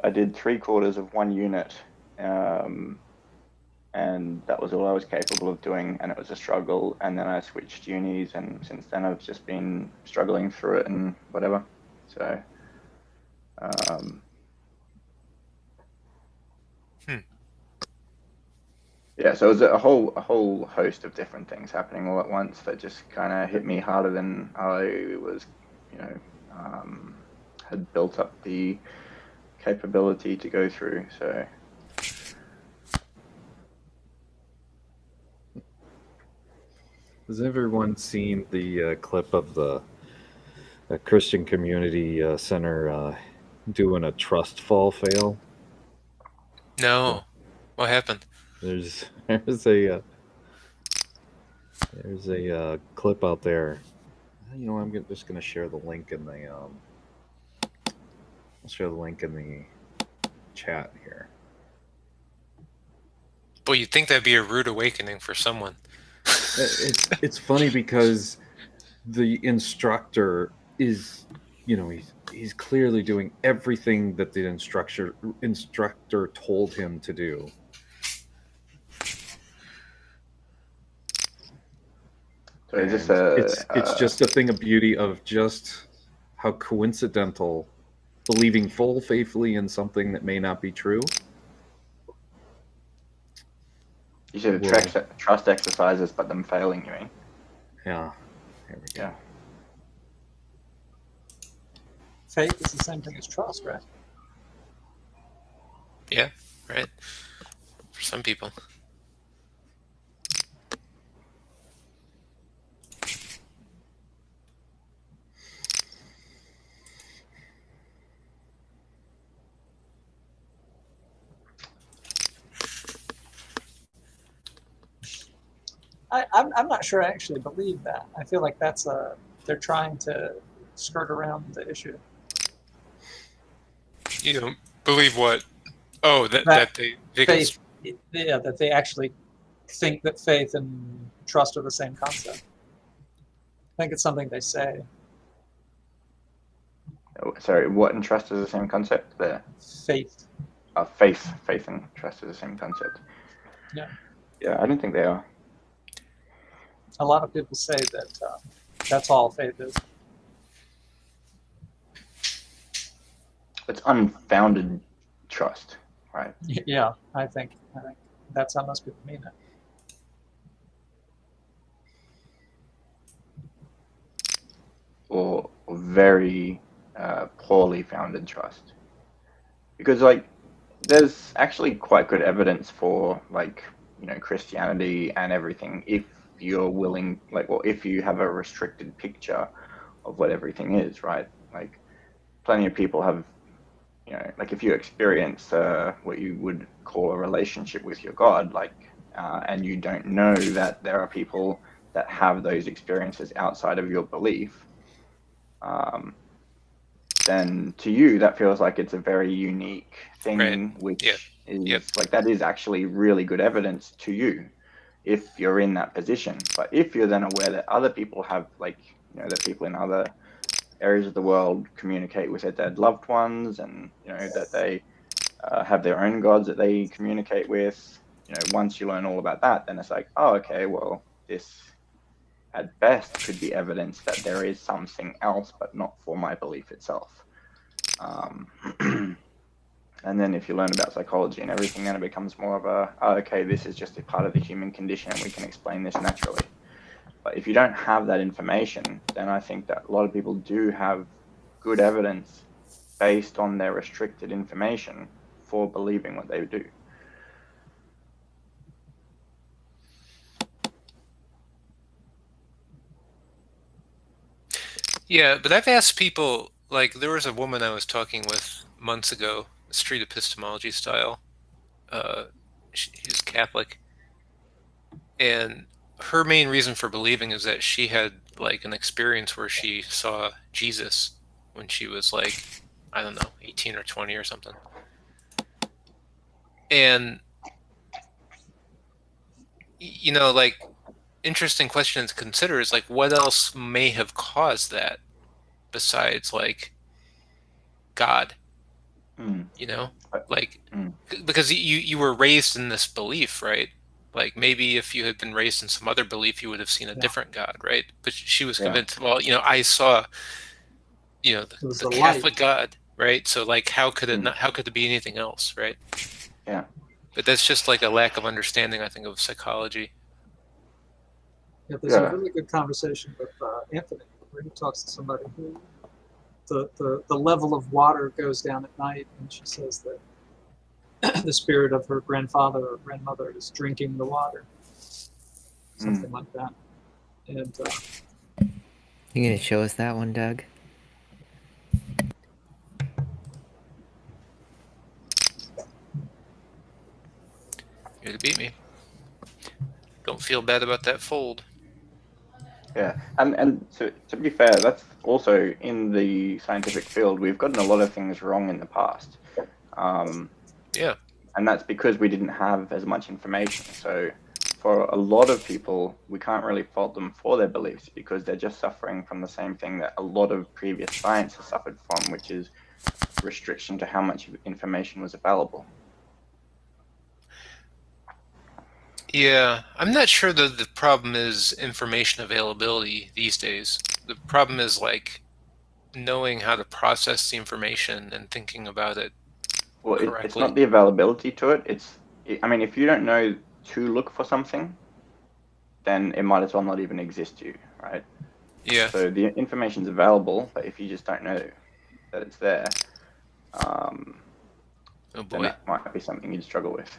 I did 3/4 of one unit, and that was all I was capable of doing, and it was a struggle. And then I switched unis, and since then I've just been struggling through it and whatever. So yeah, so it was a whole host of different things happening all at once that just kind of hit me harder than I was, had built up the capability to go through. So Has everyone seen the clip of the Christian Community Center doing a trust fall fail? No. What happened? There's a clip out there. I'm just gonna share the link in the I'll share the link in the chat here. Well, you'd think that'd be a rude awakening for someone. It's funny because the instructor is, he's clearly doing everything that the instructor told him to do. So it's just a thing of beauty of just how coincidental believing full faithfully in something that may not be true. You should have trust exercises, but them failing, you mean? Yeah. Here we go. Yeah. Faith is the same thing as trust, right? Yeah, right. For some people. I'm not sure I actually believe that. I feel like they're trying to skirt around the issue. You don't believe what? Oh, that they faith. Yeah, that they actually think that faith and trust are the same concept. I think it's something they say. Oh, sorry, what and trust is the same concept there? Faith. Faith and trust is the same concept. Yeah. Yeah, I don't think they are. A lot of people say that that's all faith is. It's unfounded trust, right? Yeah, I think that's how most people mean it. Or very poorly founded trust, because there's actually quite good evidence for Christianity and everything if you're willing, if you have a restricted picture of what everything is, right? Plenty of people have, if you experience what you would call a relationship with your God, and you don't know that there are people that have those experiences outside of your belief, then to you that feels like it's a very unique thing, right. Which is that is actually really good evidence to you if you're in that position. But if you're then aware that other people have, that people in other areas of the world communicate with their dead loved ones, and that they have their own gods that they communicate with, once you learn all about that, then it's oh, okay, well, this at best could be evidence that there is something else, but not for my belief itself. And then if you learn about psychology and everything, then it becomes more of okay, this is just a part of the human condition and we can explain this naturally. But if you don't have that information, then I think that a lot of people do have good evidence based on their restricted information for believing what they do. Yeah, but I've asked people, like, there was a woman I was talking with months ago, street epistemology style. She's Catholic. And her main reason for believing is that she had, like, an experience where she saw Jesus when she was, like, I don't know, 18 or 20 or something. And, you know, like, interesting question to consider is, like, what else may have caused that besides, like, God? You know, like, because you were raised in this belief, right? Like, maybe if you had been raised in some other belief, you would have seen a different God, right? But she was convinced, well, you know, I saw, you know, the Catholic God, right? So, like, how could it not? How could it be anything else, right? Yeah. But that's just like a lack of understanding, I think, of psychology. Yeah, there's a really good conversation with Anthony where he talks to somebody who the level of water goes down at night, and she says that the spirit of her grandfather or grandmother is drinking the water, something like that. And you gonna show us that one, Doug? You're to beat me. Don't feel bad about that fold. Yeah, and to be fair, that's also in the scientific field. We've gotten a lot of things wrong in the past. Yeah. And that's because we didn't have as much information. So for a lot of people, we can't really fault them for their beliefs because they're just suffering from the same thing that a lot of previous science has suffered from, which is restriction to how much information was available. Yeah, I'm not sure that the problem is information availability these days. The problem is, like, knowing how to process the information and thinking about it correctly. It's not the availability to it. I mean, if you don't know to look for something, then it might as well not even exist to you, right? Yeah. So the information's available, but if you just don't know that it's there, oh boy, then that might be something you'd struggle with.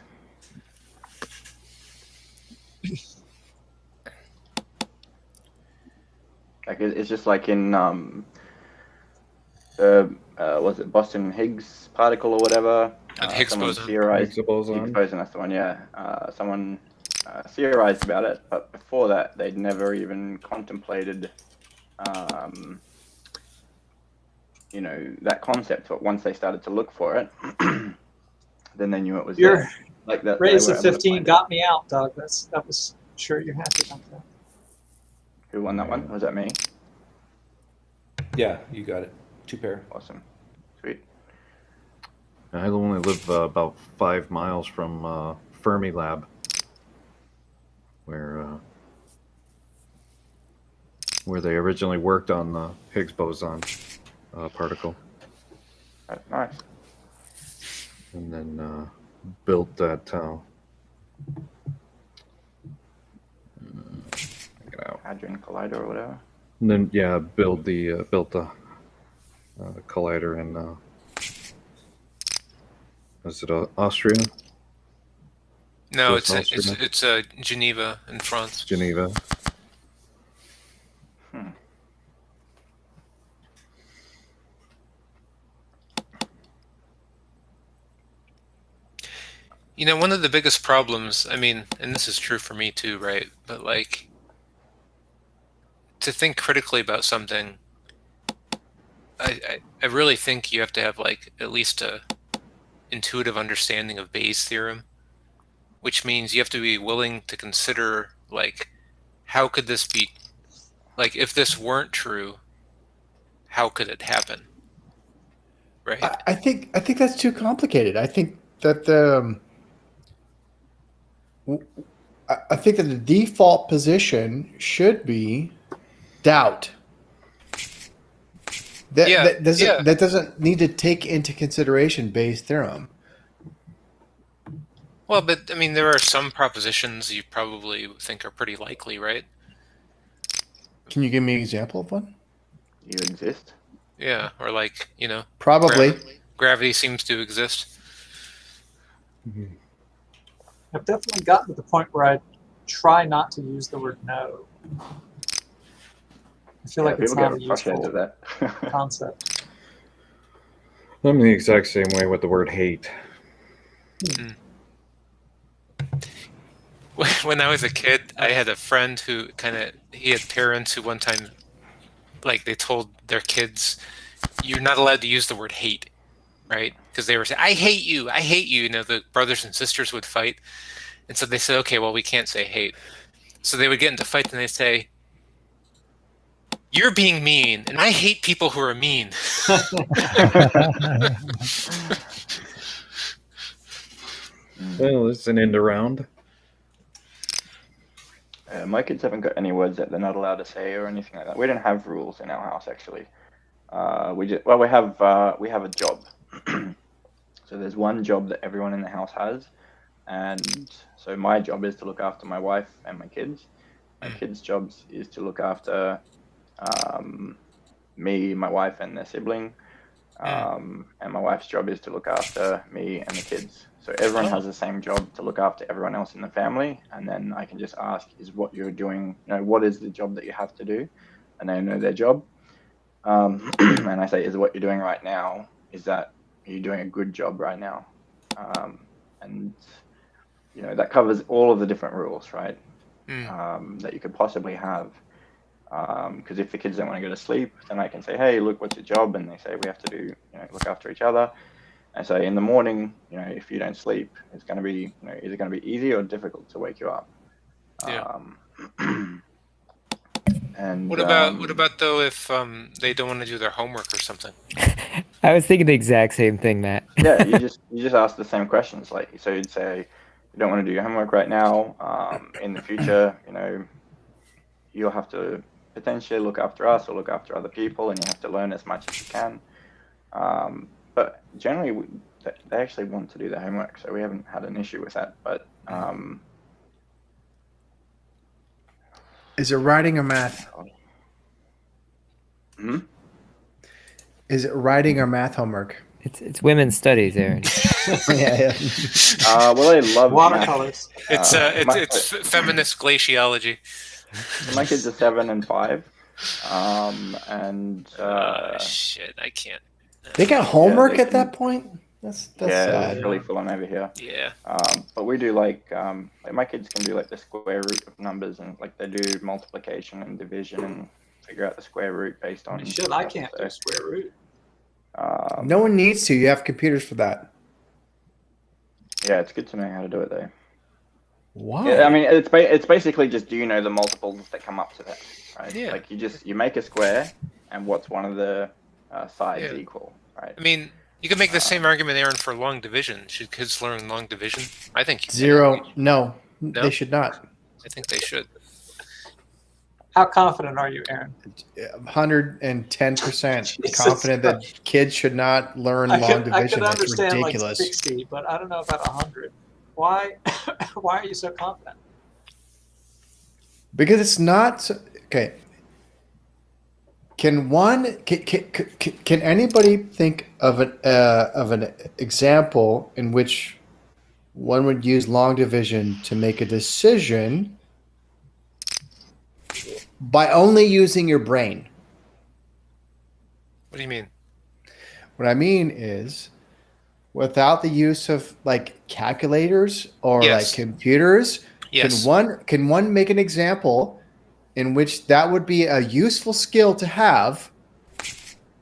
Like it's just like in was it Boston Higgs particle or whatever? Higgs boson. Higgs boson, that's the one. Yeah, someone theorized about it, but before that, they'd never even contemplated, you know, that concept. But once they started to look for it, then they knew it was there. Like that. Raise of 15 got me out, Doug. That was sure you're happy about that. Who won that one? Was that me? Yeah, you got it. 2 pair. Awesome. Sweet. I only live about 5 miles from Fermi Lab, where they originally worked on the Higgs boson particle. That's nice. And then built that. Hadron Collider or whatever. And then built the collider in is it Austria? No, it's Geneva in France. Geneva. You know, one of the biggest problems, I mean, and this is true for me too, right? But, like, to think critically about something, I really think you have to have, like, at least a intuitive understanding of Bayes' theorem, which means you have to be willing to consider, like, how could this be, like, if this weren't true, how could it happen? Right? I think that's too complicated. I think that the default position should be doubt. That doesn't need to take into consideration Bayes' theorem. Well, but I mean, there are some propositions you probably think are pretty likely, right? Can you give me an example of one? You exist. Yeah, or like, Probably. gravity seems to exist. I've definitely gotten to the point where I try not to use the word no. I feel like it's people not a get frustrated useful with that. concept. I'm the exact same way with the word hate. When I was a kid, I had a friend who he had parents who one time, like, they told their kids, you're not allowed to use the word hate, right? Because they were saying, I hate you, I hate you. The brothers and sisters would fight. And so they said, okay, well, we can't say hate. So they would get into fights and they'd say, you're being mean, and I hate people who are mean. Well, it's an end around. My kids haven't got any words that they're not allowed to say or anything like that. We don't have rules in our house, actually. We have a job. So there's one job that everyone in the house has, and so my job is to look after my wife and my kids. My kids' jobs is to look after me, my wife, and their sibling. And my wife's job is to look after me and the kids. So everyone has the same job to look after everyone else in the family. And then I can just ask, is what you're doing, what is the job that you have to do? And they know their job. And I say, is what you're doing right now, are you doing a good job right now? And, that covers all of the different rules, right? That you could possibly have. Because if the kids don't want to go to sleep, then I can say, hey, look, what's your job? And they say, we have to do, look after each other. I say, in the morning, if you don't sleep, it's going to be, is it going to be easy or difficult to wake you up? Yeah. And what about though if they don't want to do their homework or something? I was thinking the exact same thing, Matt. Yeah, you just ask the same questions. Like, so you'd say, you don't want to do your homework right now. In the future, you'll have to potentially look after us or look after other people, and you have to learn as much as you can. But generally, they actually want to do their homework, so we haven't had an issue with that. But is it writing or math? Is it writing or math homework? It's women's studies, Aaron. Yeah. Well, I love watercolors. It's feminist glaciology. So my kids are 7 and 5, and shit, I can't. They got homework at that point. That's sad. It's really full on over here. Yeah. But we do like my kids can do like the square root of numbers, and like they do multiplication and division and figure out the square root based on. Shit, I can't do square root. No one needs to. You have computers for that. Yeah, it's good to know how to do it though. Why? Yeah, I mean, it's basically just, do you know the multiples that come up to that, right? Yeah. Like you make a square, and what's one of the sides equal, right? I mean, you could make the same argument, Aaron, for long division. Should kids learn long division? I think zero. No, they should not. I think they should. How confident are you, Aaron? 110% confident that kids should not learn long division. I could That's understand ridiculous. like 60, but I don't know about 100. Why? Why are you so confident? Because it's not okay. Can anybody think of an example in which one would use long division to make a decision by only using your brain? What do you mean? What I mean is, without the use of like calculators or like computers, can one make an example in which that would be a useful skill to have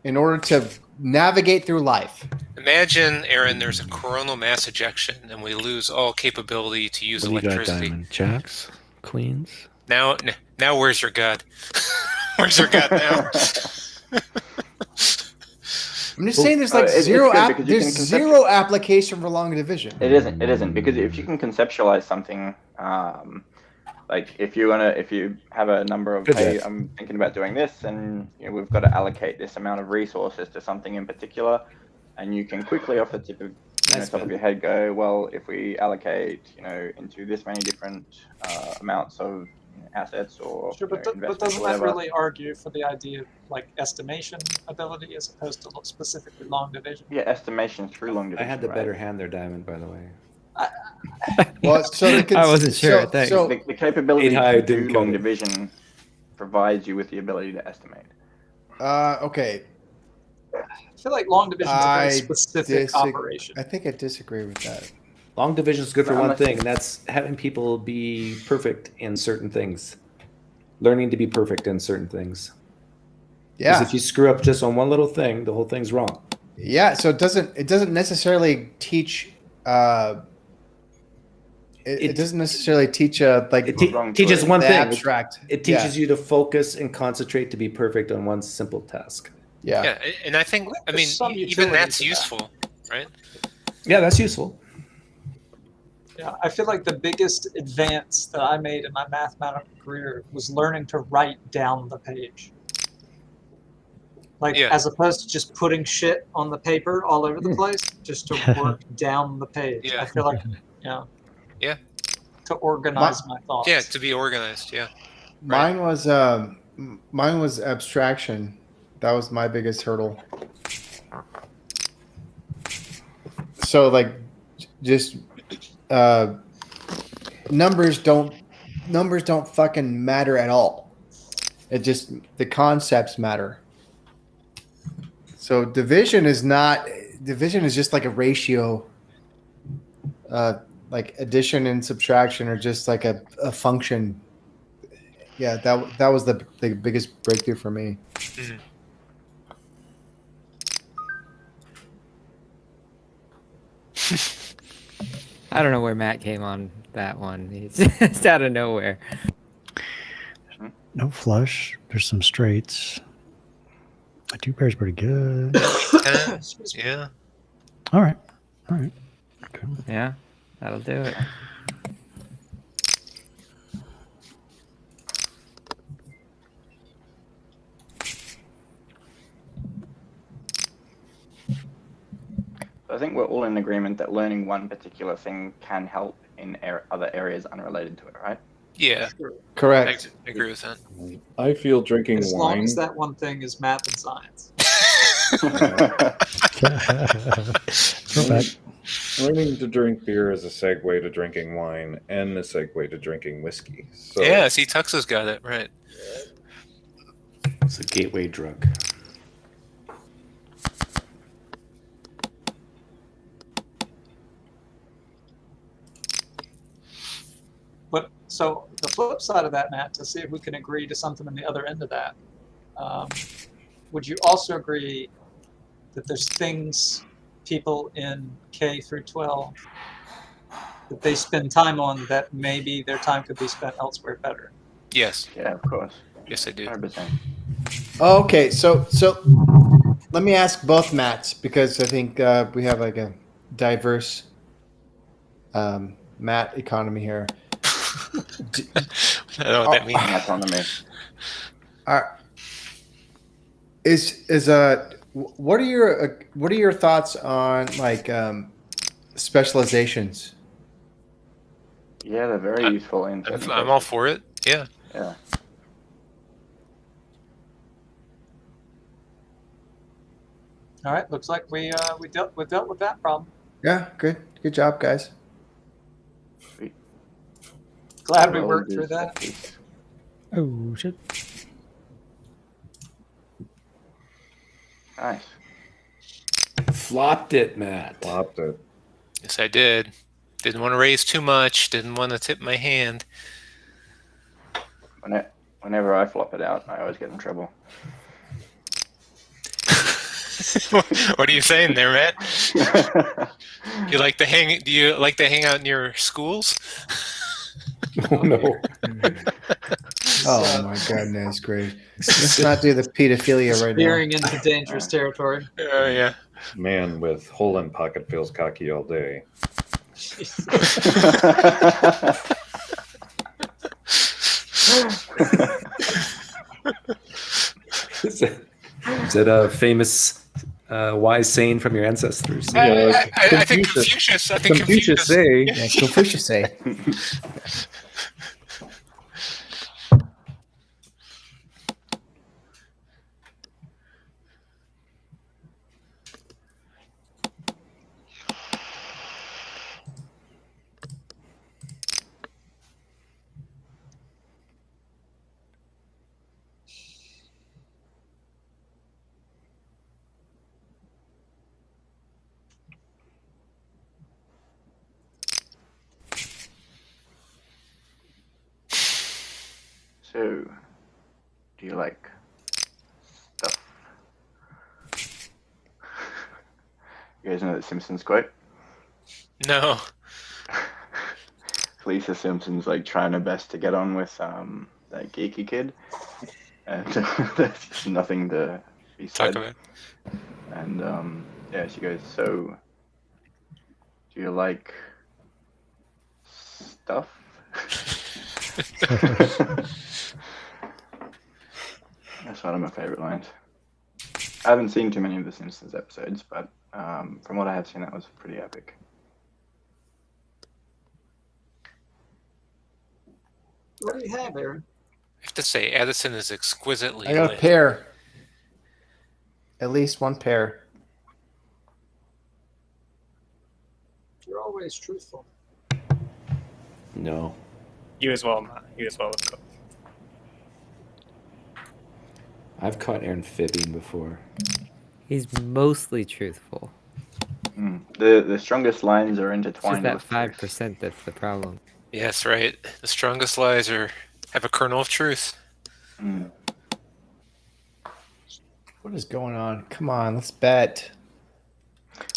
in order to navigate through life? Imagine, Aaron, there's a coronal mass ejection and we lose all capability to use electricity. Diamond jacks, queens. Now where's your God? Where's your God now? I'm just saying there's like zero application for long division. It isn't because if you can conceptualize something, like if you have a number of, hey, I'm thinking about doing this, and we've got to allocate this amount of resources to something in particular, and you can quickly off the top of your head go, well, if we allocate into this many different amounts of assets or Sure, but investments doesn't or that whatever. really argue for the idea of like estimation ability as opposed to specifically long division? Yeah, estimation through long division. I had the right? better hand there, Diamond, by the way. Well, so the I wasn't sure. So, Thanks. so The capability Eight high to do didn't long cut it. division provides you with the ability to estimate. okay. I feel like long division is a very I specific operation. I think I disagree with that. Long division is good for But one unless- thing, and that's having people be perfect in certain things. Learning to be perfect in certain things. Because Yeah. if you screw up just on one little thing, the whole thing's wrong. Yeah, so it doesn't necessarily teach it doesn't necessarily teach like It Wrong teaches choice. one the thing. abstract. It teaches you to focus and concentrate to be perfect on one simple task. Yeah. Yeah, and I think I mean There's some even utility that's to that. useful, right? Yeah, that's useful. Yeah, I feel like the biggest advance that I made in my mathematical career was learning to write down the page. Like, Yeah. as opposed to just putting shit on the paper all over the place, just to work down the page. Yeah. I feel like, yeah. Yeah. To organize my thoughts. Yeah, to be organized. Yeah. Mine was abstraction. That was my biggest hurdle. So like just numbers don't fucking matter at all. It just the concepts matter. So division is just like a ratio. Like addition and subtraction are just like a function. Yeah, that was the biggest breakthrough for me. Mhm. I don't know where Matt came on that one. He's just out of nowhere. No flush. There's some straights. My two pair's pretty good. Yeah. All right. Okay. Yeah, that'll do it. So I think we're all in agreement that learning one particular thing can help in other areas unrelated to it, right? Yeah. Correct. I agree with that. I feel drinking As long wine. as that one thing is math and science. Throwback. Learning to drink beer is a segue to drinking wine and a segue to drinking whiskey. So Yeah, see, Tux's got it right. It's a gateway drug. But so the flip side of that, Matt, to see if we can agree to something on the other end of that, would you also agree that there's things people in K through 12 that they spend time on that maybe their time could be spent elsewhere better? Yes. Yeah, of course. Yes, I do. 100%. Okay, so let me ask both Matts because I think we have like a diverse Matt economy here. I don't know what that means. That's on me. What are your thoughts on like specializations? Yeah, they're very useful in certain I'm all cases. for it. Yeah. Yeah. All right, looks like we dealt with that problem. Yeah, good job, guys. Glad we Well, worked through this that. piece. Oh shit. Nice. Flopped it, Matt. flopped it. Yes, I did. Didn't want to raise too much. Didn't want to tip my hand. Whenever I flop it out, I always get in trouble. What are you saying there, Matt? Do you like to hang out near schools? Oh no. Oh my goodness, great. Let's not do the pedophilia right now. Veering into dangerous territory. Yeah. Man with hole in pocket feels cocky all day. Is that a famous wise saying from your ancestors? I think Confucius. Confucius say, Yeah, Confucius say. So, do you like stuff? You guys know the Simpsons quote? No. Lisa Simpson's like trying her best to get on with that geeky kid, and there's just nothing to be Talk said. about. And yeah, she goes, "So, do you like stuff?" That's one of my favorite lines. I haven't seen too many of the Simpsons episodes, but from what I have seen, that was pretty epic. What do you have, Aaron? I have to say, Addison is exquisitely I got a lit. pair. At least one pair. You're always truthful. No. You as well, Matt. You as well, of course. I've caught Aaron fibbing before. He's mostly truthful. The strongest lines are It's intertwined. just that with truth. 5% that's the problem. Yes, right. The strongest lies have a kernel of truth. Mm. What is going on? Come on, let's bet.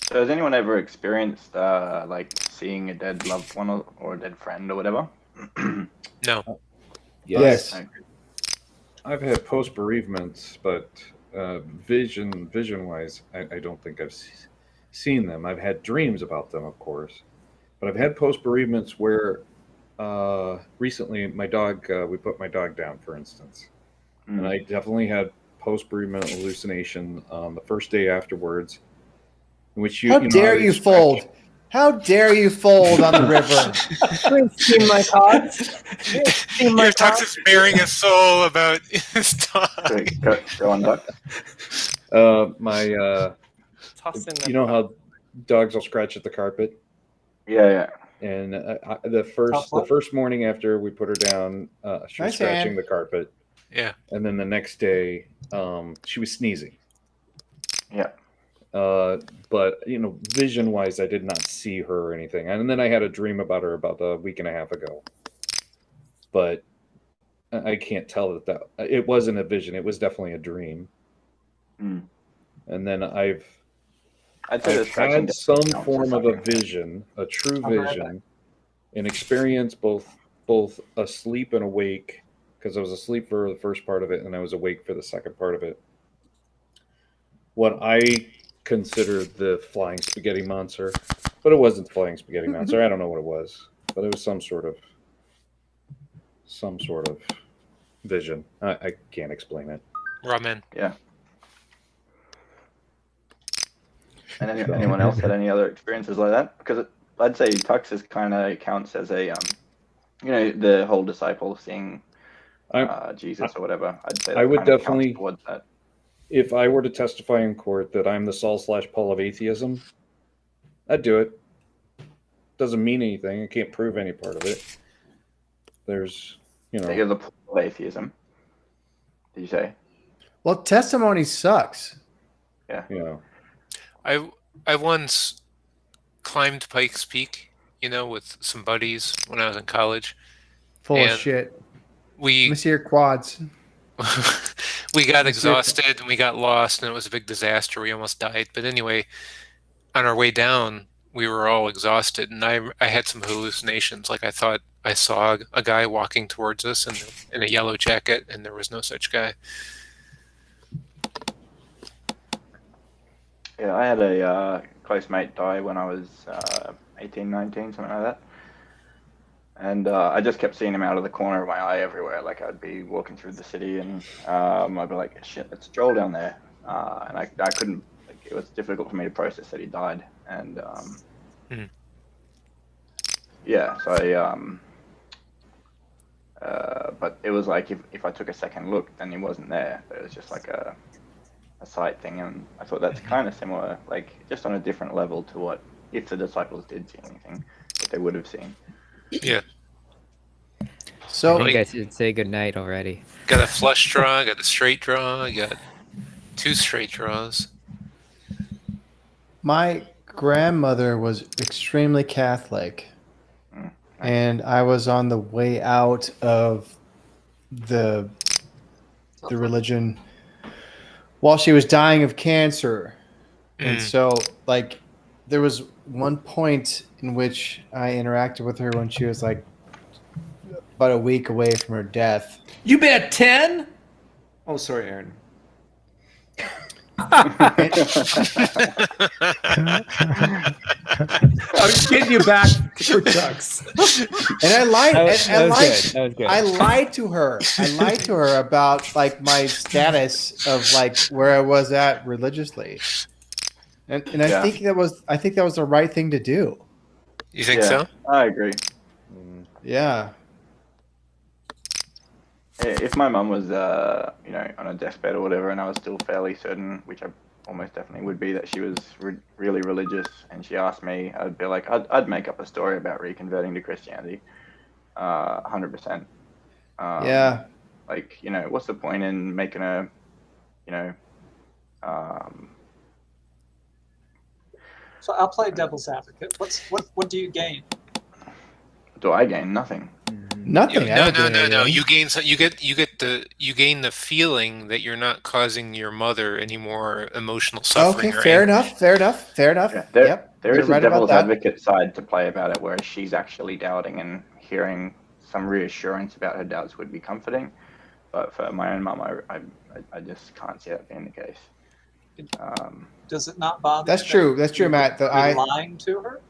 So has anyone ever experienced like seeing a dead loved one or a dead friend or whatever? No. Yes. I've had post bereavements, but vision wise, I don't think I've seen them. I've had dreams about them, of course, but I've had post bereavements where recently my dog, we put my dog down, for instance, and I definitely had post bereavement hallucination on the first day afterwards. In which How dare you fold? How dare you fold on the river? See my cards. See my Your Tux is bearing a soul about his dog. Great. Go on, Duck. Tossing You know how dogs will scratch at the carpet? Yeah. And the first morning after we put her down, she was Nice scratching hand. the carpet. Yeah. And then the next day, she was sneezing. Yeah. But vision wise, I did not see her or anything. And then I had a dream about her about a week and a half ago. But I can't tell that it wasn't a vision. It was definitely a dream. Mm. And then I've say the scratching had some counts form as of a something. vision, a true I'll be right vision, an experience both asleep and awake, because I was asleep for the first part of it and I was awake for the second part of it. What I considered the flying spaghetti monster, but it wasn't the flying spaghetti monster. I don't know what it was, but it was some sort of vision. I can't explain it. Ramen. Yeah. And anyone else had any other experiences like that? Because I'd say Tux's kind of counts as a, the whole disciple seeing Jesus or whatever. I'd say that I would kind of counts definitely, towards that. if I were to testify in court that I'm the Saul/Paul of atheism, I'd do it. Doesn't mean anything. I can't prove any part of it. There's, You're the Paul of atheism. Did you say? Well, testimony sucks. Yeah. I once climbed Pikes Peak, with some buddies when I was in college. Full of And shit. Let We me see your quads. we got exhausted and we got lost and it was a big disaster. We almost died. But anyway, on our way down, we were all exhausted and I had some hallucinations. Like I thought I saw a guy walking towards us in a yellow jacket and there was no such guy. Yeah, I had a close mate die when I was 18, 19, something like that. And I just kept seeing him out of the corner of my eye everywhere. Like I'd be walking through the city and I'd be like, shit, it's Joel down there. And I couldn't, it was difficult for me to process that he died. And yeah, so but it was like if I took a second look, then he wasn't there. It was just like a sight thing. And I thought that's kind of similar, like just on a different level to what, if the disciples did see anything, what they would have seen. Yeah. So I think I should say goodnight already. Got a flush draw, got a straight draw, got 2 straight draws. my grandmother was extremely Catholic, and I was on the way out of the religion while she was dying of cancer. And so, like, there was one point in which I interacted with her when she was like about a week away from her death. You bet 10? Oh, sorry, Aaron. I was getting you back for Chucks. And I lied. That was good. I lied to her. I lied to her about like my status of like where I was at religiously. And I think that was the right thing to do. You think so? I agree. Yeah. If my mum was, on a deathbed or whatever, and I was still fairly certain, which I almost definitely would be, that she was really religious, and she asked me, I'd be like, I'd make up a story about reconverting to Christianity, 100%. Yeah. Like, what's the point in making a, So I'll play devil's advocate. What do you gain? do I gain? Nothing. Nothing. I don't do No. anything. You gain. You gain the feeling that you're not causing your mother any more emotional suffering. Okay, or fair anger. enough. Fair enough. Fair enough. Yeah, Yep. there you're is a right about devil's that. advocate side to play about it, where she's actually doubting, and hearing some reassurance about her doubts would be comforting. But for my own mum, I just can't see that being the case. Does it not bother? That's you true. that That's true, you're Matt. That lying to her.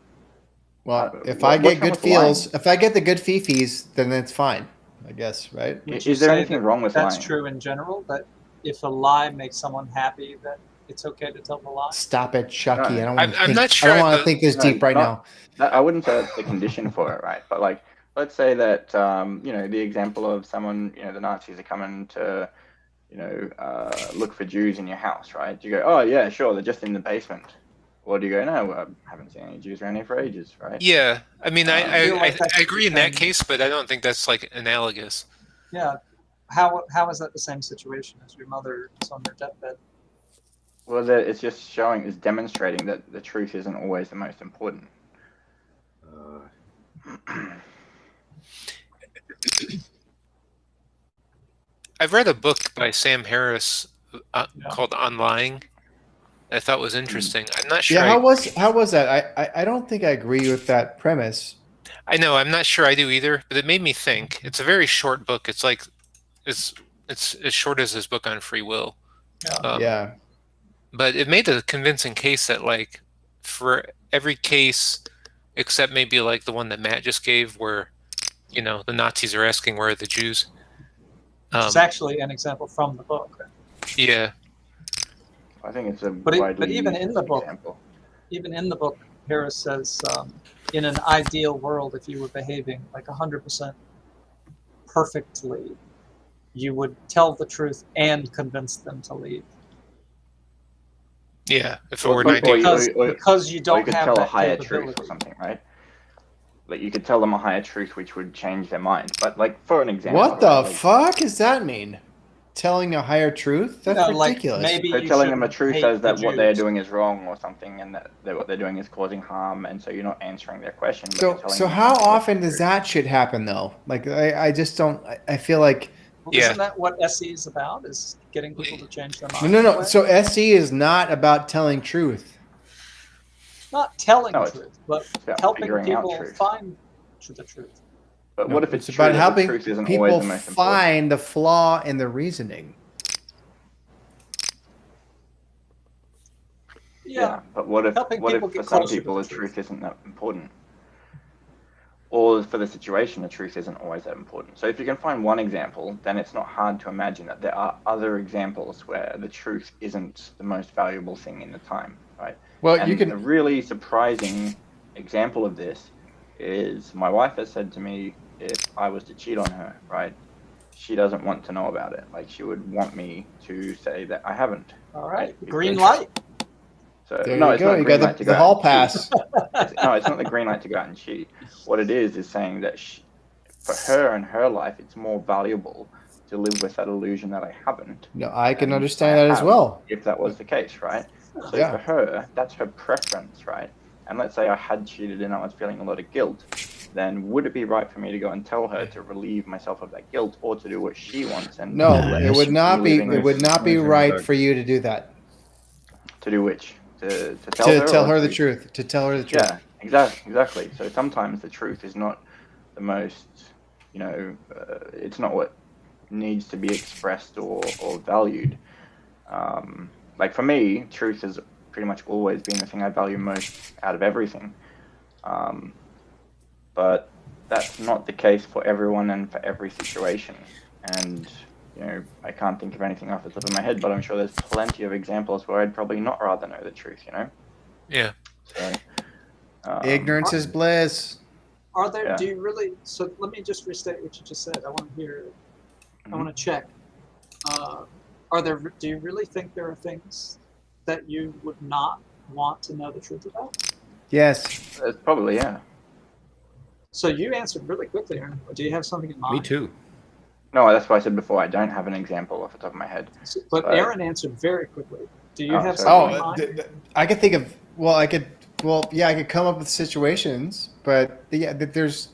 Well, if what- I what's get wrong good with the lying? feels, if I get the good fifis, then it's fine. I guess, right? Would Is you there say anything that wrong with that's lying? true in general? That if a lie makes someone happy, that it's okay to tell the lie? Stop it, Chucky. No, I don't want to I'm think. not sure I don't want to the- think this No, deep right not- now. I wouldn't say that's the condition for it, right? But like, let's say that the example of someone, the Nazis are coming to, look for Jews in your house, right? Do you go, oh yeah, sure, they're just in the basement, or do you go, no, I haven't seen any Jews around here for ages, right? Yeah, I mean, I feel like I that's agree in that the case, but I don't think that's like analogous. Yeah. How is that the same situation as your mother is on her deathbed? Well, it's just it's demonstrating that the truth isn't always the most important. I've read a book by Sam Harris called On Lying. I thought was interesting. I'm not sure. Yeah, how was that? I don't think I agree with that premise. I know. I'm not sure I do either, but it made me think. It's a very short book. It's like it's as short as his book on free will. Yeah. But it made a convincing case that like for every case except maybe like the one that Matt just gave, where the Nazis are asking where are the Jews. It's actually an example from the book. Yeah. I think it's a But widely even in used the book, example. Harris says, in an ideal world, if you were behaving like 100% perfectly, you would tell the truth and convince them to leave. Yeah. If it Well, were or 19. Because you Or don't you could have tell a that higher truth capability. or something, right? Like you could tell them a higher truth, which would change their mind. But like for an example, What the right, like, fuck does that mean? Telling a higher truth? That's Like, ridiculous. maybe so you telling them a shouldn't truth hate says that the what they're Jews. doing is wrong or something, and that what they're doing is causing harm, and so you're not answering their question. But you're telling So them how something often that's does true. that shit happen though? Like I just don't. I feel like Well, Yeah. Isn't that what SE is about? Is getting people to change their mind? no. anyway? So SE is not about telling truth. Not telling No, it's truth, but about helping figuring out people truth. find the truth. But No, what if it's true about that the helping truth isn't people always the most important? find the flaw in the reasoning? Yeah. But what if Helping for people get some closer to people the the truth. truth isn't that important? Or for the situation, the truth isn't always that important. So if you can find one example, then it's not hard to imagine that there are other examples where the truth isn't the most valuable thing in the time, right? Well, And you a can. really surprising example of this is my wife has said to me, if I was to cheat on her, right, she doesn't want to know about it. Like she would want me to say that I haven't. All right. Because- Green light. So There no, you it's go. not You green got light to the go out hall and cheat. pass. No, it's not the green light to go out and cheat. What it is saying that for her and her life, it's more valuable to live with that illusion that I haven't. No, I can than understand I that as have, well. if that was the case, right? So Yeah. for her, that's her preference, right? And let's say I had cheated and I was feeling a lot of guilt. then would it be right for me to go and tell her to relieve myself of that guilt, or to do what she wants? And No, let it her would not be. living It would not be Amazing, right Doug. for you to do that. to do which to tell To her, tell or her the to- truth. To tell her the truth. Yeah, exactly. So sometimes the truth is not the most, it's not what needs to be expressed or valued. Like for me, truth has pretty much always been the thing I value most out of everything. But that's not the case for everyone and for every situation. And I can't think of anything off the top of my head, but I'm sure there's plenty of examples where I'd probably not rather know the truth. Yeah. So, Ignorance is bliss. Are there? Yeah. Do you really? So let me just restate what you just said. I want to hear. I want to check. Are there? Do you really think there are things that you would not want to know the truth about? Yes. it's probably, yeah. So you answered really quickly, Aaron. Do you have something in mind? Me too. No, that's why I said before, I don't have an example off the top of my head. But So- Aaron answered very quickly. Do you Oh, have sorry. something in mind? I could think of. I could come up with situations, but there's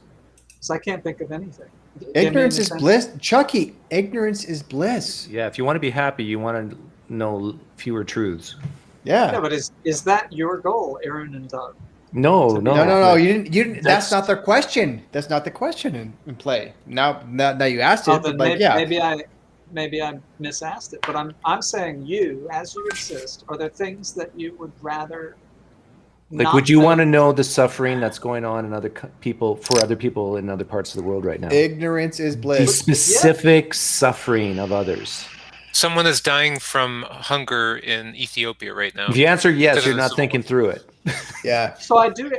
Because I can't think of anything. Give me an ignorance is example. bliss. Chucky, ignorance is bliss. Yeah, if you want to be happy, you want to know fewer truths. Yeah. Yeah, but is that your goal, Aaron and Doug? No. No. You didn't. That's That's- not the question. That's not the question in play. Now you asked it. Oh, but then like, maybe I misasked it. But I'm saying you, as you exist, are there things that you would rather? Like, not would you know? want to know the suffering that's going on in other people in other parts of the world right now? ignorance is The bliss. specific suffering of others. Someone is dying from hunger in Ethiopia right now. If you answer yes, Because you're of the not civil thinking through it Yeah. So I do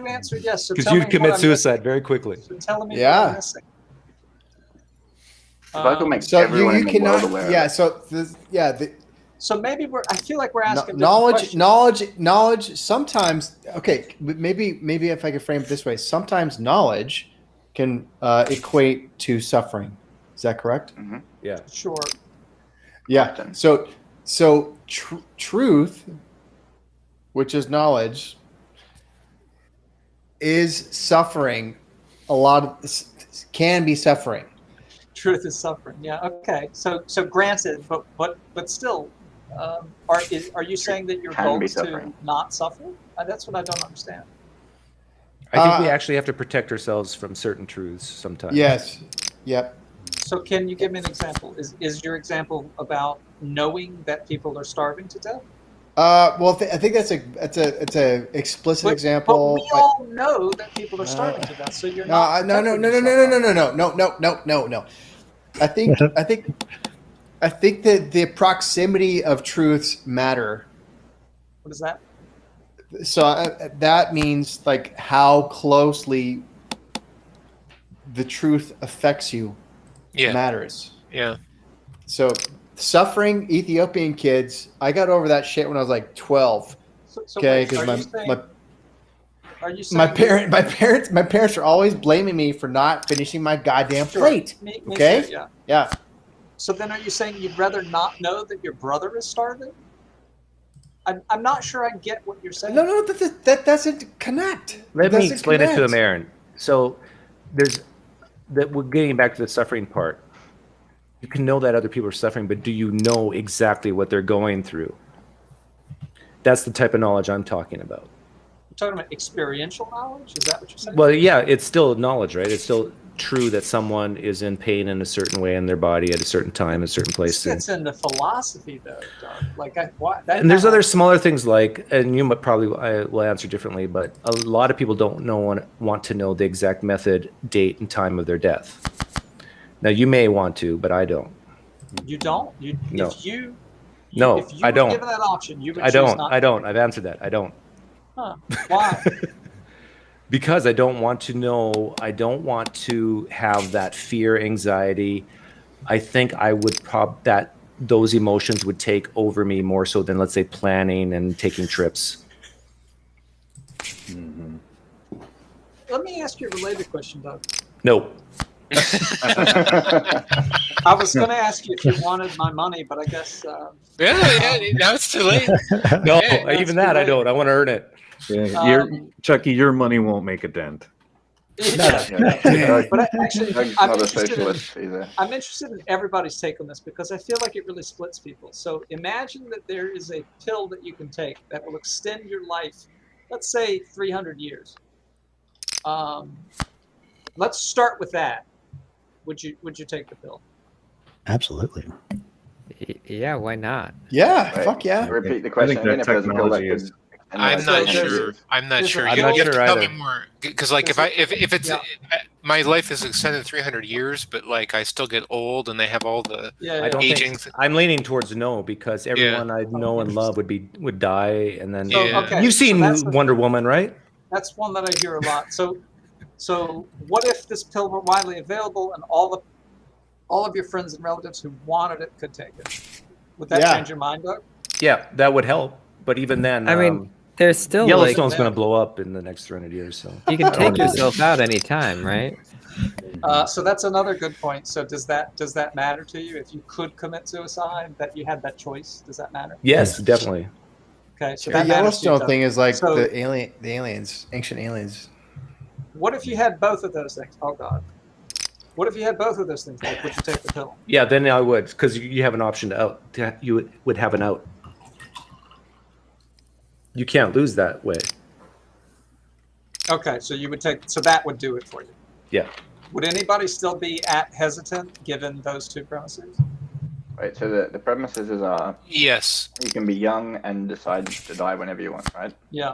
answer yes. So because tell you'd me what commit I'm suicide very quickly. missing. So tell me Yeah. what I'm missing. If I could make So everyone you in the world cannot. aware Yeah. of it. So So maybe I feel like we're asking different knowledge. Sometimes, okay, maybe if I could frame it this way, sometimes knowledge can equate to suffering. Is that correct? Yeah. Sure. Yeah. Often. So truth, which is knowledge, is suffering. A lot of can be suffering. Truth is suffering. Yeah. Okay. So granted, but still, are you saying that your Can goal be is to suffering. not suffer? That's what I don't understand. I think we actually have to protect ourselves from certain truths sometimes. Yes. Yep. So can you give me an example? Is your example about knowing that people are starving to death? I think that's a explicit example. But we all know that people are starving to death. So you're No. I think that the proximity of truths matter. What is that? So that means like how closely the truth affects you matters. Yeah. So suffering Ethiopian kids, I got over that shit when I was like 12. So Okay, wait, because are you saying my parents are always blaming me for not finishing my goddamn Sure. plate. Me Okay? too, yeah. Yeah. So then are you saying you'd rather not know that your brother is starving? I'm not sure I get what you're saying. No, that doesn't connect. Let me Doesn't explain it to connect. him, Aaron. So we're getting back to the suffering part. You can know that other people are suffering, but do you know exactly what they're going through? That's the type of knowledge I'm talking about. You're talking about experiential knowledge? Is that what you're saying? Well, yeah, it's still knowledge, right? It's still true that someone is in pain in a certain way in their body at a certain time, a certain place. This gets into philosophy, though, Doug. Like, And there's other smaller things like, and you might probably I will answer differently, but a lot of people don't want to know the exact method, date, and time of their death. Now, you may want to, but I don't. You don't? No. If you I don't. were given that option, you would I choose don't. not I don't. I've answered that. I don't. Huh. Why? Because I don't want to know. I don't want to have that fear, anxiety. I think I would that those emotions would take over me more so than, let's say, planning and taking trips. Mm-hmm. Let me ask you a related question, Doug. No. I was going to ask you if you wanted my money, but I guess. Yeah, now it's too late. No, Yeah, even that I don't. I want to earn it. Yeah, Chucky, your money won't make a dent. But actually, Doug's I'm not a interested, socialist either. I'm interested in everybody's take on this because I feel like it really splits people. So imagine that there is a pill that you can take that will extend your life, let's say 300 years. Let's start with that. Would you take the pill? Absolutely. Yeah, why not? Yeah, Wait, fuck yeah. I Repeat the think question that again. If there's a pill that technology could is- I'm extend not life to sure. 100 years. I'm not There's sure. a- I'm You not have to sure tell me either. more, because like if it's my life is extended 300 years, but like I still get old and they have all the Yeah, I don't aging. think I'm leaning towards no because everyone I know and love would die, and then So, okay, you've seen so that's Wonder Woman, right? That's one that I hear a lot. So what if this pill were widely available and all of your friends and relatives who wanted it could take it? Would that Yeah. change your mind, Doug? Yeah, that would help. But even then, I mean, there's still Yellowstone's like going to blow up in the next 300 years. So you can take yourself out anytime, right? So that's another good point. So does that matter to you if you could commit suicide, that you had that choice? Does that matter? yes, definitely. Okay, so The that matters to you, Yellowstone Doug. thing is like So- the aliens, ancient aliens. What if you had both of those things? Oh God. What if you had both of those things? Like, would you take the pill? Yeah, then I would, because you have an option to out. You would have an out. You can't lose that way. Okay, so you would take. So that would do it for you. Yeah. Would anybody still be hesitant given those two premises? Right. So the premises is Yes. you can be young and decide to die whenever you want, right? Yeah.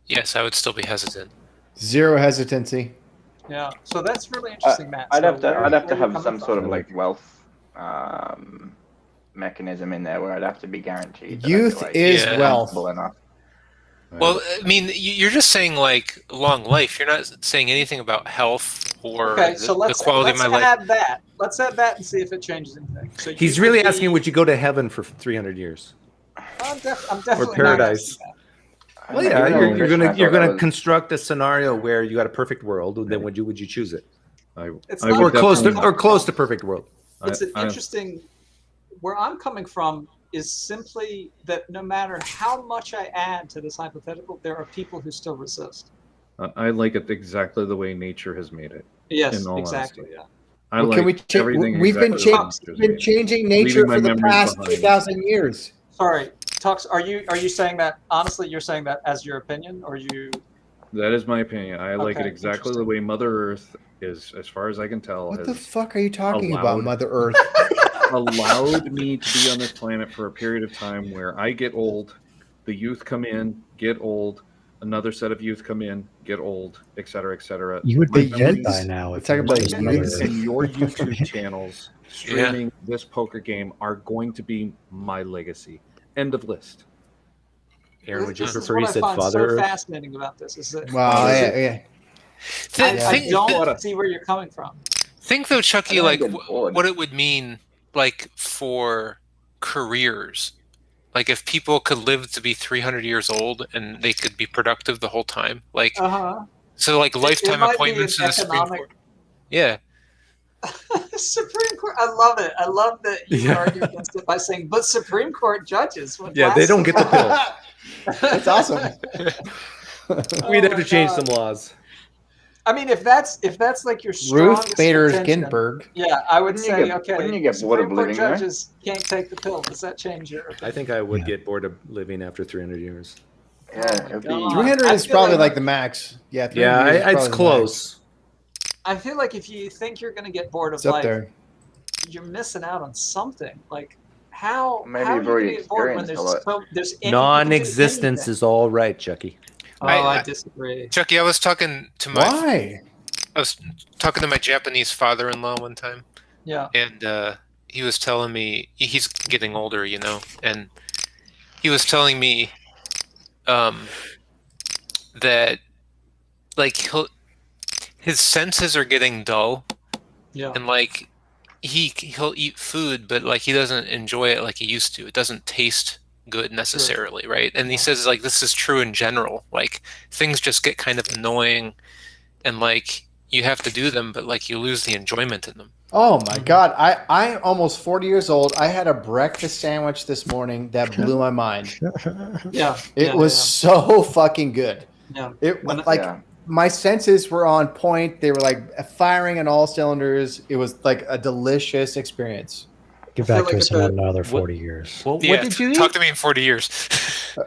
Yes, I would still be hesitant. Zero hesitancy. Yeah. So that's really interesting, Matt. I'd So have to where- I'd have to where you have coming some from? sort of like wealth mechanism in there where I'd have to be guaranteed. that I'd be, Youth like, is Yeah. wealth. comfortable enough. Well, I mean, you're just saying like long life. You're not saying anything about health or Okay, so the let's quality of my life. add that. Let's add that and see if it changes anything. So you He's could really be- asking, would you go to heaven for 300 years? I'm definitely not paradise. asking that. Well, I yeah, don't know, you're Christian, I gonna thought that was- construct a scenario where you got a perfect world. Then would you choose it, It's I not would or close to definitely- perfect world? It's an I- interesting. Where I'm coming from is simply that no matter how much I add to this hypothetical, there are people who still resist. I like it exactly the way nature has made it. Yes, In all exactly. honesty. Yeah. I Well, like can we cha- everything. we've been, exactly the way cha- nature's been made it. changing nature Leaving my for the memories past behind. 2,000 years. Sorry, Tux. Are you saying that honestly? You're saying that as your opinion, or you? That is my opinion. I like it Okay, exactly the interesting. way Mother Earth is, as far as I can tell, What the has fuck are you talking about, allowed- Mother Earth? allowed me to be on this planet for a period of time where I get old, the youth come in, get old, another set of youth come in, get old, etc., etc. You would My be dead memories- by now if talking you about was youth Mother Youth Earth. and your YouTube channels streaming this poker game are going to be my legacy. End of list. Aaron, would you This is prefer he what I said find Father so Earth? fascinating about this is that Well, yeah. Think, I don't see where you're coming from. think though, Chucky, I like get bored. what it would mean, like for careers. Like if people could live to be 300 years old and they could be productive the whole time, like so, like lifetime might be appointments an in the Supreme economic- Court. Yeah, Supreme Court. I love it. I love that you Yeah. argue against it by saying, "But Supreme Court judges." would Yeah, they don't get the last- pill. That's awesome. We'd have my to change God. some laws. I mean, if that's like your strongest Ruth Bader contention, Ginsburg. yeah, I would Wouldn't you say, get- okay, wouldn't you get bored of Supreme Court living there? judges can't take the pill. Does that change your opinion? I think I would Yeah. get bored of living after 300 years. Yeah, Oh my it'd be. God. 300 I is feel probably like- like the max. Yeah, 300 Yeah, is it's probably the close. I feel like if you think you're going to get bored of max. It's up life, there. you're missing out on something. Like how? Maybe how you've are you already gonna get bored when experienced there's a lot. Non-existence anything? is all right, Chucky. Oh, I- I disagree. Chucky, I was talking to my Why? Japanese father-in-law one time. Yeah. And he was telling me he's getting older, you know, and he was telling me that like his senses are getting dull, Yeah. and like he'll eat food, but like he doesn't enjoy it like he used to. It doesn't taste good necessarily, right? And he says like this is true in general. Like things just get kind of annoying, and like you have to do them, but like you lose the enjoyment in them. Oh my God. I'm almost 40 years old. I had a breakfast sandwich this morning that blew my mind. Yeah. It was so fucking good. Yeah. My senses were on point. They were like firing on all cylinders. It was like a delicious experience. Get back to us in another 40 years. Well, Yeah, what did you eat? talk to me in 40 years.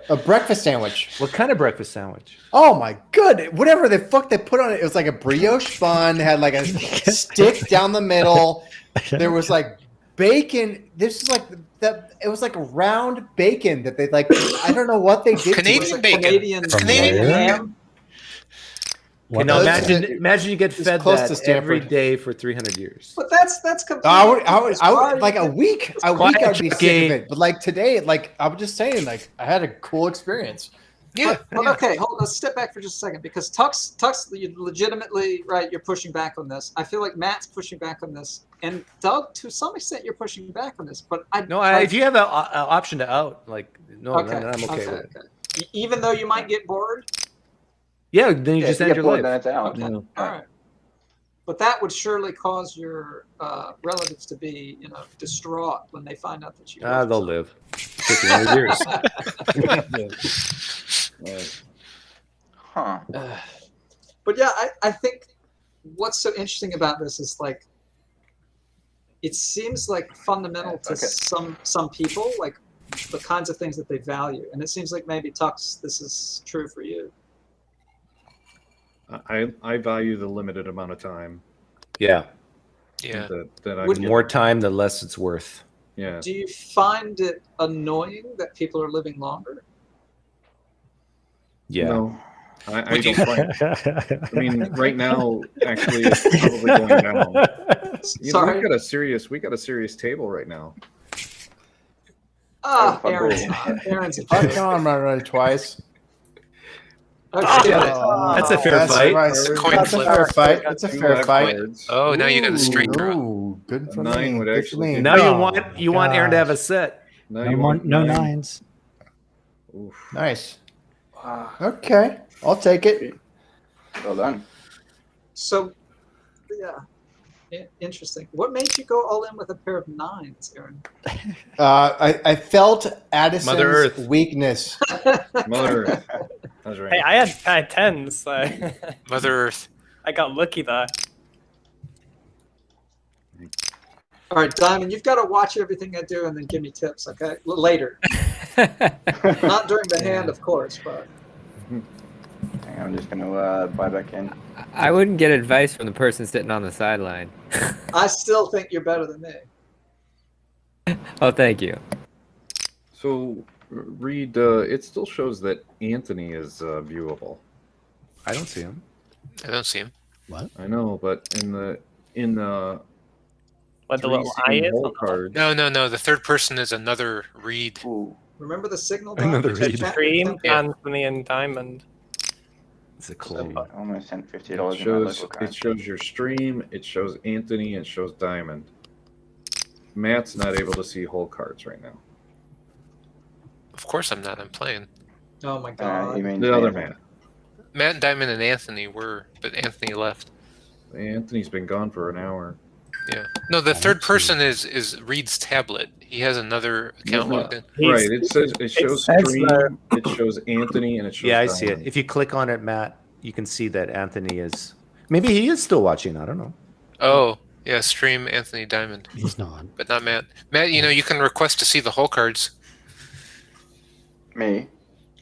A breakfast sandwich. What kind of breakfast sandwich? Oh my good! Whatever the fuck they put on it, it was like a brioche bun. Had like a stick down the middle. There was like bacon. This is like that. It was like a round bacon that they like. I don't know what they did. Canadian bacon. Canadian ham. Okay, now imagine you get fed close that to Stanford. every day for 300 years. But that's completely. I would like a week. A week I'd be sick Jackie. of it. But like today, like I was just saying, like I had a cool experience. Yeah. But okay, let's step back for just a second because Tux, you legitimately, right, you're pushing back on this. I feel like Matt's pushing back on this. And Doug, to some extent, you're pushing back on this. But if you have an option to out, like, no, okay, then I'm okay with it. Okay. Even though you might get bored? Yeah, then you just end your life. Then it's out. Okay. All right. But that would surely cause your relatives to be, distraught when they find out that you. They'll live. 300 years. Huh. But yeah, I think what's so interesting about this is like, it seems like fundamental to some people, like the kinds of things that they value, and it seems like maybe Tux, this is true for you. I value the limited amount of time. Yeah. Yeah. That I The more time, the less it's worth. Yeah. Do you find it annoying that people are living longer? Yeah. No, I don't find. I mean, right now, actually, it's probably going down. Sorry. We got a serious table right now. Aaron's I know I'm not running twice. Okay. That's a fair fight. That's a fair fight. That's a fair fight. Oh, now you got a straight draw. Ooh, good for Nine me. would Good for actually me. be- Now you want Aaron to have a set. No, No, you want no nine? nines. Oof. Nice. Okay, I'll take it. Well done. So, yeah, interesting. What made you go all in with a pair of nines, Aaron? I felt Addison's Mother Earth. weakness. Mother Earth. That's right. Hey, I had tens, so Mother Earth. I got lucky there. All right, Diamond, you've got to watch everything I do and then give me tips, okay? Later. Not during the hand, of course, but. I'm just going to buy back in. I wouldn't get advice from the person sitting on the sideline. I still think you're better than me. Oh, thank you. So, Reed, it still shows that Anthony is viewable. I don't see him. I don't see him. What? I know, but in the What the little eye is? hole card. No. The third person is another Reed. Ooh. Remember the signal? Another Check read. that. Stream, Yeah. Anthony, and Diamond. It's a clone. I almost sent $50 It in my shows, local card. it shows your stream, it shows Anthony, it shows Diamond. Matt's not able to see whole cards right now. Of course I'm not. I'm playing. Oh my god. You mean The other Nathan. Matt. Matt and Diamond and Anthony were, but Anthony left. Anthony's been gone for an hour. Yeah. No, the third person is Reed's tablet. He has another account logged in. Right, it shows says stream, that- it shows Anthony, and it shows Yeah, I see it. Diamond. If you click on it, Matt, you can see that Anthony is. Maybe he is still watching. I don't know. Oh, yeah, stream Anthony Diamond, He's not. but not Matt. Matt, you can request to see the whole cards. Me?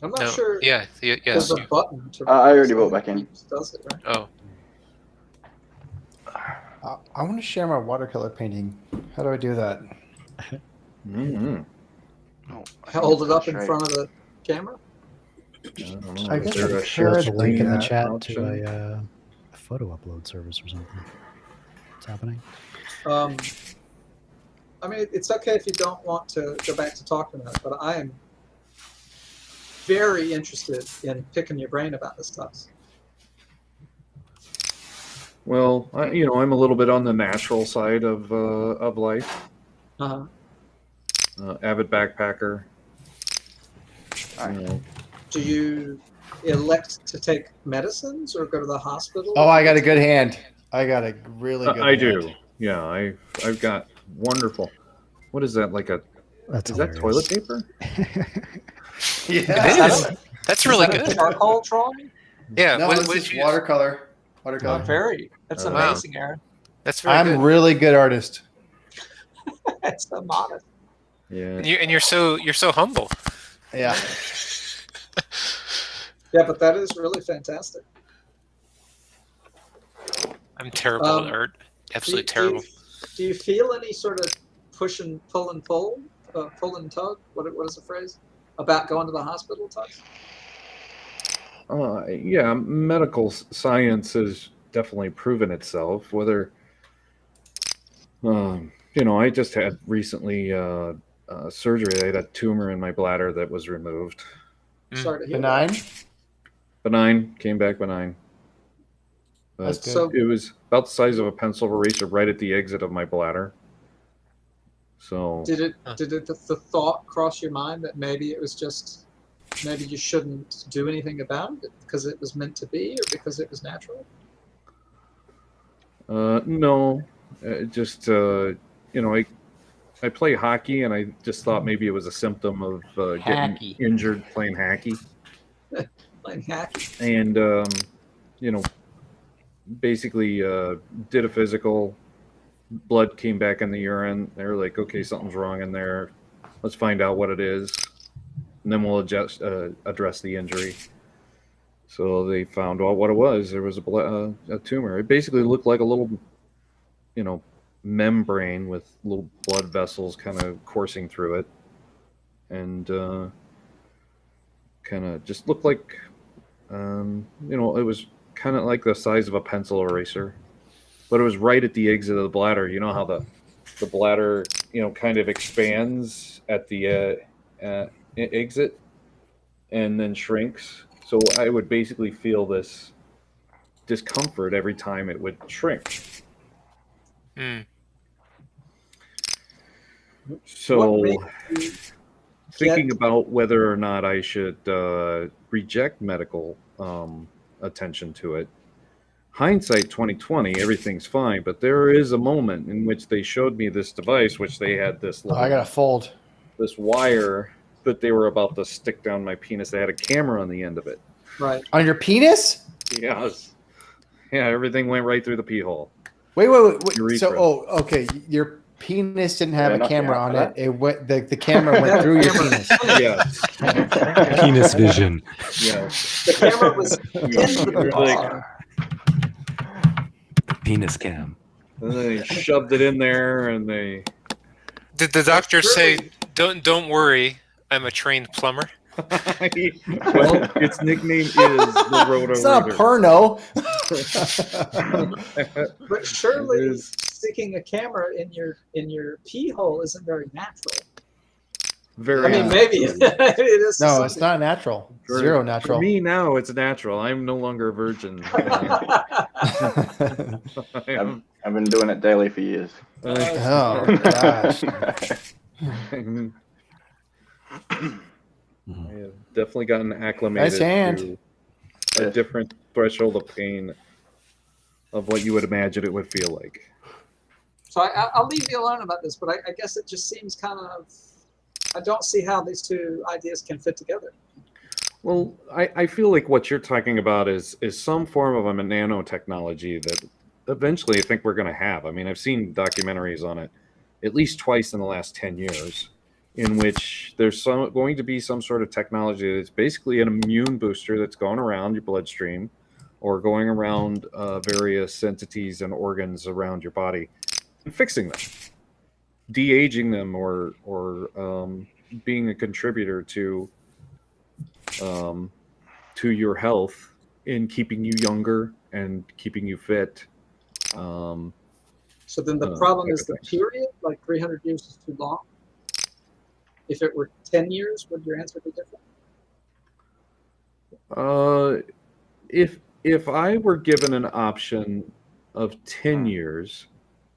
I'm not No. sure. Yeah, yes. There's a you- button to. I already bought back in. Does it, right? Oh, I want to share my watercolor painting. How do I do that? Mhm. Oh, Hold it up in straight. front of the camera. I don't know, I is guess there I a could share share There's a link in the screen chat option? to a photo upload service or something. What's happening? I mean, it's okay if you don't want to go back to talking about it, but I am very interested in picking your brain about this stuff. Well, I'm a little bit on the natural side of life. Uh-huh. Avid backpacker. Alright. You know, Do you elect to take medicines or go to the hospital? Oh, I got a good hand. I got a really good I hand. do. Yeah, I've got wonderful. What is that? Like That's is that hilarious. toilet paper? Yeah. that's really good. Charcoal drawing? Yeah. No, what this did is you use? watercolor. Oh, Watercolor. that's Oh, wow. amazing, Aaron. That's very I'm good. really good artist. That's so modest. Yeah. And you're so humble. Yeah. Yeah, but that is really fantastic. I'm terrible at art. Absolutely terrible. Do you feel any sort of pull and tug? What is the phrase? About going to the hospital, Tux? Yeah, medical science has definitely proven itself. Whether, I just had recently surgery. I had a tumor in my bladder that was removed. Sorry to hear Benign. Benign, came back benign. That's But good. So- it was about the size of a pencil eraser right at the exit of my bladder. So Did the thought cross your mind that maybe it was just maybe you shouldn't do anything about it because it was meant to be or because it was natural? no, just I play hockey, and I just thought maybe it was a symptom of getting Hacky. injured playing hockey. Like hacky. And basically did a physical. Blood came back in the urine. They were like, okay, something's wrong in there. Let's find out what it is, and then we'll address the injury. So they found out what it was. There was a tumor. It basically looked like a little membrane with little blood vessels kind of coursing through it, and kind of just looked like it was kind of like the size of a pencil eraser, but it was right at the exit of the bladder. You know how the bladder kind of expands at the exit and then shrinks. So I would basically feel this discomfort every time it would shrink. So What made you thinking about whether or not I should reject medical attention to it. Hindsight 2020, everything's fine, but there is a moment in which they showed me this device, which they had this Oh, I gotta fold. this wire that they were about to stick down my penis. They had a camera on the end of it. right? On your penis? Yes. Yeah, everything went right through the pee hole. Wait. Urethra. So, okay, your penis didn't have Yeah, a not camera the on outside. it. It went. The camera went through your penis. Yes. Penis vision. Yes. The camera was in the Like- ball. Penis cam. And then they shoved it in there, and they. Did the doctor say, "Don't worry, I'm a trained plumber"? Well, its nickname is the Roto It's not a Rooter. porno. But surely It is. sticking a camera in your pee hole isn't very natural. Very. I mean, maybe it is. No, to it's some not natural. For- Zero For natural. me now, it's natural. I'm no longer a virgin. I'm- I've been doing it daily for years. Oh gosh. I have definitely gotten acclimated Nice hand. to a different threshold of pain of what you would imagine it would feel like. So I'll leave you alone about this, but I guess it just seems kind of. I don't see how these two ideas can fit together. Well, I feel like what you're talking about is some form of a nanotechnology that eventually I think we're going to have. I mean, I've seen documentaries on it at least twice in the last 10 years, in which there's going to be some sort of technology that's basically an immune booster that's going around your bloodstream or going around various entities and organs around your body and fixing them, de-aging them, or being a contributor to your health in keeping you younger and keeping you fit. So then the problem is the period, like 300 years is too long. If it were 10 years, would your answer be different? If I were given an option of 10 years,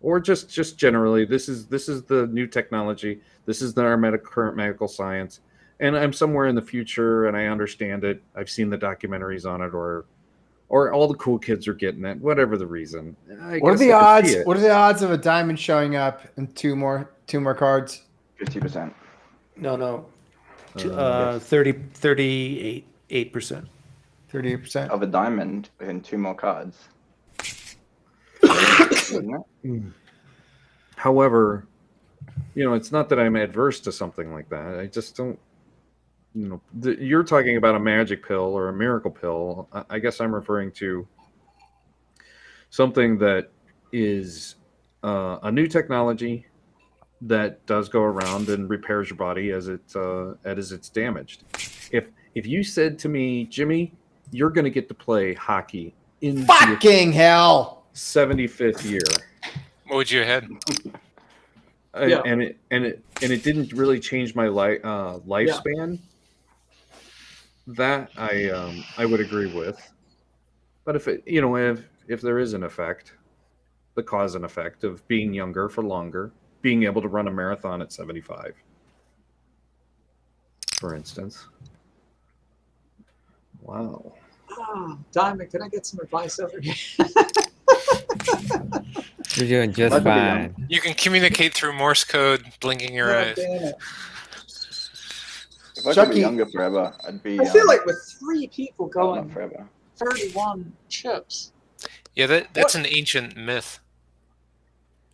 or just generally, this is the new technology. This is our current medical science, and I'm somewhere in the future and I understand it. I've seen the documentaries on it, or all the cool kids are getting it. Whatever the reason. What are the odds? What are the odds of a diamond showing up and two more cards? 50%. No. 38%. 38%. of a diamond within 2 more cards. Isn't it? However, it's not that I'm adverse to something like that. I just don't. You're talking about a magic pill or a miracle pill. I guess I'm referring to something that is a new technology that does go around and repairs your body as it's damaged. If you said to me, Jimmy, you're going to get to play hockey in fucking hell 75th year, What would you have had? and it didn't really change my lifespan. That I would agree with. But if there is an effect, the cause and effect of being younger for longer, being able to run a marathon at 75, for instance. Wow. Diamond, can I get some advice over here? You're doing just fine. You can communicate through Morse code, blinking your eyes. Damn it. If I could Chucky- be younger forever, I'd be. I feel like with 3 people not going forever. 31 chips, Yeah, that's an ancient myth.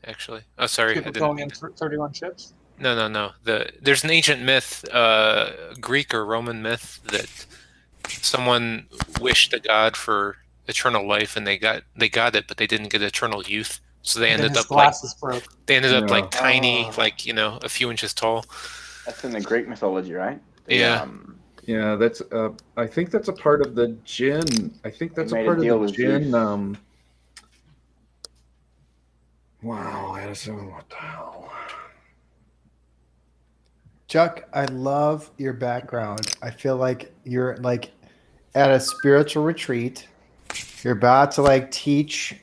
Actually, oh sorry, I people didn't. going in 31 chips. No. There's an ancient myth, Greek or Roman myth, that someone wished to God for eternal life, and they got it, but they didn't get eternal youth. So they And then ended his up like glasses broke. tiny, Oh. a few inches tall. That's in the Greek mythology, right? Yeah. Yeah, that's. I think that's a part of the jinn. I think that's a made a part of deal the with jinn. Zeus. Wow, Edison, what the hell? Chuck, I love your background. I feel like you're like at a spiritual retreat. You're about to like teach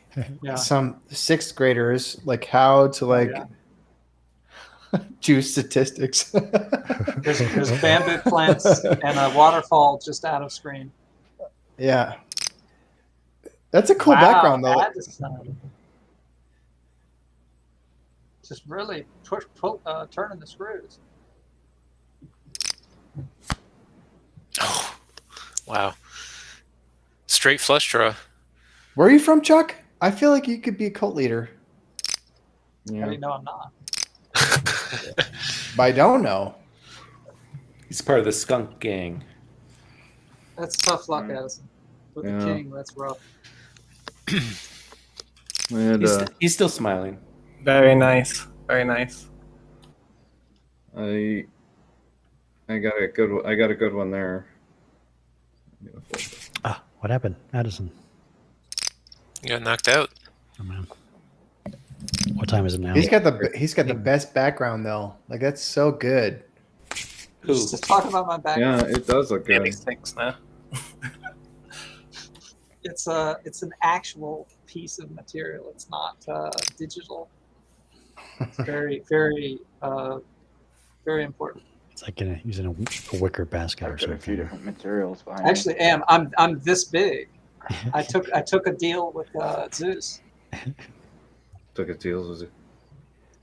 Yeah. some 6th graders like how to like do statistics. There's bamboo plants and a waterfall just out of screen. Yeah. That's a cool Wow, background though. that is, just really turning the screws. Oh, wow! Straight flush draw. Where are you from, Chuck? I feel like you could be a cult leader. How do you know I'm not? But I don't know. He's part of the skunk gang. That's tough luck, Addison. With Yeah. the king, that's rough. And He's still smiling. Very nice. Very nice. I got a good one there. Ah, what happened, Addison? You got knocked out. Oh man. What time is it now? He's got the best background though. Like that's so good. Who? Just talk about my back. Yeah, it does look good. 86 now. It's an actual piece of material. It's not digital. It's very, very, very important. It's like using a wicker basket or I've got a few something. different materials behind I actually am. I'm this big. I took a deal with Zeus. Took a deal, was it?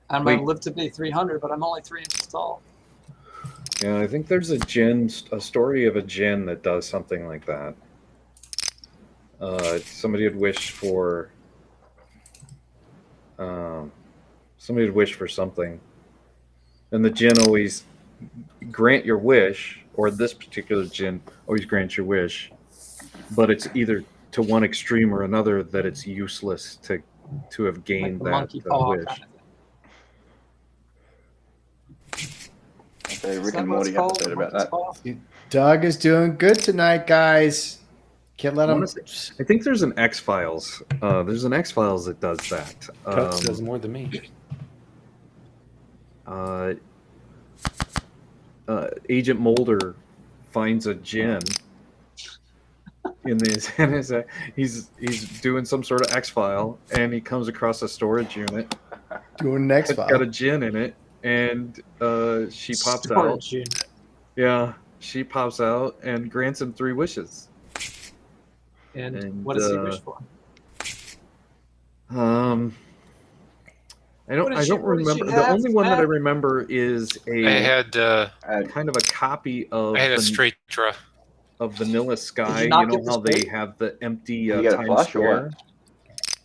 I'm Wait. gonna live to be 300, but I'm only 3 inches tall. Yeah, I think there's a story of a djinn that does something like that. Somebody had wished for something, and the djinn always grant your wish, or this particular djinn always grants your wish, but it's either to one extreme or another that it's useless to have Like gained the that monkey paw wish. kind of thing. It's a Is Rick that and what Morty it's called? episode The about monkey's that. paw? Doug is doing good tonight, guys. Can't let him. I think there's an X-Files. There's an X-Files that does that. Coach does more than me. Agent Mulder finds a djinn in his, and he's doing some sort of X-File, and he comes across a storage unit. Doing next It's file. got a djinn in it, and she pops out. Storage unit. Yeah, she pops out and grants him 3 wishes. And what does he wish for? I don't What did you remember. The have, only one that I Matt? remember is I had kind of a copy of a straight draw. of Vanilla Sky. not You know get this how they big? have the empty You get a Times flush or Square? what?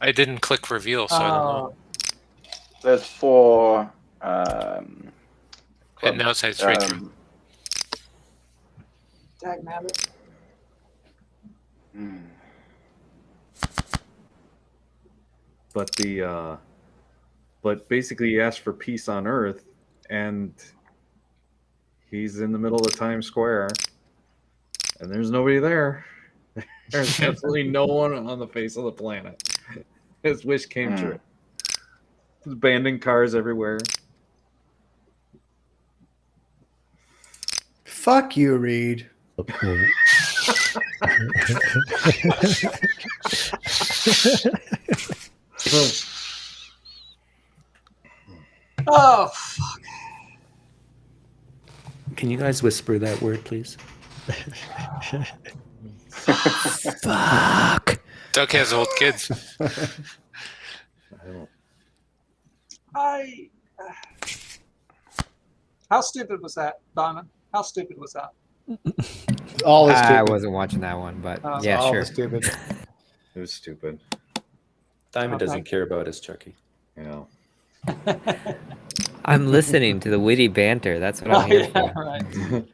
I didn't click reveal, so I don't know. There's 4 Hidden outside straight through. Dagnabbit. But basically he asked for peace on Earth, and he's in the middle of Times Square, and there's nobody there. There's absolutely no one on the face of the planet. His wish came true. There's abandoned cars everywhere. Fuck you, Reed. Oh, fuck. Can you guys whisper that word, please? Fuck. Doug has old kids. How stupid was that, Diamond? How stupid was that? All is I stupid. wasn't watching that one, but Oh, yeah, All sure. is stupid. It was stupid. Diamond Okay. doesn't care about us, Chucky. Yeah. I'm listening to the witty banter. That's what I'm here for. Right.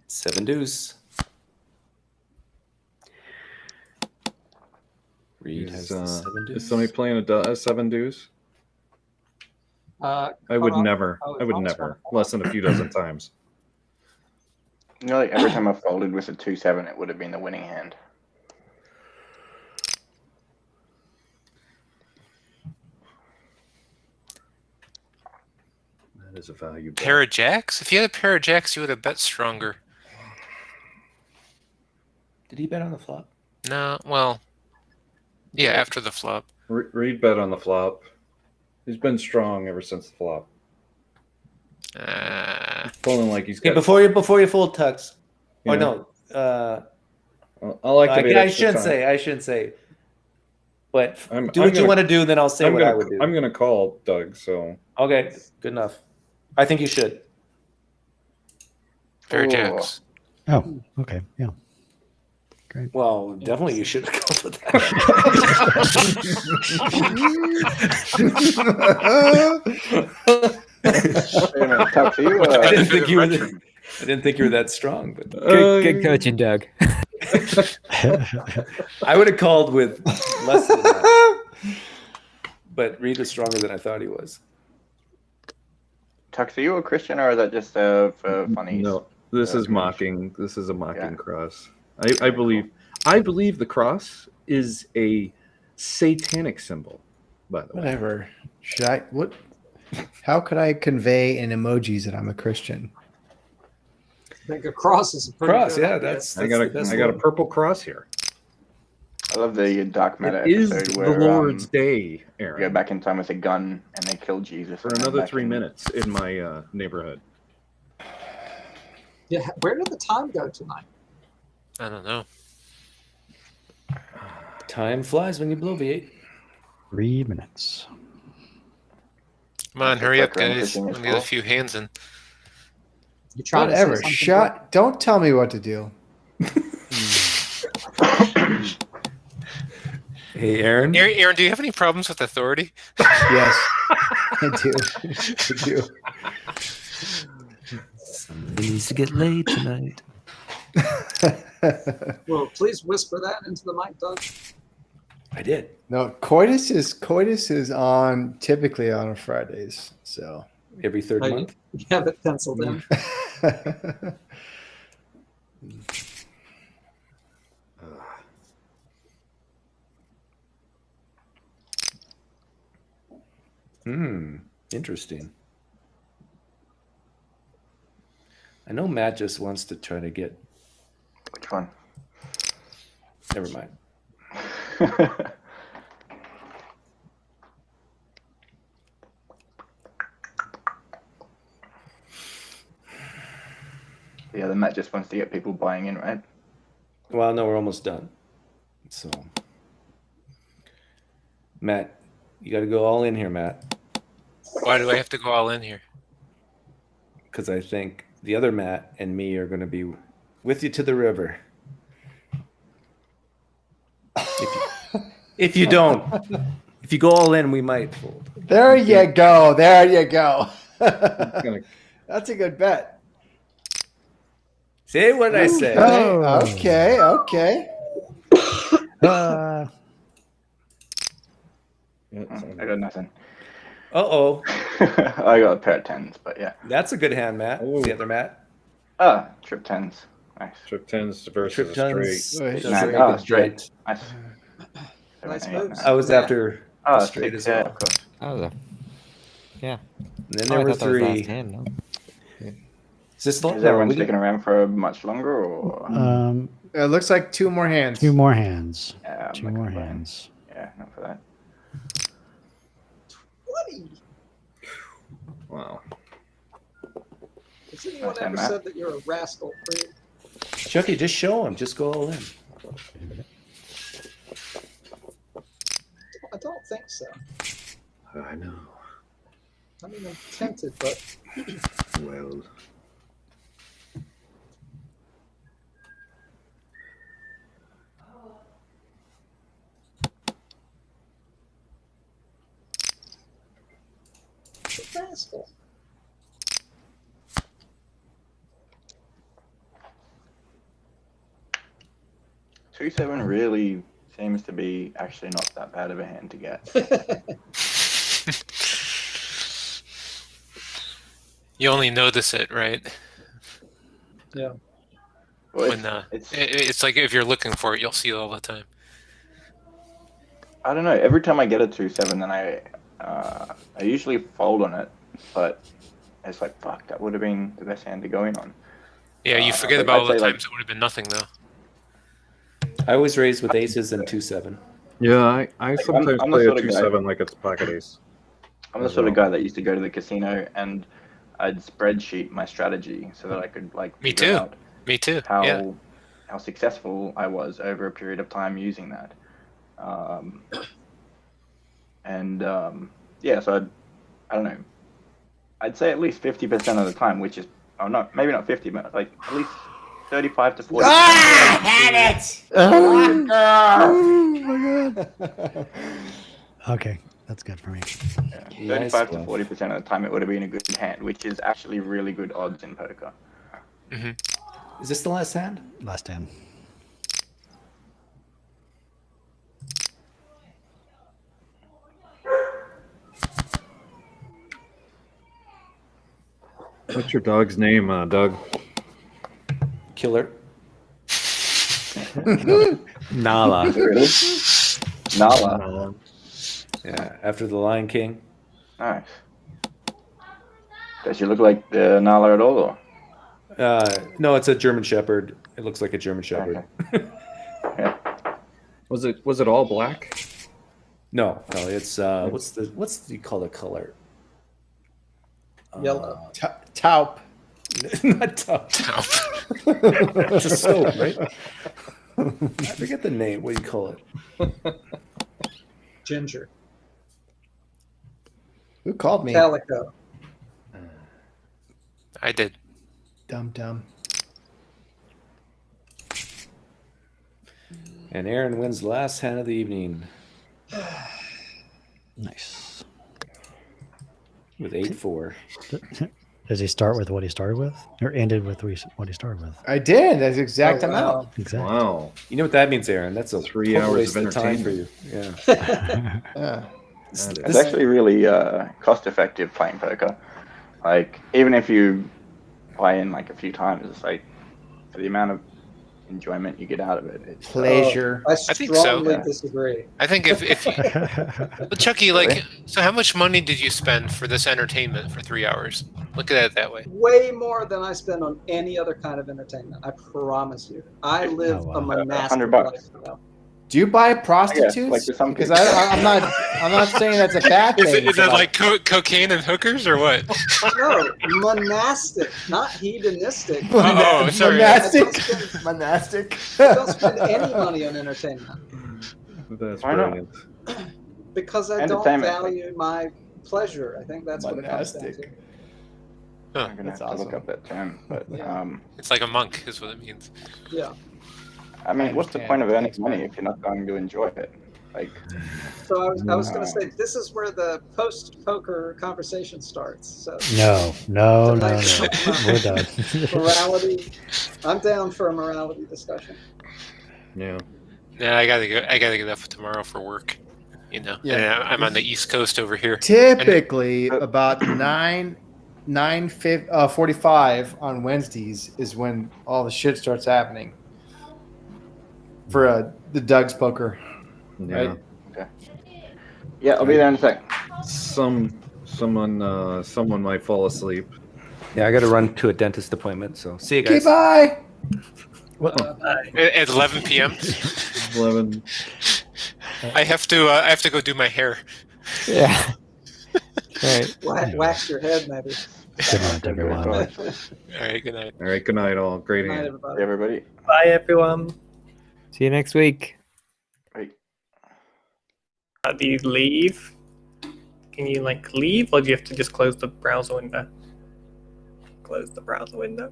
7 deuce. Reed has the 7 deuce. Is somebody playing a 7 deuce? I would hold on. never. Oh, I would it's never. on. Less than a few dozen times. You know, like every time I folded with a 2-7, it would have been the winning hand. That is a value bet. Pair of jacks? If you had a pair of jacks, you would have bet stronger. Did he bet on the flop? No, well, yeah, after the flop. Reed bet on the flop. He's been strong ever since the flop. Pulling like he's got. Okay, before you fold Tux. Yeah. Oh no. I'll activate I extra shouldn't time. say. I shouldn't say. But I'm do what you gonna- want to do, then I'll say I'm what gonna, I would do. I'm gonna call Doug. So Okay, good enough. I think you should. Pair of Ooh. jacks. Oh, okay. Yeah. Well, definitely you should have gone with that. Tuck, you, I didn't think you were. Retro. I didn't think you were that strong, but Good coaching, Doug. I would have called with less than that. But Reed was stronger than I thought he was. Tuck, are you a Christian or is that just for funnies? no, this is Okay. mocking. This is a mocking Yeah. cross. I believe the cross is a satanic symbol. By the way, Whatever. Should I? What? How could I convey in emojis that I'm a Christian? I think a cross is a pretty Cross, good yeah, idea. that's I got the best a one. purple cross here. I love the Dark Matter It is episode the where Lord's Day, you go Aaron. back in time with a gun and they kill Jesus. For and then another back 3 in- minutes in my neighborhood. Yeah, where did the time go tonight? I don't know. Time flies when you bloviate. 3 minutes. Come on, That's hurry like up, guys. fishing Let as me get a well. few hands in. You trying to say Whatever. something Shut. Don't tell me what to do. Hey, Aaron. Aaron, do you have any problems with authority? Yes, I do. I do. Somebody needs to get laid tonight. good? Well, please whisper that into the mic, Doug. I did. No, coitus is on typically on Fridays. So Every third Oh, month. You have it penciled in. Interesting. I know Matt just wants to try to get. Which one? Never mind. Yeah, the Matt just wants to get people buying in, right? Well, no, we're almost done. So, Matt, you got to go all in here, Matt, Why do I have to go all in here? because I think the other Matt and me are going to be With you to the river. If you don't, if you go all in, we might fold. There you go. There you go. Gonna- That's a good bet. Say what I say. Oh. Okay. Okay. Uh, Yeah, I got nothing. Uh-oh. I got a pair of tens, but yeah. That's a good hand, Matt. Ooh. The other Matt. Ah, trip tens. Nice. Trip tens versus Trip a tons. straight. Nine. Straight. Nice. Nice 7, 8, moves. 9. I was after Ah, the straight 6, as yeah, well. of course. Oh, yeah. And then Oh, there I were thought that was last 3. hand, no? Is this Is everyone sticking around for much longer, or It looks like 2 more hands. 2 more hands. yeah, I'm 2 not more gonna burn. hands. Yeah, not for that. 20. Wow. Has anyone Okay, ever Matt. said that you're a rascal? Creed? Chucky, just show him. Just go all in. I don't think so. I know. I mean, I'm tempted, but Well. it's a rascal. Two seven really seems to be actually not that bad of a hand to get. You only notice it, right? Yeah. Well, When it's it's like if you're looking for it, you'll see it all the time. I don't know. Every time I get a 2-7, then I usually fold on it, but it's like fuck, that would have been the best hand to go in on. Yeah, you forget I'd about all the say, like- times it would have been nothing though. I always raise with aces and 2-7. Yeah, I sometimes I'm the play a sort of guy- 2-7 like it's pocket ace. I'm the sort of guy that used to go to the casino and I'd spreadsheet my strategy so that I could like Me figure too. out Me too. how Yeah. how successful I was over a period of time using that. Yeah, so I don't know. I'd say at least 50% of the time, which is maybe not 50, but like at least 35 to 40. Ah, had it! Oh my god. Okay, that's good for me. Yeah, 35 to 40% of the time, it would have been a good hand, which is actually really good odds in poker. hmm Is this the last hand? Last hand. What's your dog's name, Doug? Killer. Nala. Really? Nala. Yeah, after the Lion King. Nice. Does she look like the Nala at all? Or? No, it's a German Shepherd. It looks like a German Shepherd. Okay. Yeah. Was it all black? No, it's what's the color? Yellow. Taupe. Not taupe. It's a soap, right? I forget the name. What do you call it? Ginger. Who called me? Calico. I did. Dumb. And Aaron wins the last hand of the evening Nice. with 8-4. Does he start with what he started with, or ended with what he started with? I did. That's the exact Oh, amount. wow. Exactly. Wow. You know what that means, Aaron? That's a 3 total hours waste of of time for entertainment. you. Yeah. Yeah. It's actually really cost effective playing poker. Like, even if you play in like a few times, it's like for the amount of enjoyment you get out of it. It's Pleasure. I think so. strongly Yeah. disagree. I think if you, but Chucky, like, so how much money did you spend for this entertainment for 3 hours? Look at it that way. Way more than I spend on any other kind of entertainment. I promise you. I live Oh, wow. a monastic $100. life. You know? Do you buy prostitutes? like for some Because people. I'm not saying that's a bad Is thing. it like cocaine and hookers or what? No, monastic, not hedonistic. Oh, sorry. Monastic. Monastic. I don't spend any money on entertainment That's Why not? brilliant. because I don't Entertainment. value my pleasure. I think that's what it comes down to. Monastic. Huh. I'm gonna have That's to look awesome. up that term, but Yeah. It's like a monk, is what it means. Yeah. I mean, what's the understand. point of earning Thanks, money man. if you're not going to enjoy it? Like, So I was going to Uh, say this is where the post-poker conversation starts. So No. Tonight's talking about We're done. morality. I'm down for a morality discussion. Yeah. Yeah, I gotta go. I gotta get up tomorrow for work. You know, Yeah. and I'm on the East Coast over here. Typically, about 9:45 on Wednesdays is when all the shit starts happening for the Doug's poker. Yeah. Right? yeah, I'll be there in a sec. Someone might fall asleep. Yeah, I got to run to a dentist appointment. So see you Okay, guys. bye. At 11 p.m. 11. I have to go do my hair. Yeah. Right. Wax your head, maybe. Good night, everyone. All right. Good night. All right. Good night, all. Great Good night, hand. everybody. Everybody. Bye, everyone. See you next week. Right. Do you leave? Can you like leave, or do you have to just close the browser window? Close the browser window.